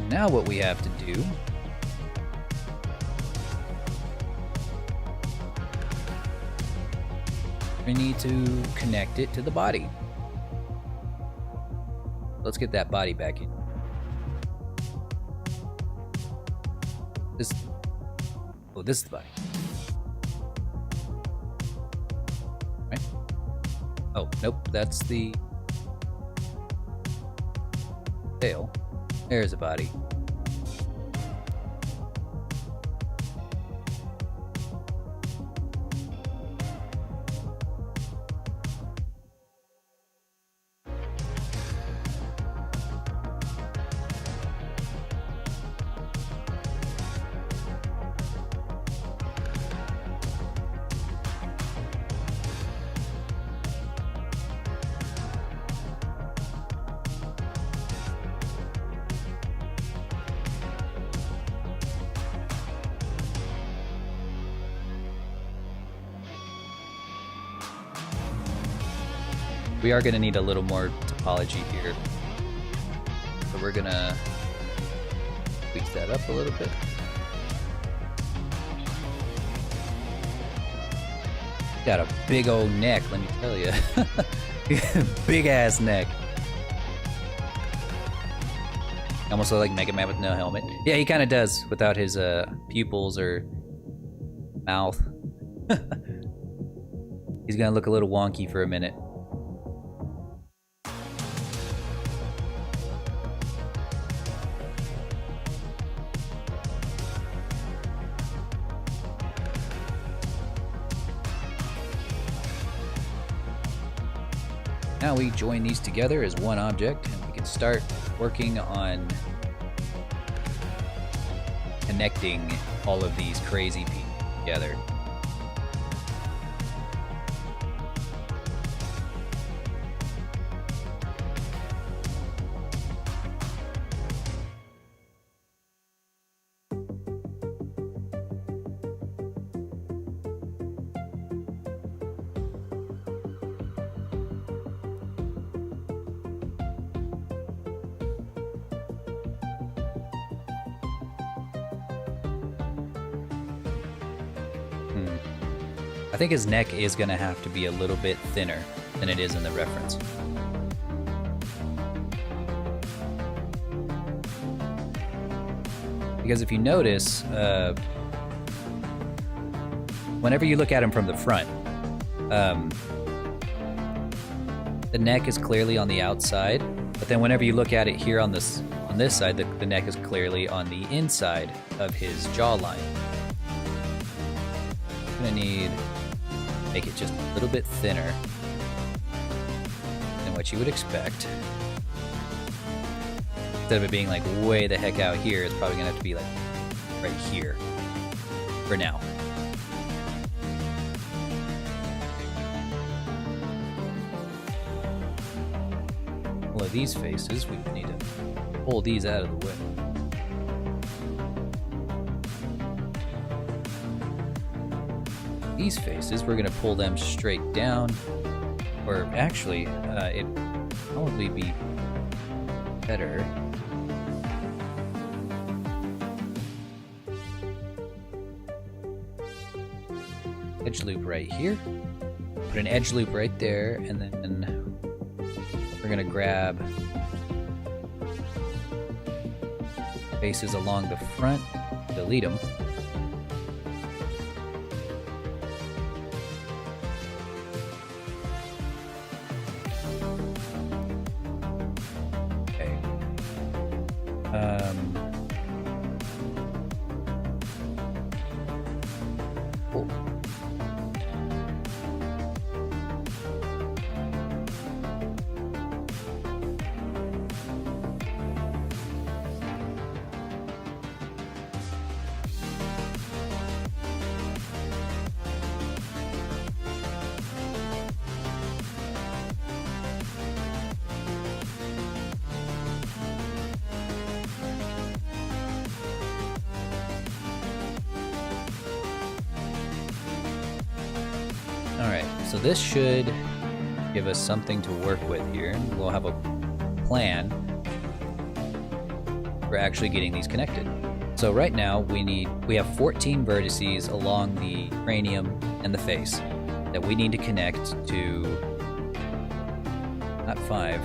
Now what we have to do we need to connect it to the body. Let's get that body back in. This is the body. Right? Oh, nope, that's the tail. There's a body. We are going to need a little more topology here. So we're going to tweak that up a little bit. Got a big old neck, let me tell you. Big ass neck. Almost look like Mega Man with no helmet. Yeah, he kind of does without his pupils or mouth. He's going to look a little wonky for a minute. Now we join these together as one object, and we can start working on connecting all of these crazy pieces. together. I think his neck is going to have to be a little bit thinner than it is in the reference. Because if you notice, whenever you look at him from the front, the neck is clearly on the outside, but then whenever you look at it here on this side, the neck is clearly on the inside of his jawline. I'm gonna need to make it just a little bit thinner than what you would expect. Instead of it being like way the heck out here, it's probably gonna have to be like right here for now. All of these faces, we need to pull these out of the way. These faces, we're gonna pull them straight down, or actually, it'd probably be better. Edge loop right here. Put an edge loop right there, and then we're gonna grab faces along the front, delete them. Okay. Cool. Alright, so this should give us something to work with here. We'll have a plan for actually getting these connected. So right now we have 14 vertices along the cranium and the face that we need to connect to, not 5,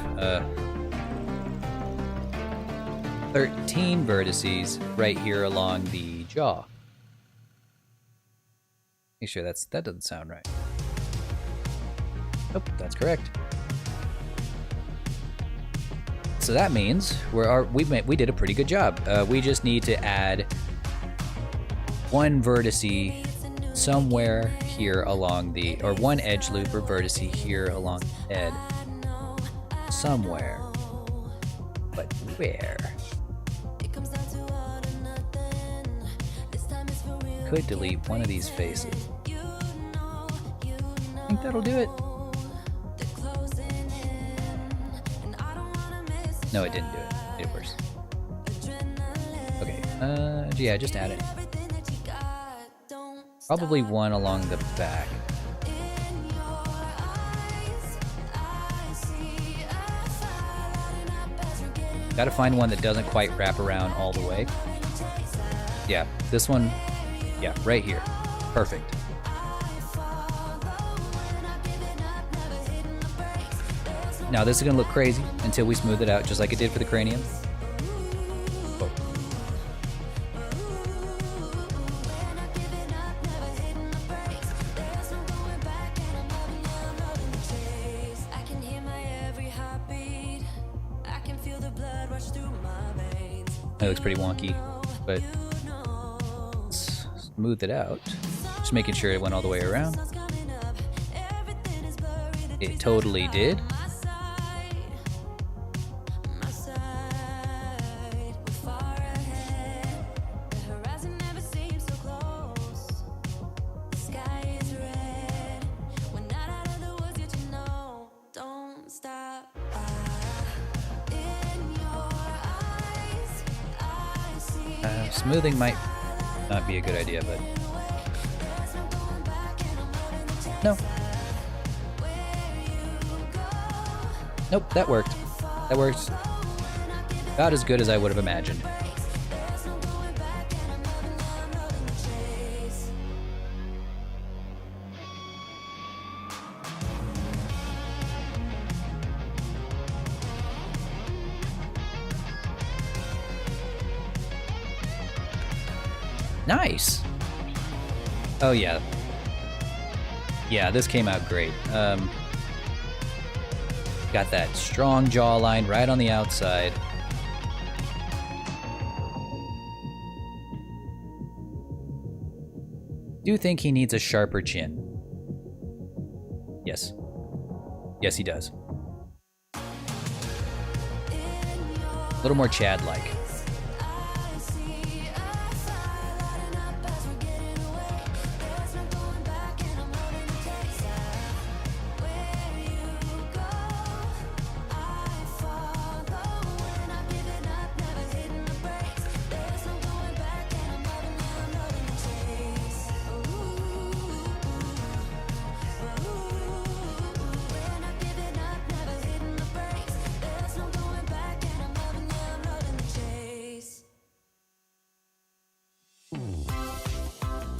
13 vertices right here along the jaw. Make sure that doesn't sound right. Nope, that's correct. So that means we did a pretty good job. We just need to add one vertice somewhere here along the, or one edge loop or vertice here along the head. Somewhere. But where? Could delete one of these faces. I think that'll do it. No, it didn't do it. It did worse. Okay, yeah, just add it. Probably one along the back. Gotta find one that doesn't quite wrap around all the way. Yeah, this one, yeah, right here. Perfect. Now this is gonna look crazy until we smooth it out, just like it did for the cranium. Oh. That looks pretty wonky, but let's smooth it out. Just making sure it went all the way around. It totally did. Smoothing might not be a good idea, but... No. Nope, that worked. That works about as good as I would have imagined. Nice! Oh yeah. Yeah, this came out great. Got that strong jawline right on the outside. Do think he needs a sharper chin. Yes. Yes, he does. A little more Chad-like.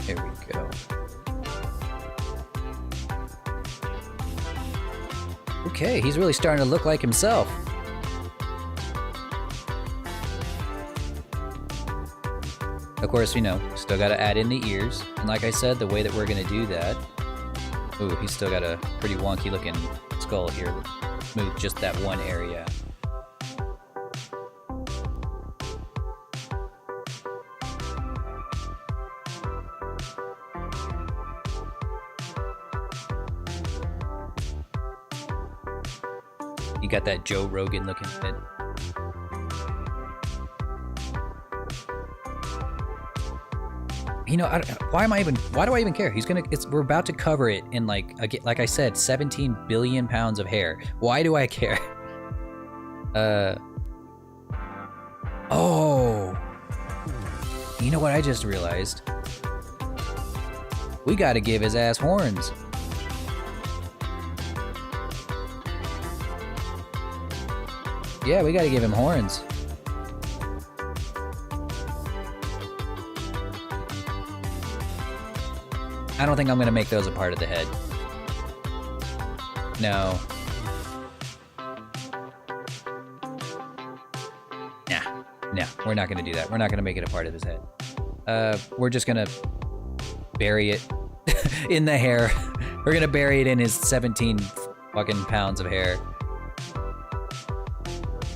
There we go. Okay, he's really starting to look like himself. Of course, you know, still gotta add in the ears. And like I said, the way that we're gonna do that... Ooh, he's still got a pretty wonky looking skull here. Let's smooth just that one area. You got that Joe Rogan looking head. You know, why do I even care? We're about to cover it in like I said, 17 billion pounds of hair. Why do I care? Oh. You know what I just realized? We gotta give his ass horns. Yeah, we gotta give him horns. I don't think I'm gonna make those a part of the head. No. Nah, we're not gonna do that. We're not gonna make it a part of his head. We're just gonna bury it in the hair. We're gonna bury it in his 17 fucking pounds of hair.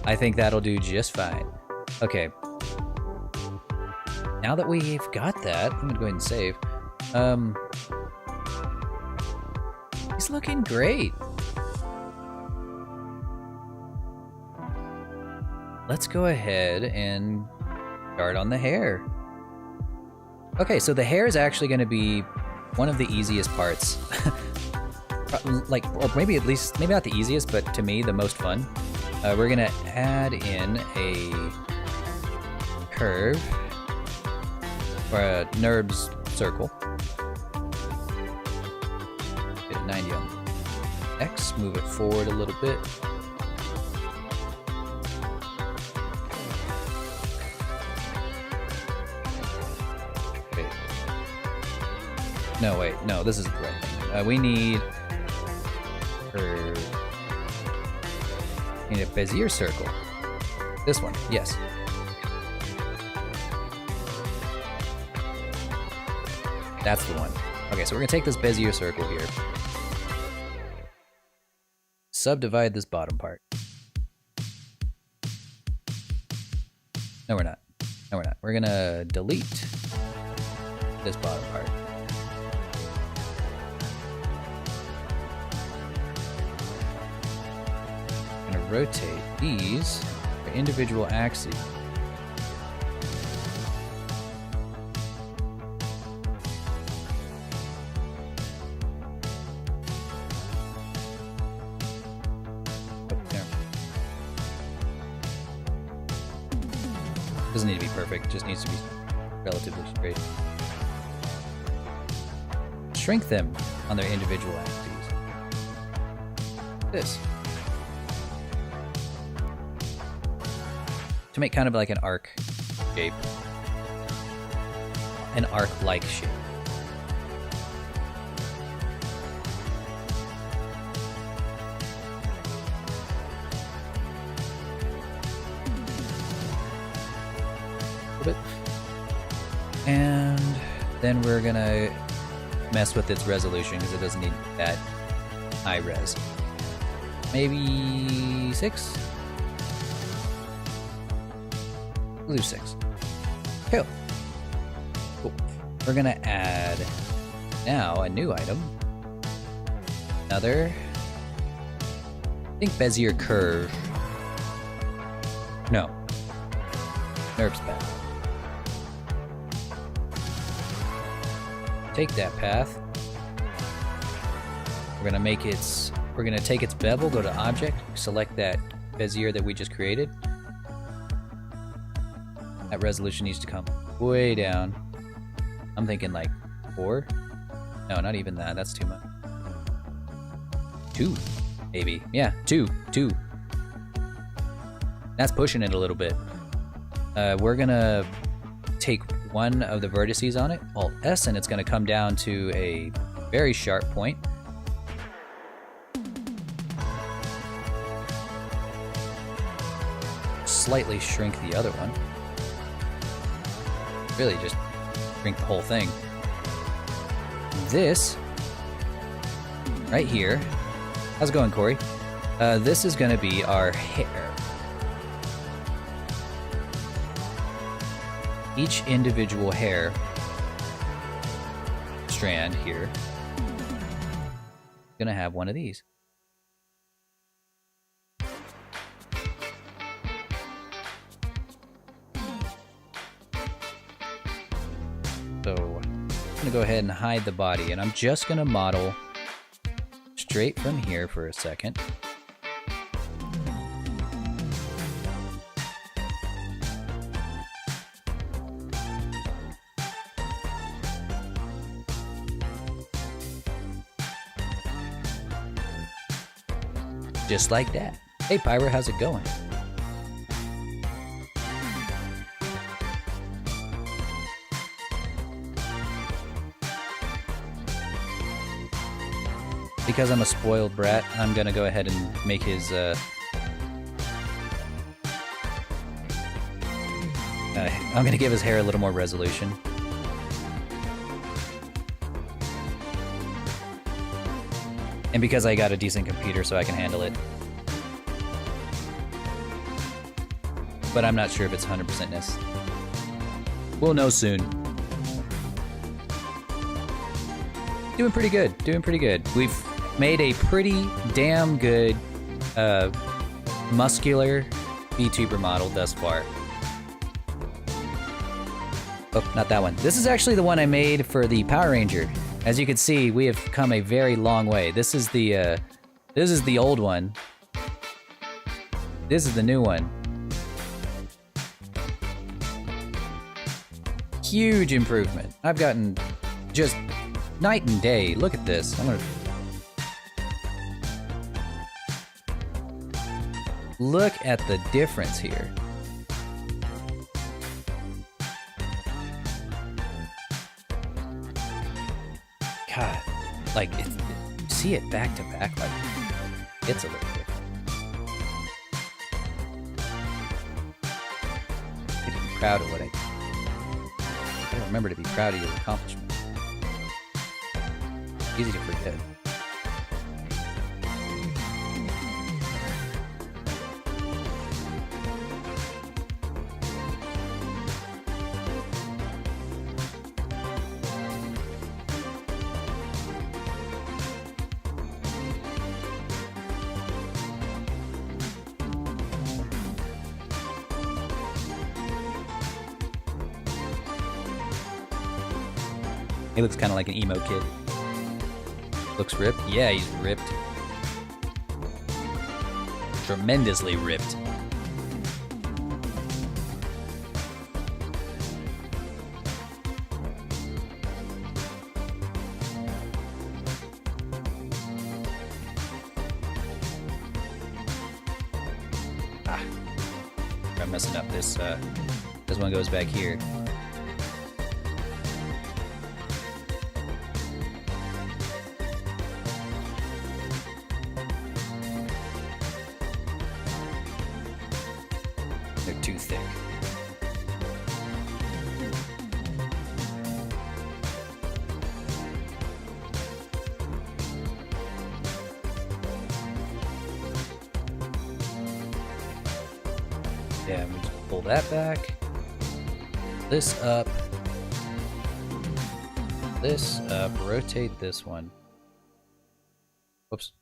I think that'll do just fine. Okay. Now that we've got that, I'm gonna go ahead and save. He's looking great. Let's go ahead and start on the hair. Okay, so the hair is actually gonna be one of the easiest parts. Like, or maybe at least, maybe not the easiest, but to me, the most fun. We're gonna add in a curve, or a NURBS circle. Get a 90 on X, move it forward a little bit. Okay. No, wait, no, this isn't the right thing. We need curve. Need a Bezier circle. This one, yes. That's the one. Okay, so we're gonna take this Bezier circle here. Subdivide this bottom part. No, we're not. No, we're not. We're gonna delete this bottom part. Rotate these for individual axes. This Doesn't need to be perfect, just needs to be relatively straight. Shrink them on their individual axes. This. To make kind of like an arc shape. An arc-like shape. Bit. And then we're gonna mess with its resolution because it doesn't need that high res. Maybe 6? We'll do 6. Cool. Cool. We're gonna add now a new item. Another. I think Bezier curve. No. Nerves path. Take that path. We're gonna take its bevel, go to object, select that Bezier that we just created. That resolution needs to come way down. I'm thinking like 4. No, not even that. That's too much. 2, maybe. Yeah, 2. That's pushing it a little bit. We're gonna take one of the vertices on it, Alt S, and it's gonna come down to a very sharp point. Slightly shrink the other one. Really just shrink the whole thing. This, right here, how's it going, Corey? This is gonna be our hair. Each individual hair strand here is gonna have one of these. So I'm gonna go ahead and hide the body, and I'm just gonna model straight from here for a second. Just like that. Hey Pyra, how's it going? Because I'm a spoiled brat, I'm gonna go ahead and make his I'm gonna give his hair a little more resolution. And because I got a decent computer, so I can handle it. But I'm not sure if it's 100% necessary. We'll know soon. Doing pretty good, doing pretty good. We've made a pretty damn good muscular VTuber model thus far. Oh, not that one. This is actually the one I made for the Power Ranger. As you can see, we have come a very long way. This is the old one. This is the new one. Huge improvement. I've gotten just night and day. Look at this. I'm gonna look at the difference here. God, like, see it back to back, like, it's a little different. I need to be proud of what I gotta remember to be proud of your accomplishments. Easy to forget. He looks kind of like an emo kid. Looks ripped? Yeah, he's ripped. Tremendously ripped. I'm messing up. This one goes back here. They're too thick. Yeah, we just pull that back. This up. This up. Rotate this one. Whoops.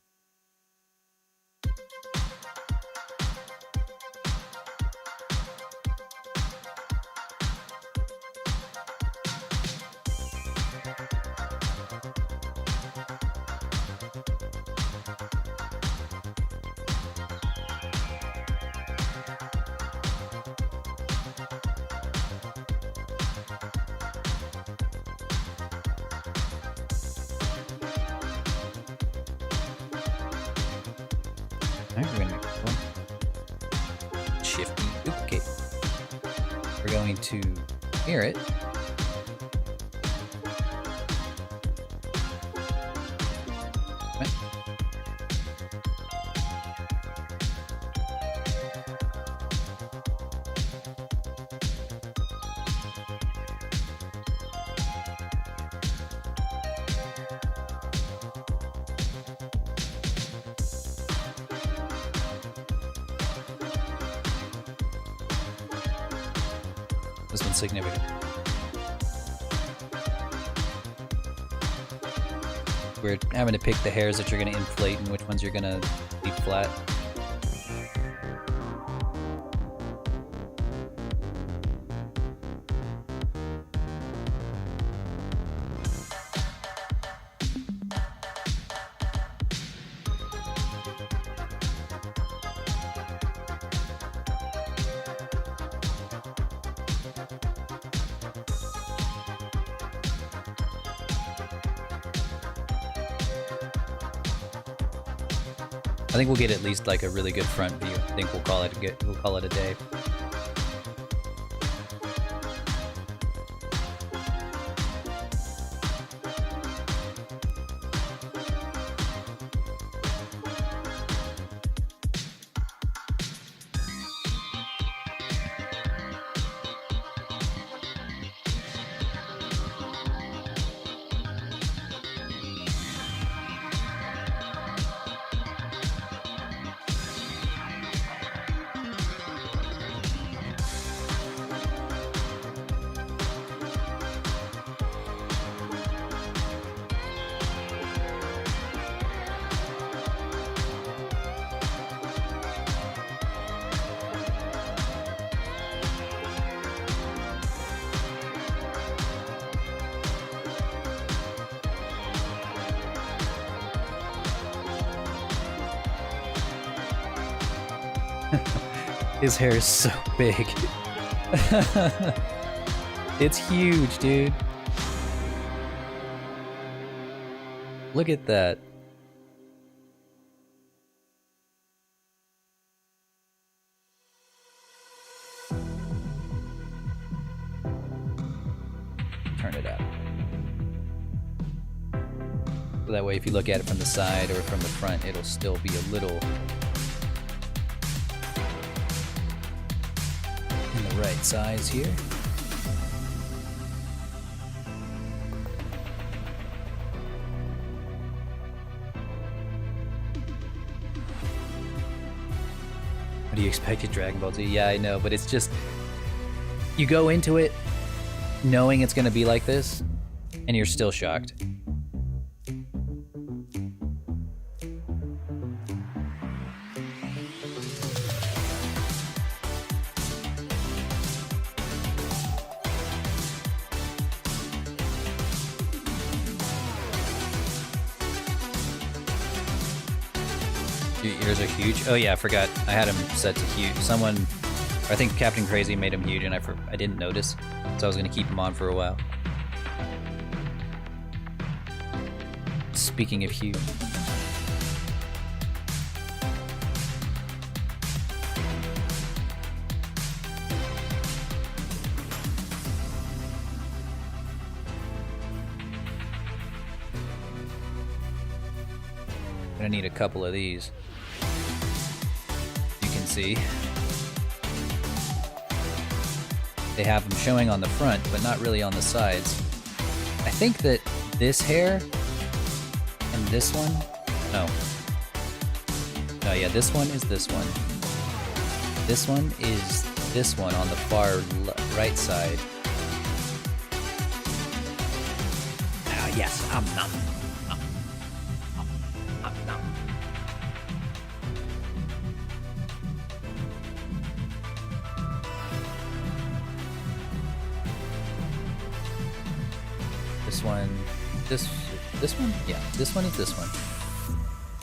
Alright, we're gonna make this one shifty duplicate. We're going to mirror it. Right. This one's significant. We're having to pick the hairs that you're going to inflate and which ones you're going to leave flat. I think we'll get at least like a really good front view. I think we'll call it a day. His hair is so big. It's huge, dude. Look at that. Turn it up. So that way if you look at it from the side or from the front, it'll still be a little in the right size here. What do you expect at Dragon Ball Z? Yeah, I know, but it's just, you go into it knowing it's gonna be like this, and you're still shocked. Your ears are huge. Oh yeah, I forgot. I had him set to huge. Someone, I think Captain Crazy made him huge, and I didn't notice, so I was gonna keep him on for a while. Speaking of huge. Gonna need a couple of these. You can see. They have them showing on the front, but not really on the sides. I think that this hair and this one, no. Oh yeah, this one is this one. This one is this one on the far right side. Ah yes, nom. This one, this one? Yeah, this one is this one.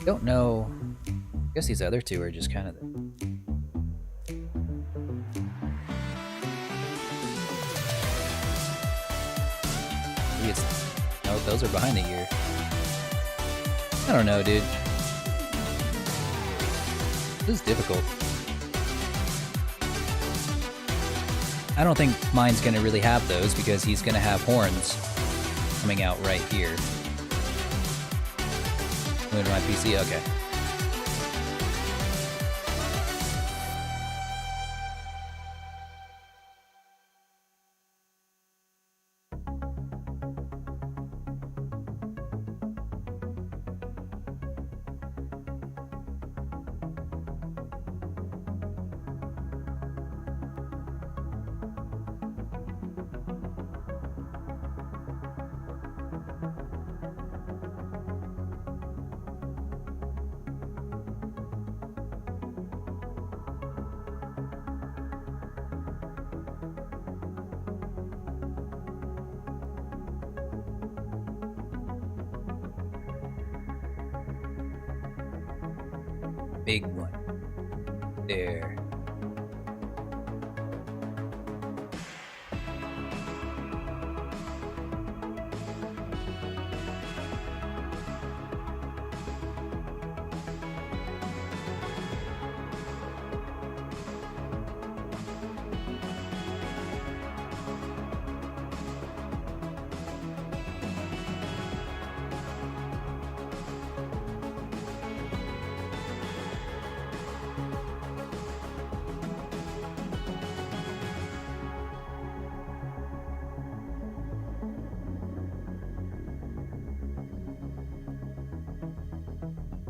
Don't know. I guess these other two are just kind of maybe it's, no, those are behind the ear. I don't know, dude. This is difficult. I don't think mine's gonna really have those because he's gonna have horns coming out right here. Moving to my PC, okay. Big one. There.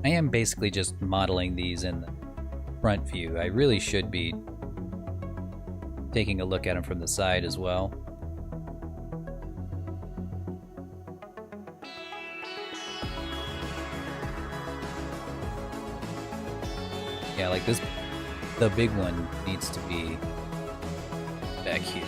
I am basically just modeling these in the front view. I really should be taking a look at them from the side as well. Yeah, like this, the big one needs to be back here.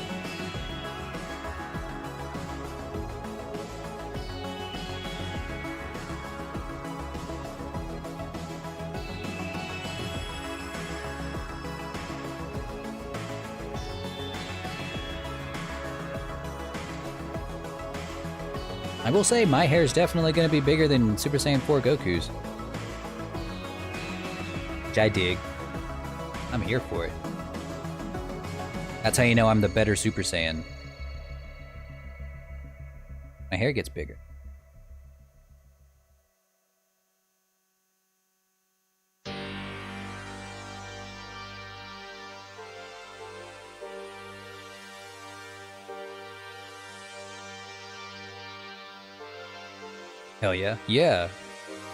I will say my hair is definitely going to be bigger than Super Saiyan 4 Goku's. Which I dig. I'm here for it. That's how you know I'm the better Super Saiyan. My hair gets bigger. Hell yeah. Yeah,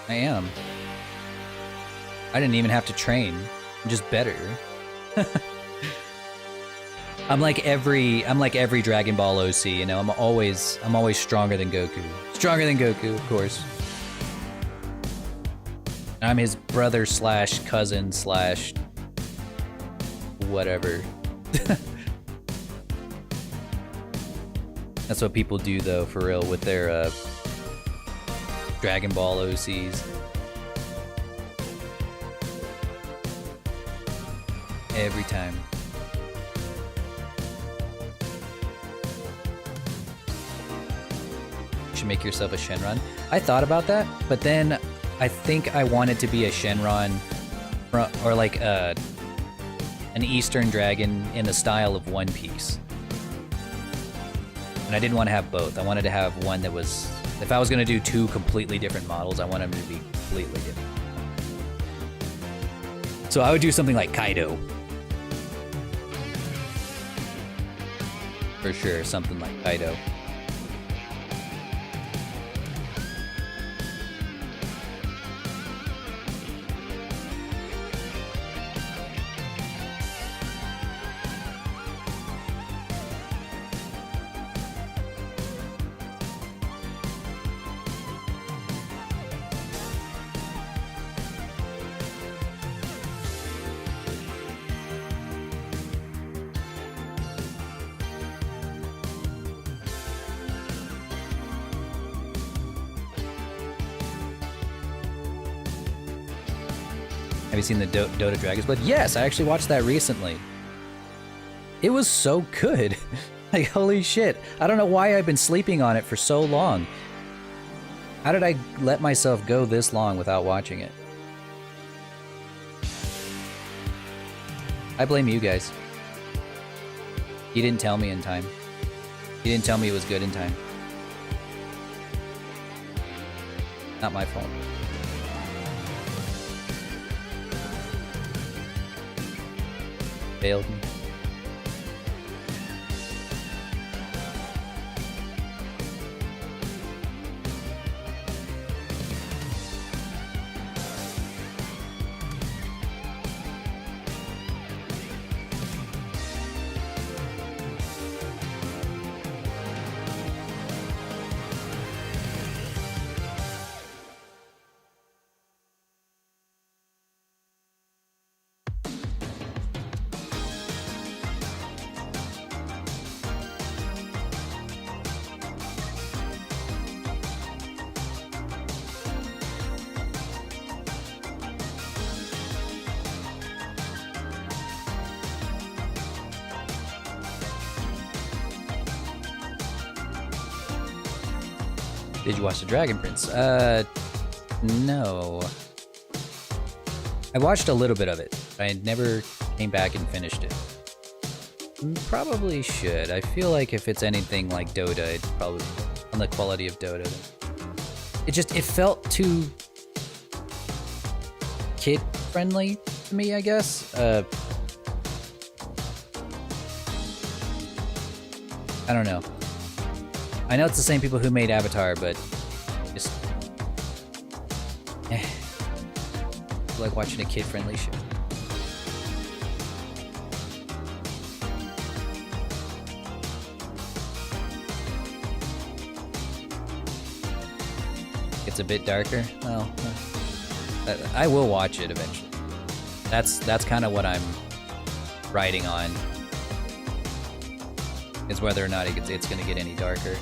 I am. I didn't even have to train. I'm just better. I'm like every Dragon Ball OC, you know, I'm always stronger than Goku. Stronger than Goku, of course. I'm his brother slash cousin slash whatever. That's what people do though, for real, with their Dragon Ball OCs. Every time. You should make yourself a Shenron. I thought about that, but then I think I wanted to be a Shenron or like an Eastern dragon in the style of One Piece. And I didn't want to have both. I wanted to have one that was If I was gonna do two completely different models, I want them to be completely different. So I would do something like Kaido. For sure, something like Kaido. Have you seen the Dota Dragons? But yes, I actually watched that recently. It was so good. Like, holy shit. I don't know why I've been sleeping on it for so long. How did I let myself go this long without watching it? I blame you guys. You didn't tell me in time. You didn't tell me it was good in time. Not my fault. Failed me. Did you watch The Dragon Prince? No. I watched a little bit of it. I never came back and finished it. Probably should. I feel like if it's anything like Dota, it's probably on the quality of Dota. It felt too kid-friendly to me, I guess. I don't know. I know it's the same people who made Avatar, but just like watching a kid-friendly show. It's a bit darker. Well, I will watch it eventually. That's kind of what I'm riding on. Is whether or not it's going to get any darker.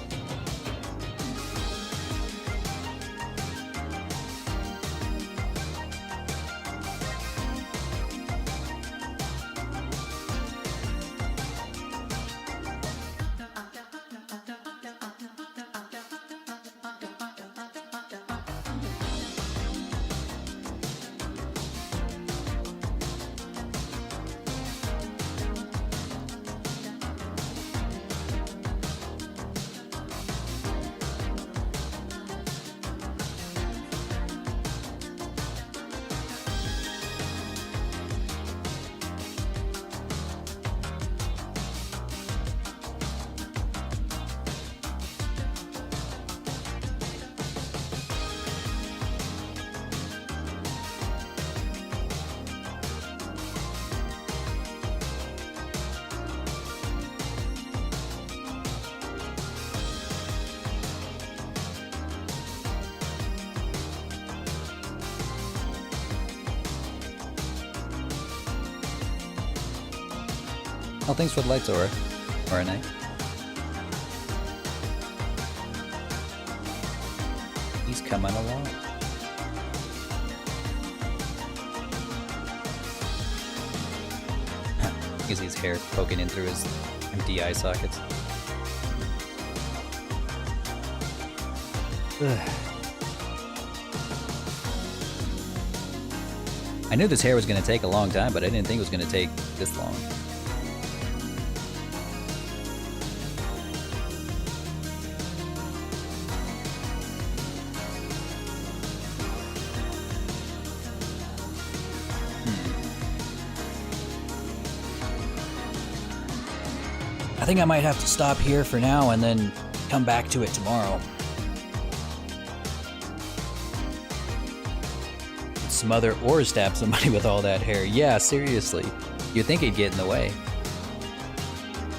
Oh, thanks for the lights, Aura. Aura Knight. He's coming along. You can see his hair poking in through his empty eye sockets. I knew this hair was going to take a long time, but I didn't think it was going to take this long. I think I might have to stop here for now and then come back to it tomorrow. Smother or stab somebody with all that hair. Yeah, seriously. You'd think it'd get in the way.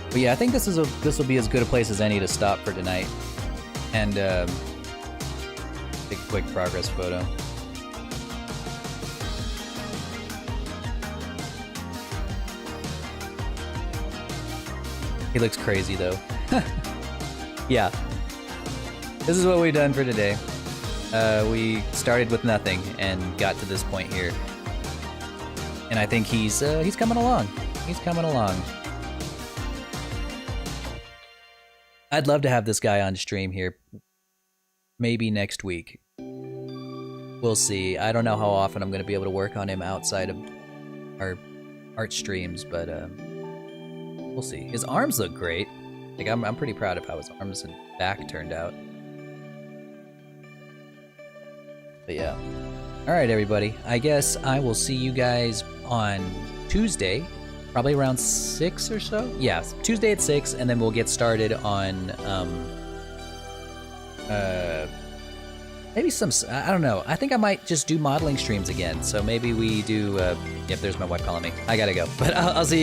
But yeah, I think this will be as good a place as any to stop for tonight. And take a quick progress photo. He looks crazy though. Yeah. This is what we've done for today. We started with nothing and got to this point here. And I think he's coming along. He's coming along. I'd love to have this guy on stream here. Maybe next week. We'll see. I don't know how often I'm going to be able to work on him outside of our art streams, but we'll see. His arms look great. Like I'm pretty proud of how his arms and back turned out. But yeah. Alright everybody, I guess I will see you guys on Tuesday, probably around 6 or so? Yeah, Tuesday at 6, and then we'll get started on, maybe some, I don't know, I think I might just do modeling streams again, so maybe we do, yep, there's my wife calling me, I gotta go, but I'll see you guys.